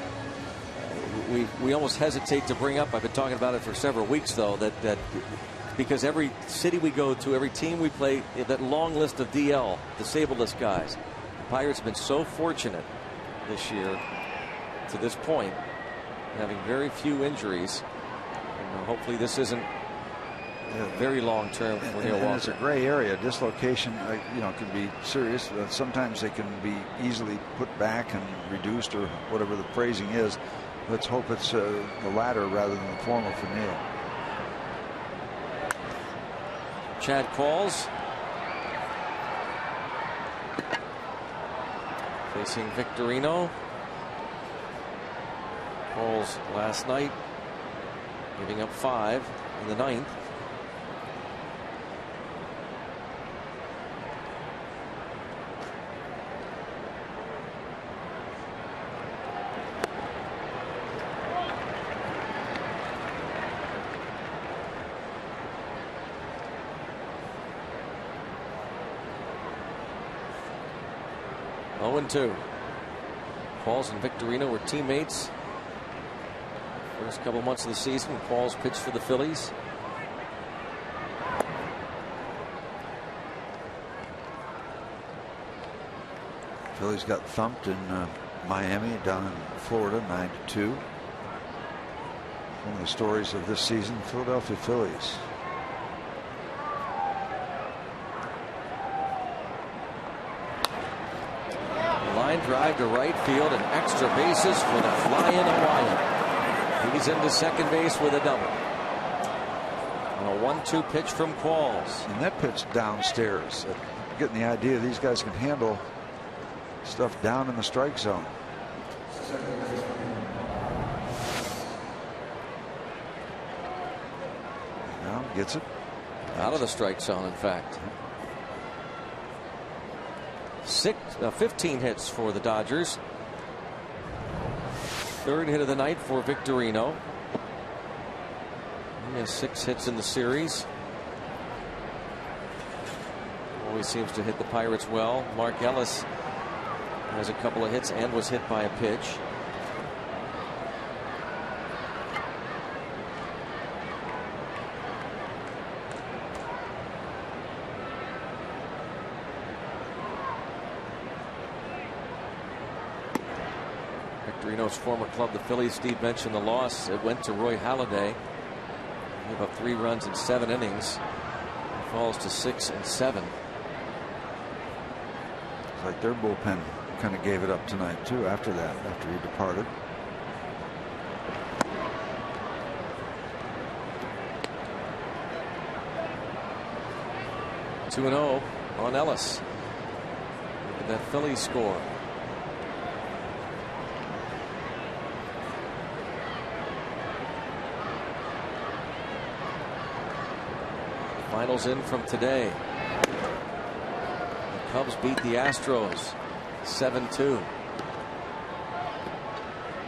[SPEAKER 1] we almost hesitate to bring up. I've been talking about it for several weeks, though, that because every city we go to, every team we play, that long list of DL, disabled list guys. The Pirates have been so fortunate this year to this point, having very few injuries. And hopefully this isn't very long term for Neil Walker.
[SPEAKER 2] It's a gray area. Dislocation, can be serious. Sometimes they can be easily put back and reduced, or whatever the phrasing is. Let's hope it's the latter rather than the former for Neil.
[SPEAKER 1] Chad Qualls facing Victorino. Qualls last night giving up 5 in the 9th. Oh, 2. Qualls and Victorino were teammates first couple months of the season. Qualls pitched for the Phillies.
[SPEAKER 2] Phillies got thumped in Miami, down in Florida, 9-2. One of the stories of this season, Philadelphia Phillies.
[SPEAKER 1] Line drive to right field and extra bases for the fly-in of Wyatt. He's into second base with a double. And a 1-2 pitch from Qualls.
[SPEAKER 2] And that pitch downstairs. Getting the idea these guys can handle stuff down in the strike zone. Now gets it.
[SPEAKER 1] Out of the strike zone, in fact. 15 hits for the Dodgers. Third hit of the night for Victorino. He has 6 hits in the series. Always seems to hit the Pirates well. Mark Ellis has a couple of hits and was hit by a pitch. Victorino's former club, the Phillies. Steve mentioned the loss. It went to Roy Halladay. He gave up 3 runs in 7 innings. He falls to 6 and 7.
[SPEAKER 2] It's like their bullpen kind of gave it up tonight too after that, after he departed.
[SPEAKER 1] Two 2-0 on Ellis. Look at that Phillies score. Finals in from today. The Cubs beat the Astros 7-2.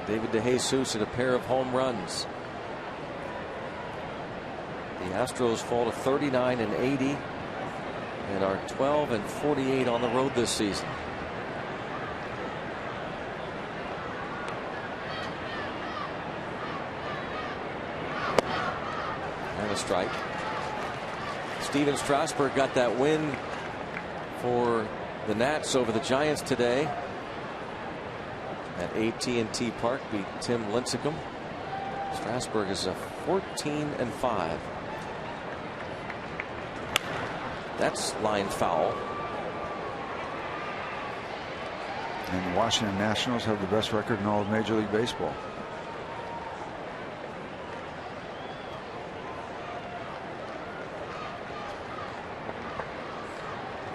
[SPEAKER 1] David DeJesus at a pair of home runs. The Astros fall to 39 and 80 and are 12 and 48 on the road this season. And a strike. Steven Strasburg got that win for the Nats over the Giants today at AT&T Park. Beat Tim Lincecum. Strasburg is a 14 and 5. That's line foul.
[SPEAKER 2] And the Washington Nationals have the best record in all of Major League Baseball.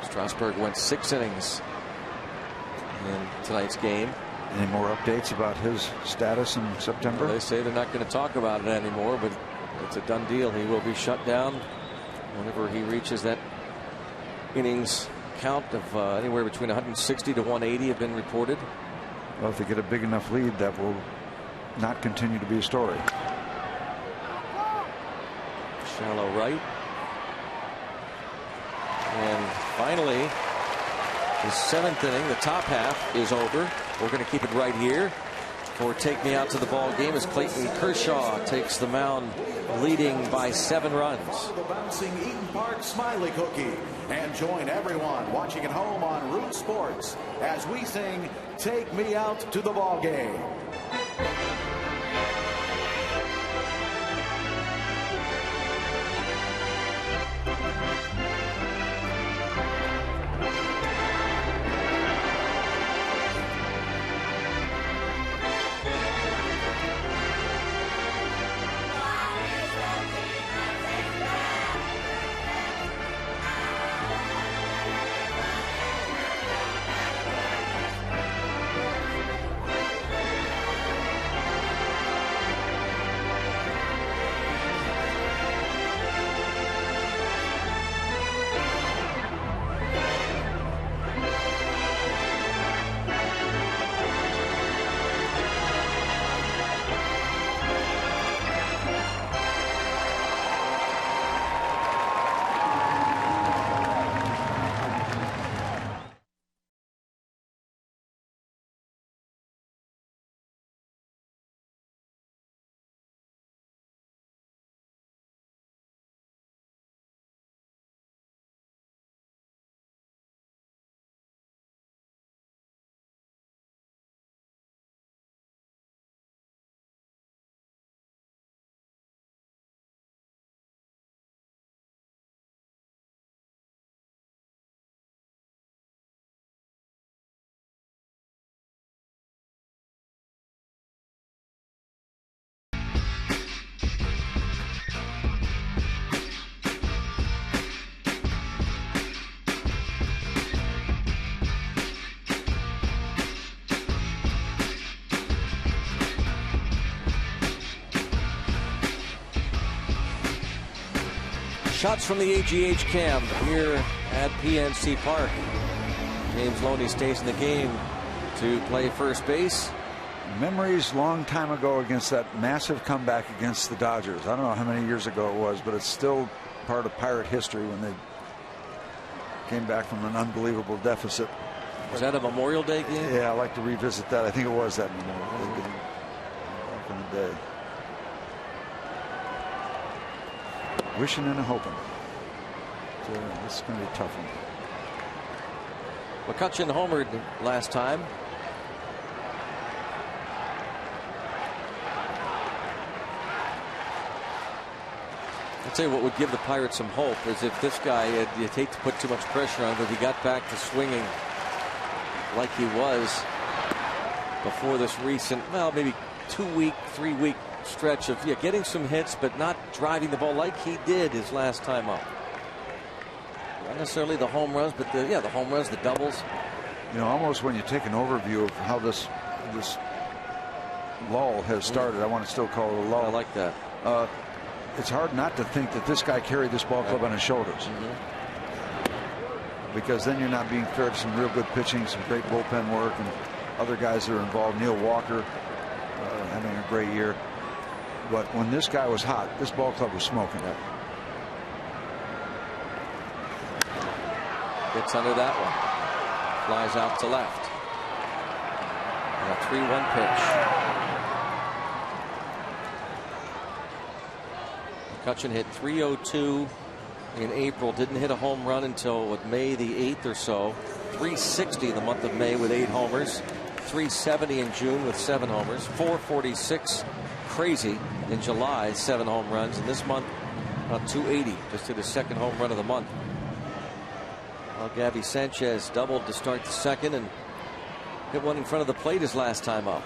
[SPEAKER 1] Strasburg went 6 innings in tonight's game.
[SPEAKER 2] Any more updates about his status in September?
[SPEAKER 1] Well, they say they're not going to talk about it anymore, but it's a done deal. He will be shut down whenever he reaches that innings count of anywhere between 160 to 180 have been reported.
[SPEAKER 2] Well, if they get a big enough lead, that will not continue to be a story.
[SPEAKER 1] Shallow right. And finally, the 7th inning, the top half is over. We're going to keep it right here for Take Me Out to the Ball Game as Clayton Kershaw takes the mound, leading by 7 runs.
[SPEAKER 7] The bouncing Eaton Park Smiley Cookie. And join everyone watching at home on Root Sports as we sing Take Me Out to the Ball Game.
[SPEAKER 1] Shots from the AGH camp here at PNC Park. James Loney stays in the game to play first base.
[SPEAKER 2] Memories long time ago against that massive comeback against the Dodgers. I don't know how many years ago it was, but it's still part of Pirate history when they came back from an unbelievable deficit.
[SPEAKER 1] Was that a Memorial Day game?
[SPEAKER 2] Yeah, I like to revisit that. I think it was that Memorial Day game back in the day. Wishing and a hoping. So this is going to be a tough one.
[SPEAKER 1] McCutchen homered last time. tell you what would give the Pirates some hope is if this guy, you'd hate to put too much pressure on him, if he got back to swinging like he was before this recent, well, maybe 2-week, 3-week stretch of getting some hits, but not driving the ball like he did his last time up. Not necessarily the home runs, but the home runs, the doubles.
[SPEAKER 2] You know, almost when you take an overview of how this lull has started, I want to still call it a lull.
[SPEAKER 1] I like that.
[SPEAKER 2] It's hard not to think that this guy carried this ball club on his shoulders. Because then you're not being fair to some real good pitching, some great bullpen work, and other guys that are involved. Neil Walker having a great year. But when this guy was hot, this ball club was smoking.
[SPEAKER 1] Gets under that one. Flies out to left. And a 3-1 pitch. McCutchen hit .302 in April. Didn't hit a home run until May the 8th or so. .360 in the month of May with 8 homers. .370 in June with 7 homers. .446 crazy in July, 7 home runs. And this month, about .280. Just hit his second home run of the month. Well, Gabby Sanchez doubled to start the second and hit one in front of the plate his last time up.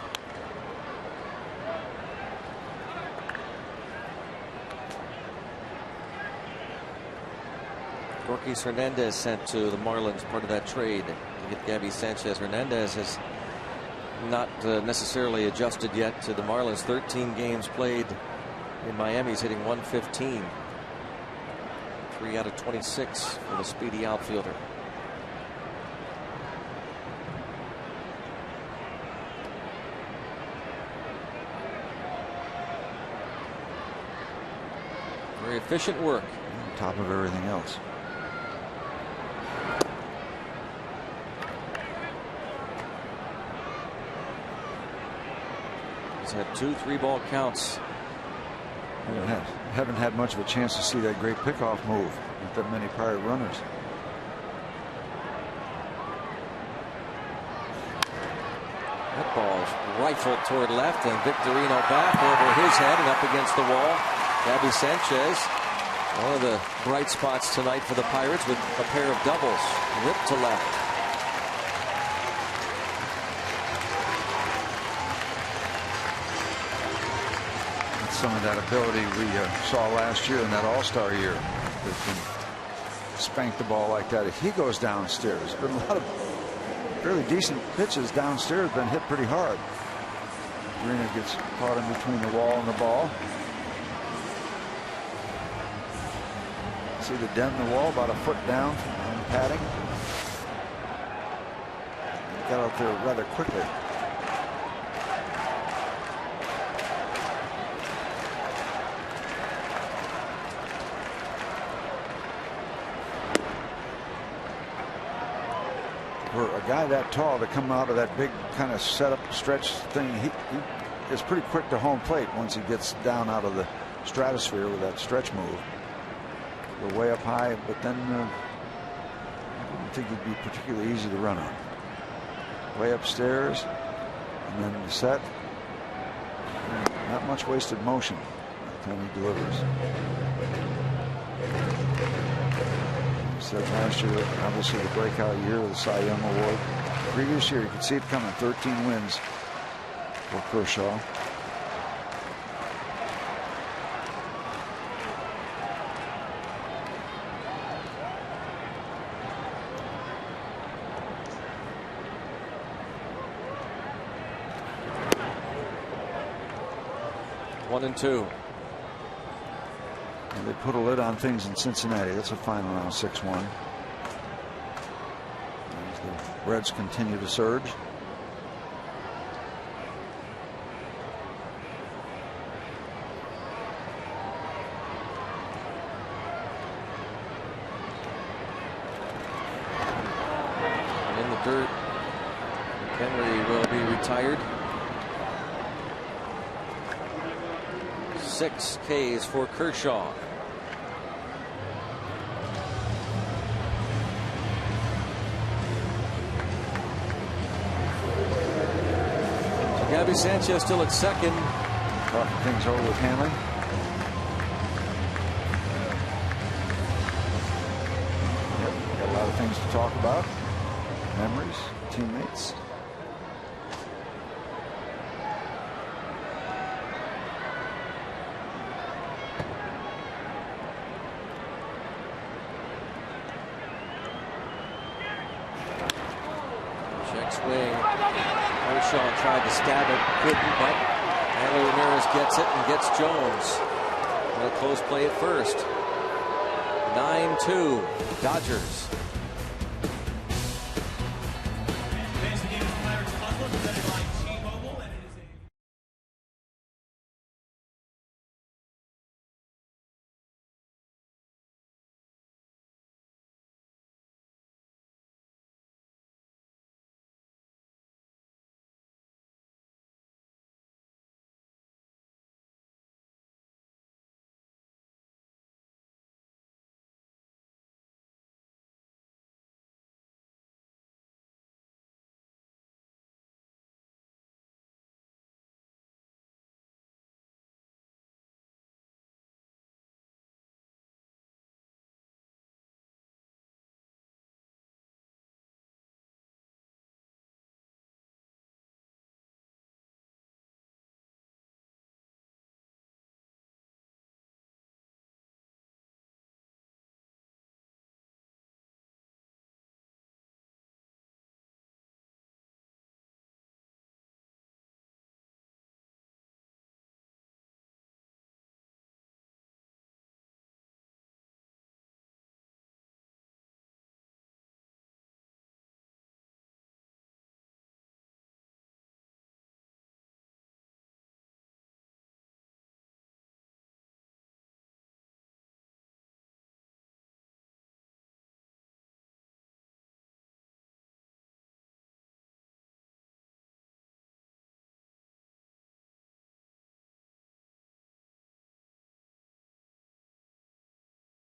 [SPEAKER 1] Gorkis Hernandez sent to the Marlins, part of that trade to get Gabby Sanchez. Hernandez has not necessarily adjusted yet to the Marlins. 13 games played in Miami. He's hitting .115. 3 out of 26 for the speedy outfielder. Very efficient work.
[SPEAKER 2] On top of everything else.
[SPEAKER 1] He's had 2 3-ball counts.
[SPEAKER 2] Haven't had much of a chance to see that great pickoff move. Not that many Pirate runners.
[SPEAKER 1] That ball's rifled toward left, and Victorino back over his head and up against the wall. Gabby Sanchez, one of the bright spots tonight for the Pirates with a pair of doubles, ripped to left.
[SPEAKER 2] Some of that ability we saw last year in that All-Star year, that can spank the ball like that. If he goes downstairs, there's been a lot of fairly decent pitches downstairs, been hit pretty hard. Arena gets caught in between the wall and the ball. See the dent in the wall, about a foot down on the padding. Got out there rather quickly. For a guy that tall to come out of that big kind of setup stretch thing, he is pretty quick to home plate once he gets down out of the stratosphere with that stretch move. We're way up high, but then I don't think it'd be particularly easy to run on. Way upstairs, and then the set. Not much wasted motion by the time he delivers. Said last year, obviously the breakout year with the Cy Young Award. Previous year, you could see it coming. 13 wins for Kershaw.
[SPEAKER 1] One and two.
[SPEAKER 2] And they put a lid on things in Cincinnati. That's a final round, 6-1. As the Reds continue to surge.
[SPEAKER 1] And in the dirt, Henry will be retired. 6 Ks for Kershaw. So Gabby Sanchez still at second.
[SPEAKER 2] Talking things over with Hanley. things to talk about. Memories, teammates.
[SPEAKER 1] Check swing. Kershaw tried to stab it, couldn't, but Hanley Ramirez gets it and gets Jones. And a close play at first. 9-2 Dodgers.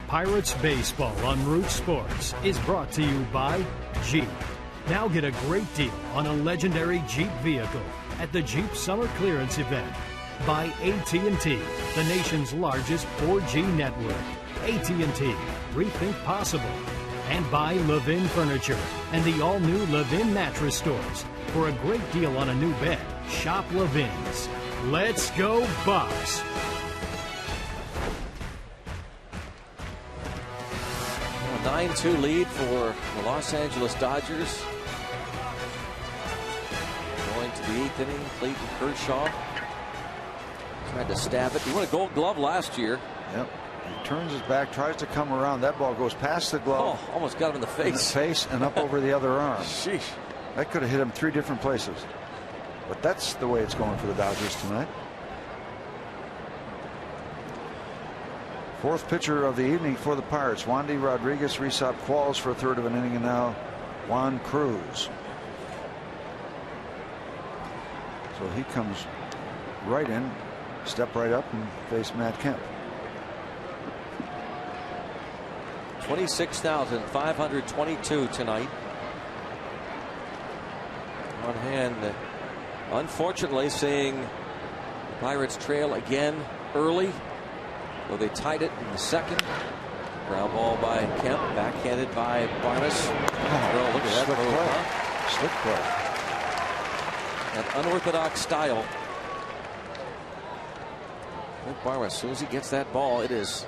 [SPEAKER 5] Pirates Baseball on Root Sports is brought to you by Jeep. Now get a great deal on a legendary Jeep vehicle at the Jeep Summer Clearance Event. By AT&T, the nation's largest 4G network. AT&T, rethink possible. And by Levin Furniture and the all-new Levin Mattress Stores. For a great deal on a new bed, shop Levin's. Let's go Bucks!
[SPEAKER 1] A 9-2 lead for the Los Angeles Dodgers. Going to the 8th inning, Clayton Kershaw tried to stab it. He won a Gold Glove last year.
[SPEAKER 2] Yep. He turns his back, tries to come around. That ball goes past the glove.
[SPEAKER 1] Oh, almost got him in the face.
[SPEAKER 2] And up over the other arm.
[SPEAKER 1] Sheesh.
[SPEAKER 2] That could have hit him 3 different places. But that's the way it's going for the Dodgers tonight. 4th pitcher of the evening for the Pirates. Wandy Rodriguez, Resop Qualls for a 1/3 of an inning, and now Juan Cruz. So he comes right in, step right up and face Matt Kemp.
[SPEAKER 1] 26,522 tonight. On hand, unfortunately, seeing the Pirates trail again early. Though they tied it in the 2nd. Ground ball by Kemp, backhanded by Barnes. Oh, look at that move.
[SPEAKER 2] Slick play.
[SPEAKER 1] An unorthodox style. Barnes, as soon as he gets that ball, it is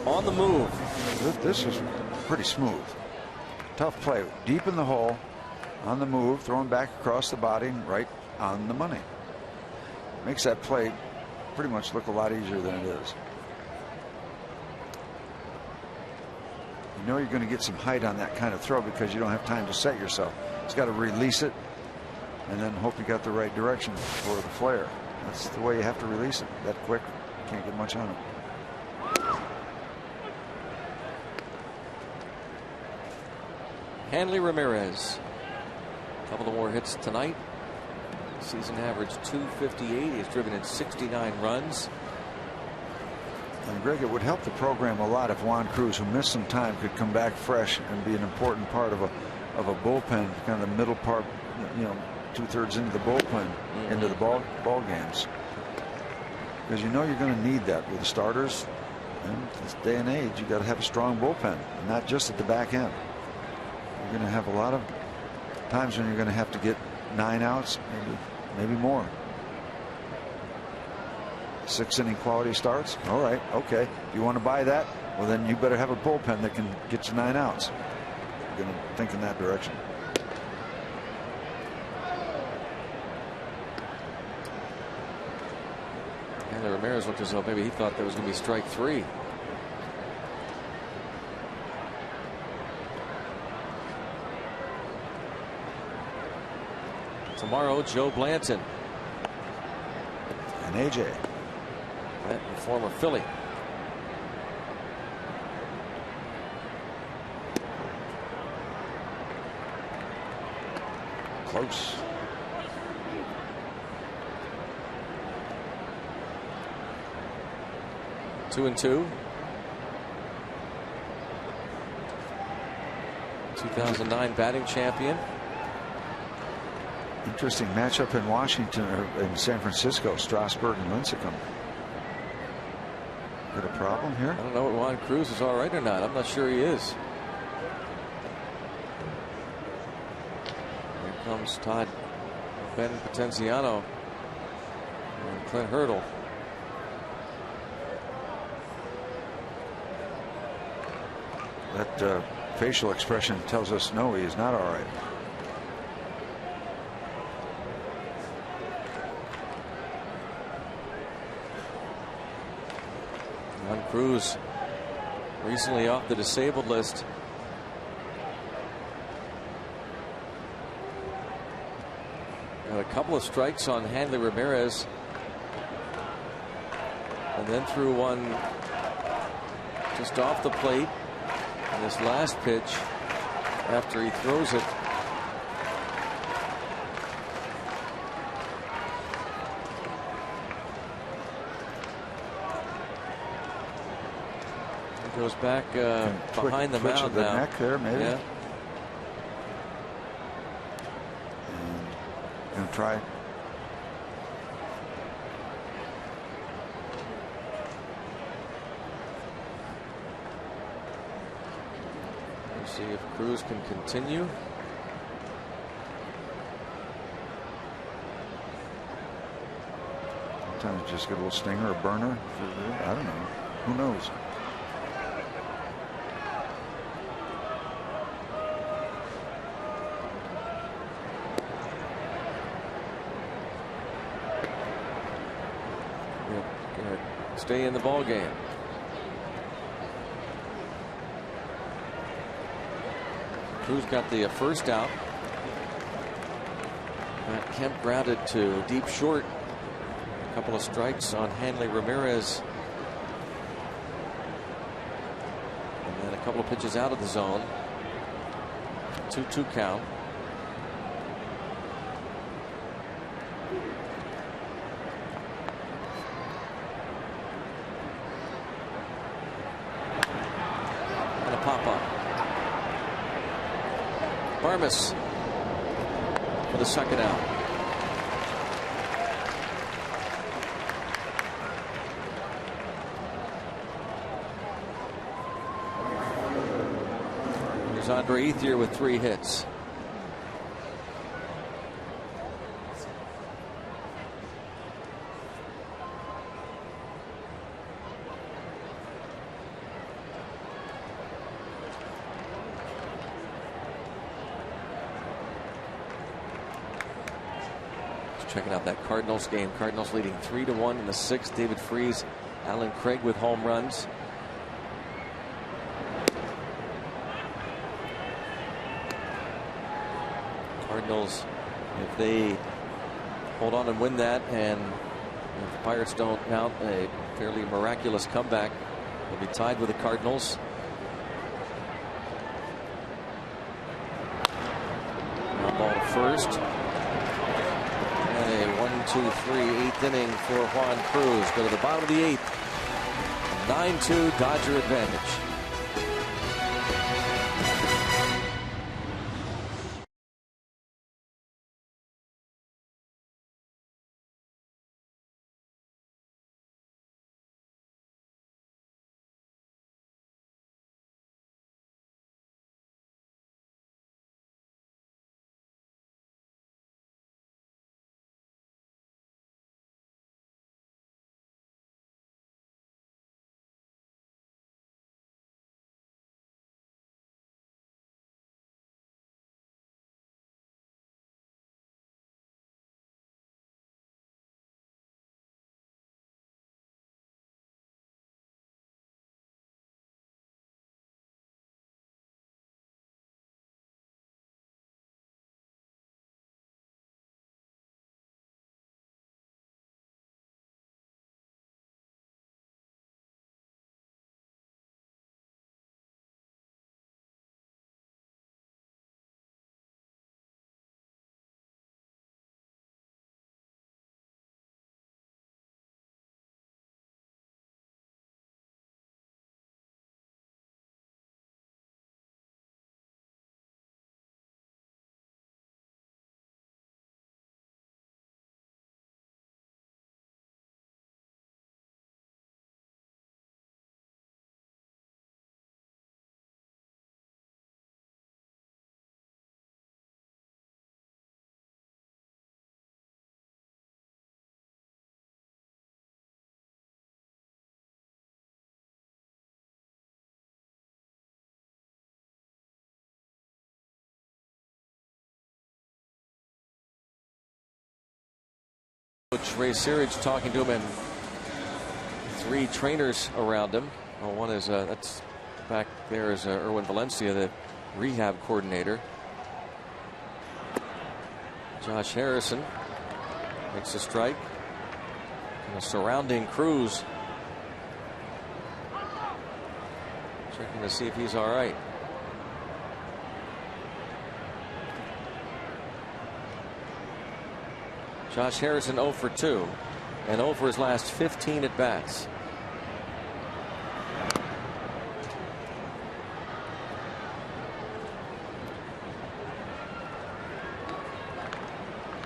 [SPEAKER 1] on the move.
[SPEAKER 2] This is pretty smooth. Tough play. Deep in the hole, on the move, throwing back across the body, right on the money. Makes that play pretty much look a lot easier than it is. You know you're going to get some height on that kind of throw because you don't have time to set yourself. It's got to release it and then hope you got the right direction for the flare. That's the way you have to release it. That quick, can't get much on it.
[SPEAKER 1] Hanley Ramirez. A couple of more hits tonight. Season average 258. He's driven in 69 runs.
[SPEAKER 2] And Greg, it would help the program a lot if Juan Cruz, who missed some time, could come back fresh and be an important part of a bullpen, kind of the middle part, you know, 2/3 into the bullpen, into the ball games. Because you know you're going to need that with the starters. And this day and age, you got to have a strong bullpen, not just at the back end. You're going to have a lot of times when you're going to have to get 9 outs, maybe more. 6-inning quality starts. All right, okay. If you want to buy that, well, then you better have a bullpen that can get you 9 outs. You're going to think in that direction.
[SPEAKER 1] And Ramirez looked as though maybe he thought there was going to be strike 3. Tomorrow, Joe Blanton.
[SPEAKER 2] And AJ.
[SPEAKER 1] That former Philly.
[SPEAKER 2] Close.
[SPEAKER 1] Two and 2. 2009 batting champion.
[SPEAKER 2] Interesting matchup in Washington or in San Francisco. Strasburg and Lincecum. Got a problem here?
[SPEAKER 1] I don't know if Juan Cruz is all right or not. I'm not sure he is. Here comes Todd Ben Potenziano and Clint Hurdle.
[SPEAKER 2] That facial expression tells us no, he is not all right.
[SPEAKER 1] Juan Cruz recently off the disabled list. Got a couple of strikes on Hanley Ramirez, and then threw one just off the plate in this last pitch after he throws it. Goes back behind the mound
[SPEAKER 2] the
[SPEAKER 1] now.
[SPEAKER 2] neck there, maybe.
[SPEAKER 1] Yeah.
[SPEAKER 2] And gonna try.
[SPEAKER 1] Let's see if Cruz can continue.
[SPEAKER 2] Sometimes you just get a little stinger, a burner. I don't know. Who knows?
[SPEAKER 1] Stay in the ball game. Cruz got the first out. Matt Kemp grounded to deep short. A couple of strikes on Hanley Ramirez. And then a couple of pitches out of the zone. 2-2 count. Barmes for the second out. There's Andre Ethier with 3 hits. Checking out that Cardinals game. Cardinals leading 3-1 in the 6th. David Freese, Alan Craig with home runs. Cardinals, if they hold on and win that, and if the Pirates don't mount a fairly miraculous comeback, they'll be tied with the Cardinals. Now ball to first. 1-2-3 8th inning for Juan Cruz. Go to the bottom of the 8th. 9-2 Dodger advantage. Coach Ray Searage talking to him, and 3 trainers around him. Oh, one is that's back there is Erwin Valencia, the rehab coordinator. Josh Harrison makes a strike. And a surrounding crews checking to see if he's all right. Josh Harrison 0 for 2 and 0 for his last 15 at bats.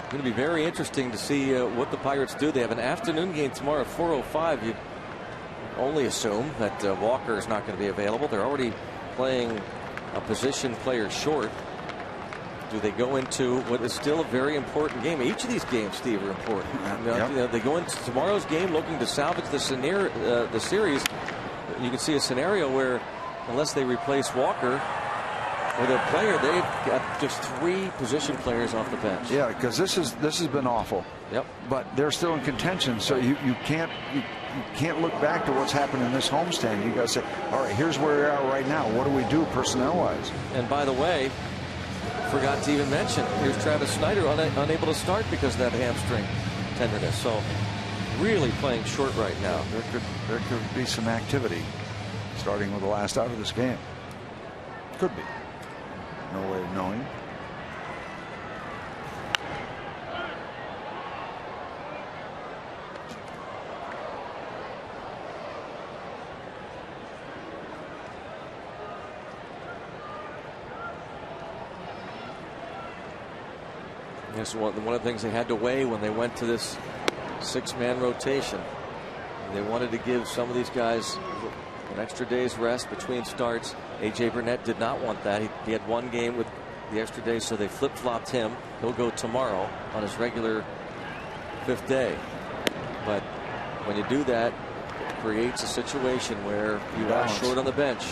[SPEAKER 1] Going to be very interesting to see what the Pirates do. They have an afternoon game tomorrow at 4:05. You only assume that Walker is not going to be available. They're already playing a position player short. Do they go into what is still a very important game? Each of these games, Steve, are important. They go into tomorrow's game looking to salvage the series. You can see a scenario where, unless they replace Walker with a player, they've got just 3 position players off the bench.
[SPEAKER 2] Yeah, because this has been awful.
[SPEAKER 1] Yep.
[SPEAKER 2] But they're still in contention, so you can't look back to what's happened in this homestand. You got to say, all right, here's where we are right now. What do we do personnel-wise?
[SPEAKER 1] And by the way, forgot to even mention, here's Travis Snyder unable to start because of that hamstring tenderness. So really playing short right now.
[SPEAKER 2] There could be some activity starting with the last out of this game. Could be. No way of knowing.
[SPEAKER 1] Yes, one of the things they had to weigh when they went to this 6-man rotation. They wanted to give some of these guys an extra day's rest between starts. A.J. Burnett did not want that. He had 1 game with the extra day, so they flip-flopped him. He'll go tomorrow on his regular 5th day. But when you do that, it creates a situation where you are short on the bench.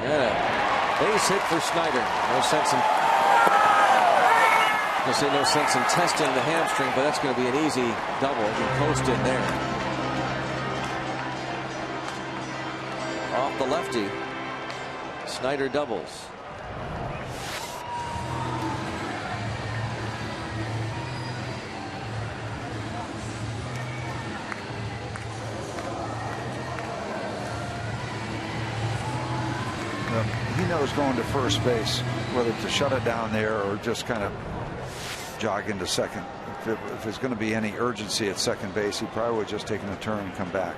[SPEAKER 1] Yeah, base hit for Snyder. No sense in testing the hamstring, but that's going to be an easy double. You post in there. Off the lefty. Snyder doubles.
[SPEAKER 2] He knows going to first base, whether to shut it down there or just kind of jog into second. If there's going to be any urgency at second base, he probably would just taken a turn and come back.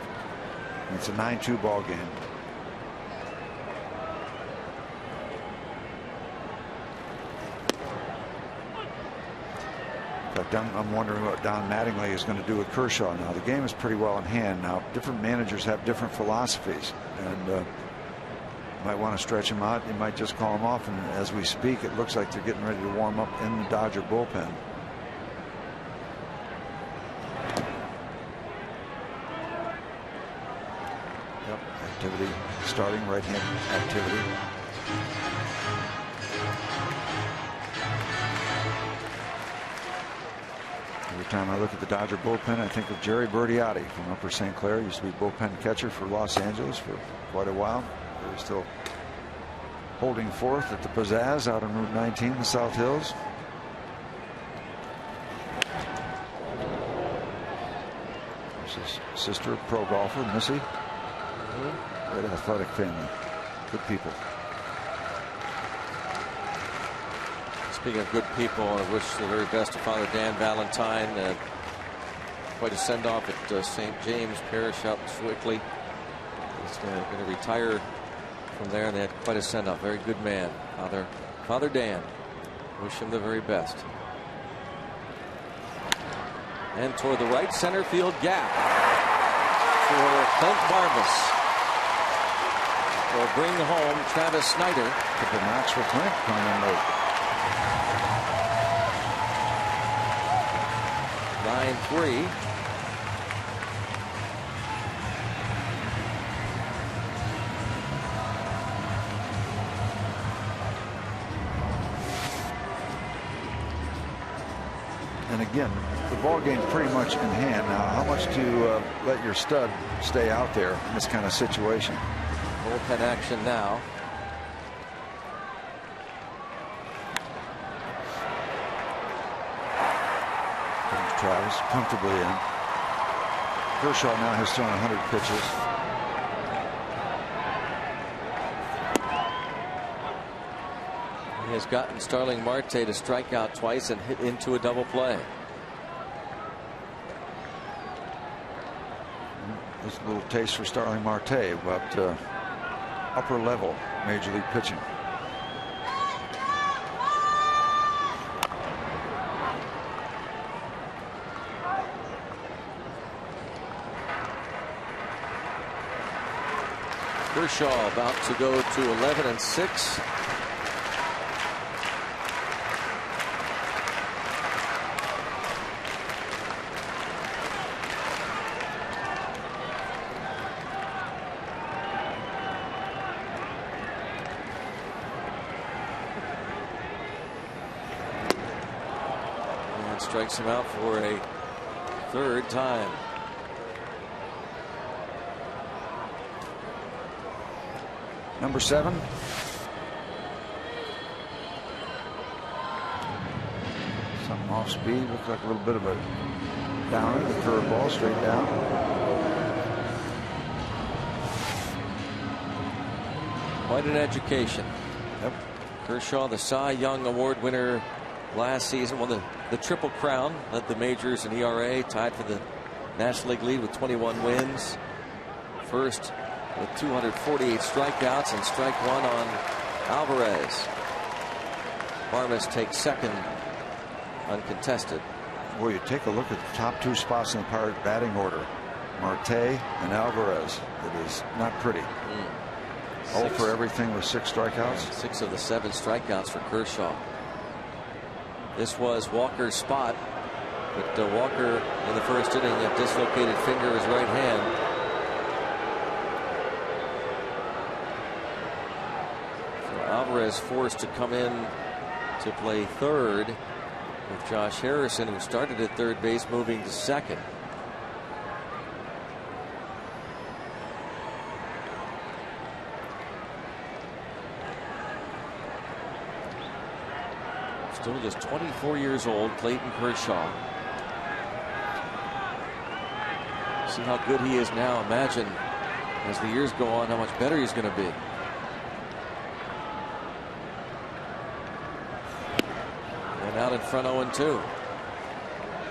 [SPEAKER 2] And it's a 9-2 ball game. In fact, I'm wondering what Don Mattingly is going to do with Kershaw now. The game is pretty well in hand now. Different managers have different philosophies, and might want to stretch him out. You might just call him off, and as we speak, it looks like they're getting ready to warm up in the Dodger bullpen. Yep, activity starting, right-hand activity. Every time I look at the Dodger bullpen, I think of Jerry Bertiotti from Upper St. Clair. Used to be bullpen catcher for Los Angeles for quite a while. They're still holding forth at the Pizzazz out on Route 19 in the South Hills. There's his sister, pro golfer, Missy. Great athletic family. Good people.
[SPEAKER 1] Speaking of good people, I wish the very best to Father Dan Valentine. Quite a send-off at St. James Parish out in Sewickley. He's going to retire from there, and they had quite a send-off. Very good man, Father Dan. Wish him the very best. And toward the right center field gap for Clint Barbas. Will bring home Travis Snyder.
[SPEAKER 2] Couple knocks for Clint coming late.
[SPEAKER 1] 9-3.
[SPEAKER 2] again, the ball game's pretty much in hand now. How much to let your stud stay out there in this kind of situation?
[SPEAKER 1] Bullpen action now.
[SPEAKER 2] Travis comfortably in. Kershaw now has thrown 100 pitches.
[SPEAKER 1] He has gotten Starling Marte to strike out twice and hit into a double play.
[SPEAKER 2] Just a little taste for Starling Marte, but upper level major league pitching.
[SPEAKER 1] Kershaw about to go to 11-6. And strikes him out for a third time.
[SPEAKER 2] Number 7. Something off speed. Looks like a little bit of a downer. The curveball straight down.
[SPEAKER 1] Quite an education.
[SPEAKER 2] Yep.
[SPEAKER 1] Kershaw, the Cy Young Award winner last season, won the Triple Crown, led the majors in ERA, tied for the National League lead with 21 wins. First with 248 strikeouts and strike one on Alvarez. Barmes takes second uncontested.
[SPEAKER 2] Boy, you take a look at the top 2 spots in the Pirate batting order. Marte and Alvarez. It is not pretty. All for everything with 6 strikeouts.
[SPEAKER 1] 6 of the 7 strikeouts for Kershaw. This was Walker's spot, but Walker in the first inning, a dislocated finger of his right hand. Alvarez forced to come in to play third, with Josh Harrison, who started at third base, moving to second. Still just 24 years old, Clayton Kershaw. See how good he is now. Imagine as the years go on how much better he's going to be. Out in front 0-2.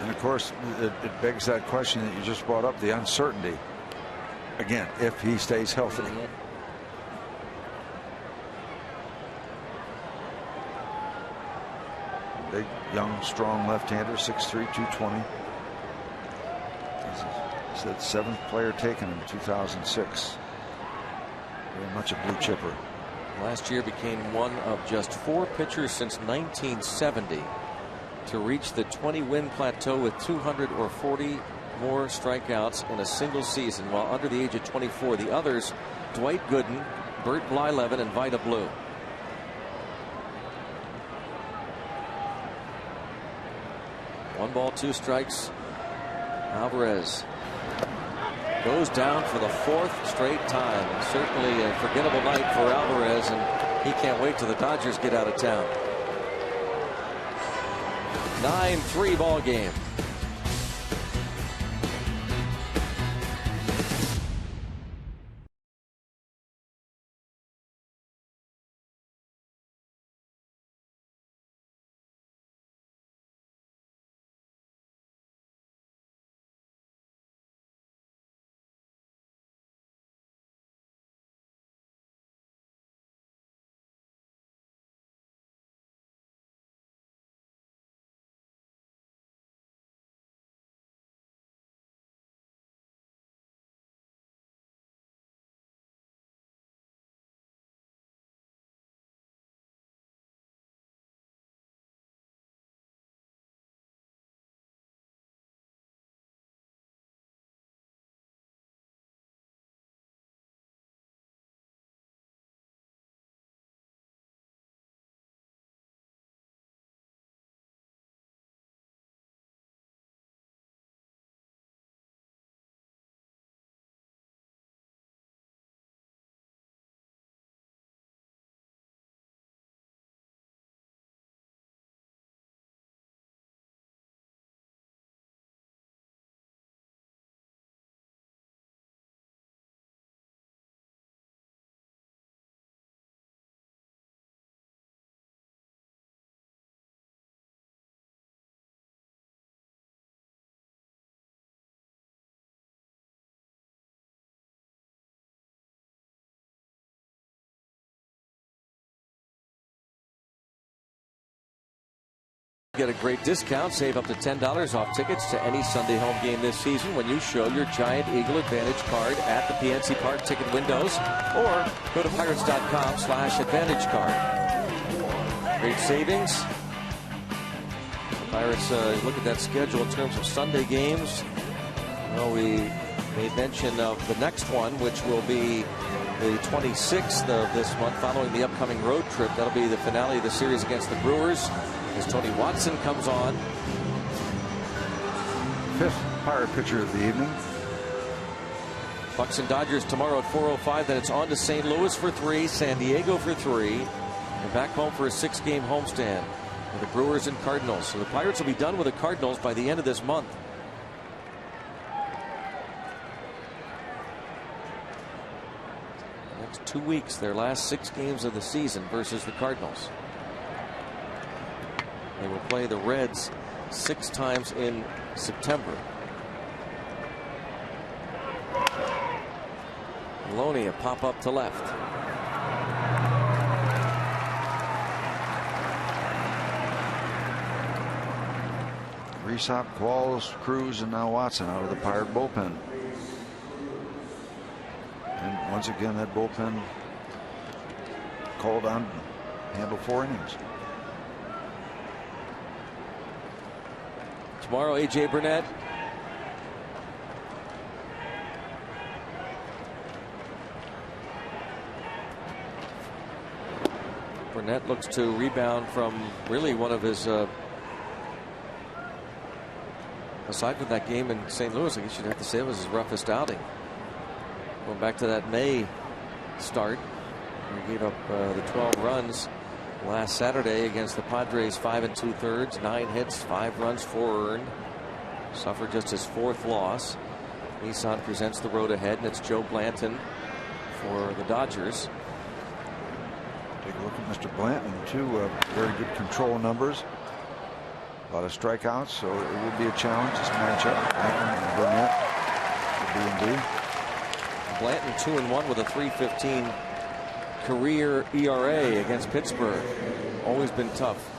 [SPEAKER 2] And of course, it begs that question that you just brought up, the uncertainty. Again, if he stays healthy. Big, young, strong left-hander, 6'3", 220. He's the 7th player taken in 2006. Very much a blue chipper.
[SPEAKER 1] Last year became one of just 4 pitchers since 1970 to reach the 20-win plateau with 200 or 40 more strikeouts in a single season while under the age of 24. The others, Dwight Gooden, Bert Blyleven, and Vida Blue. One ball, 2 strikes. Alvarez goes down for the 4th straight time. Certainly a forgettable night for Alvarez, and he can't wait till the Dodgers get out of town. 9-3 ball game. Get a great discount. Save up to $10 off tickets to any Sunday home game this season when you show your Giant Eagle Advantage card at the PNC Park ticket windows or go to pirates.com/advantage card. Great savings. The Pirates look at that schedule in terms of Sunday games. Well, we made mention of the next one, which will be the 26th of this month following the upcoming road trip. That'll be the finale of the series against the Brewers, as Tony Watson comes on.
[SPEAKER 2] Fifth Pirate pitcher of the evening.
[SPEAKER 1] Bucks and Dodgers tomorrow at 4:05. Then it's on to St. Louis for 3, San Diego for 3, and back home for a 6-game homestand with the Brewers and Cardinals. So the Pirates will be done with the Cardinals by the end of this month. Next 2 weeks, their last 6 games of the season versus the Cardinals. They will play the Reds 6 times in September. Maloney, a pop up to left.
[SPEAKER 2] Reesop, Qualls, Cruz, and now Watson out of the Pirate bullpen. And once again, that bullpen called on to handle 4 innings.
[SPEAKER 1] Tomorrow, A.J. Burnett. Burnett looks to rebound from really one of his, aside from that game in St. Louis, I guess you'd have to say it was his roughest outing. Going back to that May start, he gave up the 12 runs last Saturday against the Padres, 5 2/3, 9 hits, 5 runs, 4 earned. Suffered just his 4th loss. Nissan presents the road ahead, and it's Joe Blanton for the Dodgers.
[SPEAKER 2] Take a look at Mr. Blanton, too. Very good control numbers. A lot of strikeouts, so it will be a challenge, this matchup. Blanton and Burnett, the B&D.
[SPEAKER 1] Blanton 2-1 with a 3.15 career ERA against Pittsburgh. Always been tough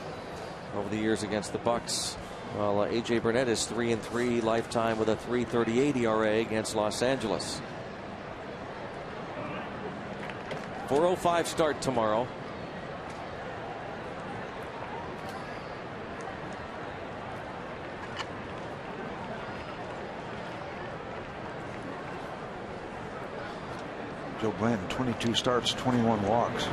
[SPEAKER 1] over the years against the Bucks. Well, A.J. Burnett is 3-3 lifetime with a 3.38 ERA against Los Angeles. 4:05 start tomorrow.
[SPEAKER 2] Joe Blanton, 22 starts, 21 walks.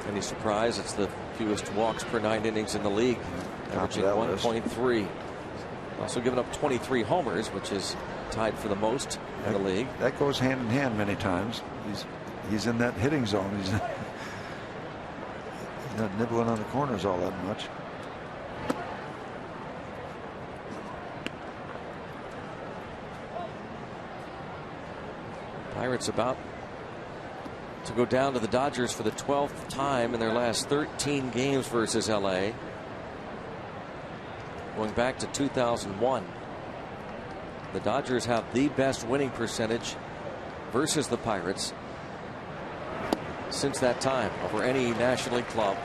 [SPEAKER 1] Any surprise? It's the fewest walks per 9 innings in the league, averaging 1.3. Also given up 23 homers, which is tied for the most in the league.
[SPEAKER 2] That goes hand in hand many times. He's in that hitting zone. He's not nibbling on the corners all that much.
[SPEAKER 1] Pirates about to go down to the Dodgers for the 12th time in their last 13 games versus LA. Going back to 2001. The Dodgers have the best winning percentage versus the Pirates since that time over any National League club.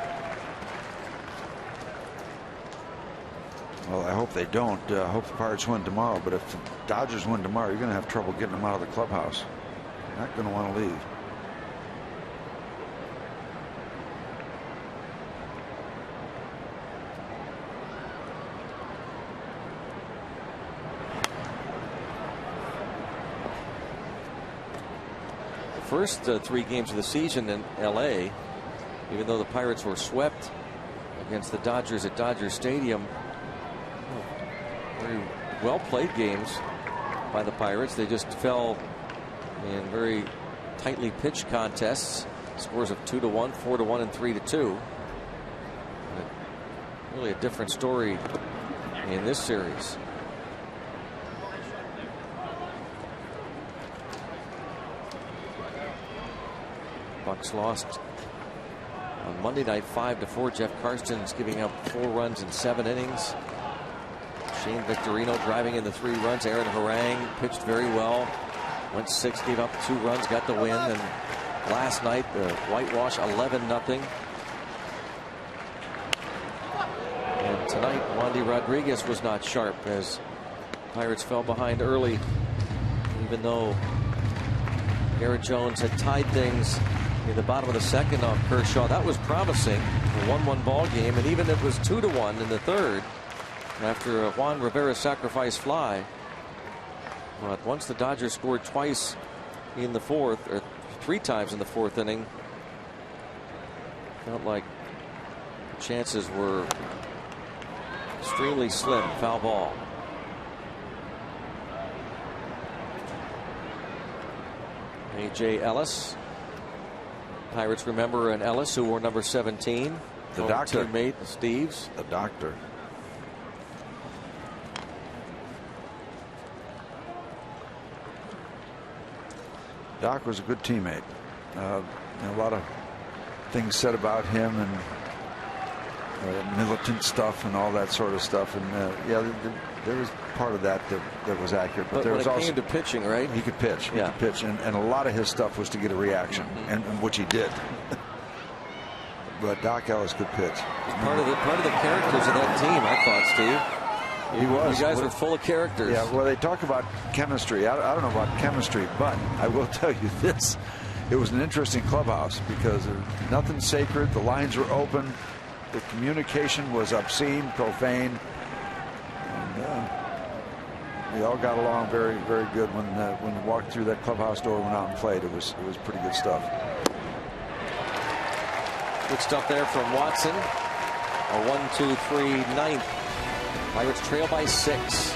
[SPEAKER 2] Well, I hope they don't. I hope the Pirates win tomorrow. But if the Dodgers win tomorrow, you're going to have trouble getting them out of the clubhouse. You're not going to want to leave.
[SPEAKER 1] First 3 games of the season in LA, even though the Pirates were swept against the Dodgers at Dodger Stadium, very well played games by the Pirates. They just fell in very tightly pitched contests. Scores of 2-1, 4-1, and 3-2. Really a different story in this series. Bucks lost on Monday night 5-4. Jeff Karsten is giving up 4 runs in 7 innings. Shane Victorino driving in the 3 runs. Aaron Harang pitched very well. Went 6, gave up 2 runs, got the win, and last night the whitewash 11-0. And tonight Wandy Rodriguez was not sharp as Pirates fell behind early, even though Garrett Jones had tied things in the bottom of the second off Kershaw. That was promising, a 1-1 ball game, and even if it was 2-1 in the third after a Juan Rivera sacrifice fly. But once the Dodgers scored twice in the fourth, or 3 times in the fourth inning, felt like the chances were extremely slim. Foul ball. A.J. Ellis. Pirates remember an Ellis who wore number 17.
[SPEAKER 2] The doctor.
[SPEAKER 1] Teammate Steve's.
[SPEAKER 2] The doctor. Doc was a good teammate. A lot of things said about him and militant stuff and all that sort of stuff. And yeah, there was part of that that was accurate. But there
[SPEAKER 1] when
[SPEAKER 2] was
[SPEAKER 1] it
[SPEAKER 2] also
[SPEAKER 1] came to pitching, right?
[SPEAKER 2] He could pitch. He
[SPEAKER 1] Yeah.
[SPEAKER 2] could pitch, and a lot of his stuff was to get a reaction, and which he did. But Doc Ellis could pitch.
[SPEAKER 1] Part of the characters of that team, I thought, Steve.
[SPEAKER 2] He was.
[SPEAKER 1] You guys were full of characters.
[SPEAKER 2] Yeah, well, they talk about chemistry. I don't know about chemistry, but I will tell you this. It was an interesting clubhouse because nothing sacred. The lines were open. The communication was obscene, profane. And we all got along very, very good when we walked through that clubhouse door and went out and played. It was pretty good stuff.
[SPEAKER 1] Good stuff there from Watson. A 1-2-3 ninth. Pirates trail by 6.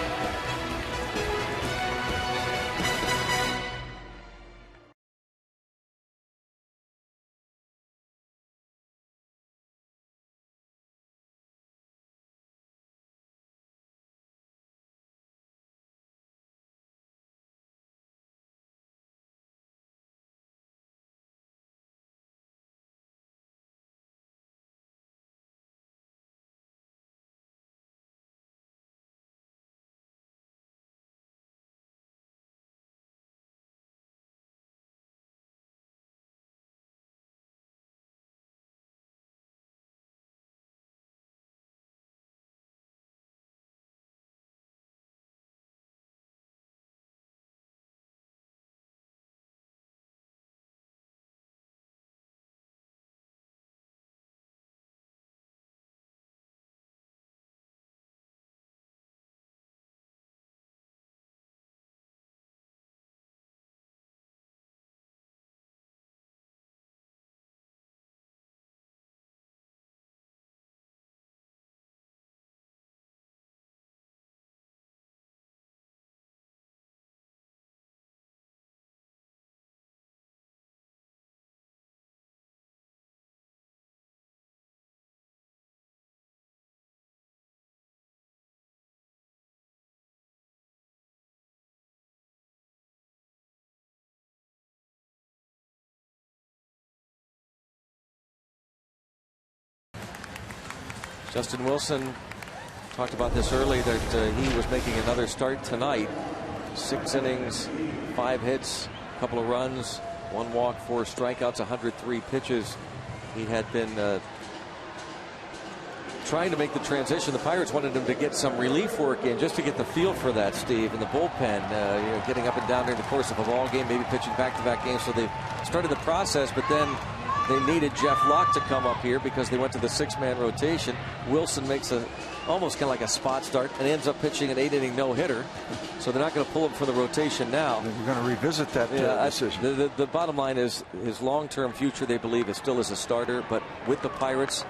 [SPEAKER 1] Justin Wilson talked about this early, that he was making another start tonight. 6 innings, 5 hits, a couple of runs, 1 walk, 4 strikeouts, 103 pitches. He had been trying to make the transition. The Pirates wanted him to get some relief work in just to get the feel for that, Steve, in the bullpen, getting up and down during the course of a ball game, maybe pitching back-to-back games. So they started the process, but then they needed Jeff Locke to come up here because they went to the 6-man rotation. Wilson makes almost kind of like a spot start and ends up pitching an 8-inning no-hitter. So they're not going to pull him for the rotation now.
[SPEAKER 2] We're going to revisit that decision.
[SPEAKER 1] The bottom line is his long-term future, they believe, is still as a starter. But with the Pirates,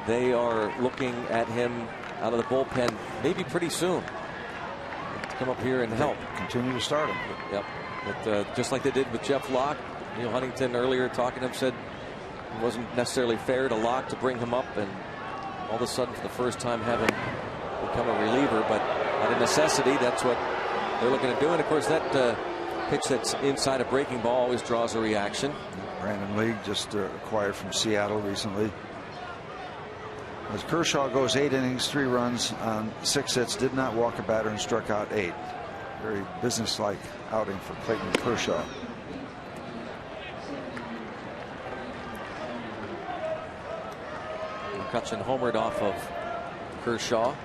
[SPEAKER 1] they are looking at him out of the bullpen maybe pretty soon to come up here and help.
[SPEAKER 2] Continue to start him.
[SPEAKER 1] Yep. But, just like they did with Jeff Locke. Neil Huntington earlier talking to him said it wasn't necessarily fair to Locke to bring him up and all of a sudden for the first time have him become a reliever, but out of necessity that's what they're looking to do. And of course that pitch that's inside a breaking ball always draws a reaction.
[SPEAKER 2] Brandon League just acquired from Seattle recently. As Kershaw goes 8 innings, 3 runs on 6 hits, did not walk a batter and struck out 8. Very businesslike outing for Clayton Kershaw.
[SPEAKER 1] McCutchen homered off of Kershaw.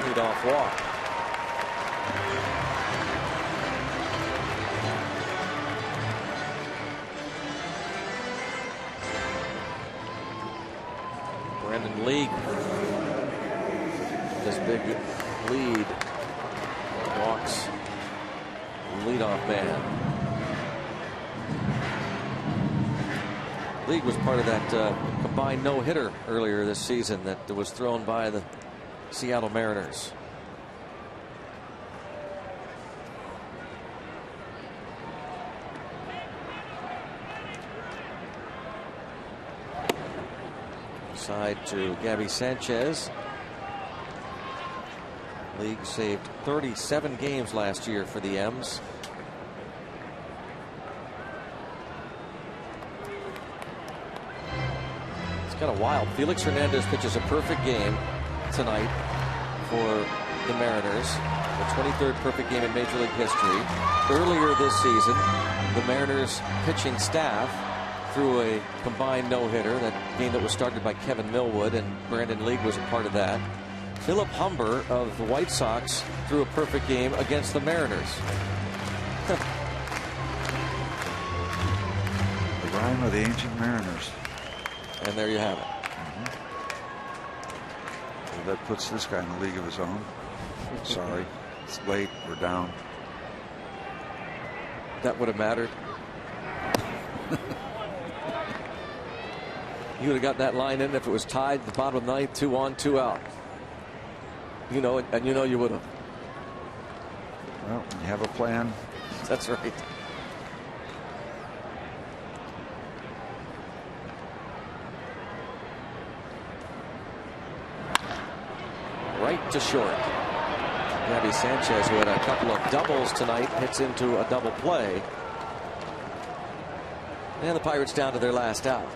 [SPEAKER 1] Leadoff walk. Brandon League, this big lead, walks leadoff man. League was part of that combined no-hitter earlier this season that was thrown by the Seattle Mariners. Side to Gabby Sanchez. League saved 37 games last year for the M's. It's kind of wild. Felix Hernandez pitches a perfect game tonight for the Mariners, the 23rd perfect game in Major League history. Earlier this season, the Mariners pitching staff threw a combined no-hitter, that game that was started by Kevin Millwood, and Brandon League was a part of that. Philip Humber of the White Sox threw a perfect game against the Mariners.
[SPEAKER 2] The rhyme of the ancient Mariners.
[SPEAKER 1] And there you have it.
[SPEAKER 2] Well, that puts this guy in a league of his own. Sorry, it's late, we're down.
[SPEAKER 1] That would have mattered. You would have got that line in if it was tied at the bottom of the ninth, 2 on, 2 out. You know it, and you know you would have.
[SPEAKER 2] Well, you have a plan.
[SPEAKER 1] That's right. Right to short. Gabby Sanchez, who had a couple of doubles tonight, hits into a double play. And the Pirates down to their last out.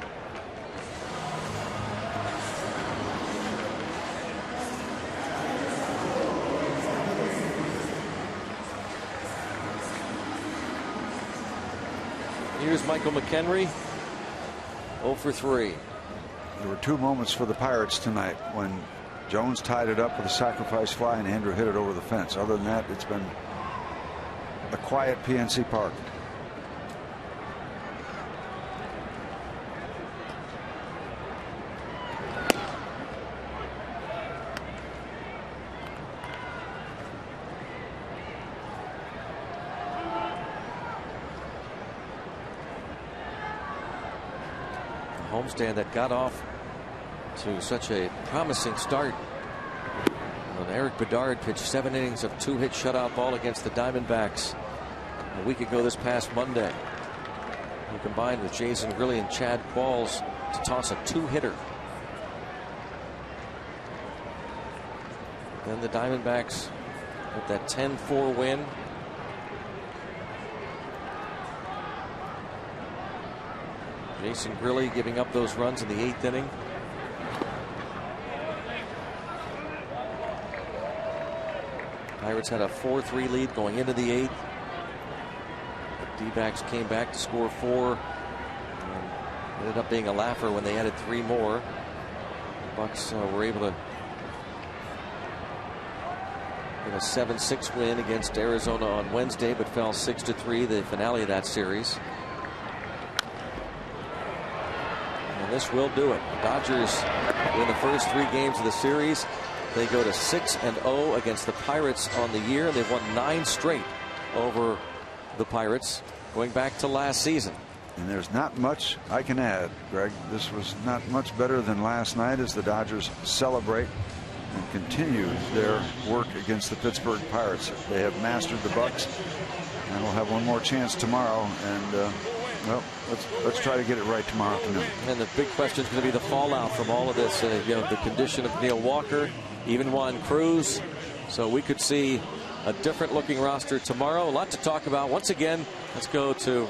[SPEAKER 1] Here's Michael McHenry, 0 for 3.
[SPEAKER 2] There were 2 moments for the Pirates tonight when Jones tied it up with a sacrifice fly and Andrew hit it over the fence. Other than that, it's been a quiet PNC Park.
[SPEAKER 1] Homestand that got off to such a promising start. When Eric Bedard pitched 7 innings of 2-hit shutout ball against the Diamondbacks a week ago this past Monday. He combined with Jason Grilli and Chad Qualls to toss a 2-hitter. Then the Diamondbacks with that 10-4 win. Jason Grilli giving up those runs in the 8th inning. Pirates had a 4-3 lead going into the 8th. The D-backs came back to score 4. And ended up being a laugher when they added 3 more. The Bucks were able to get a 7-6 win against Arizona on Wednesday, but fell 6-3 the finale of that series. And this will do it. The Dodgers win the first 3 games of the series. They go to 6-0 against the Pirates on the year. They've won 9 straight over the Pirates going back to last season.
[SPEAKER 2] And there's not much I can add, Greg. This was not much better than last night as the Dodgers celebrate and continue their work against the Pittsburgh Pirates. They have mastered the Bucks. And we'll have one more chance tomorrow. And well, let's try to get it right tomorrow afternoon.
[SPEAKER 1] And the big question is going to be the fallout from all of this. The condition of Neil Walker, even Juan Cruz. So we could see a different looking roster tomorrow. A lot to talk about. Once again, let's go to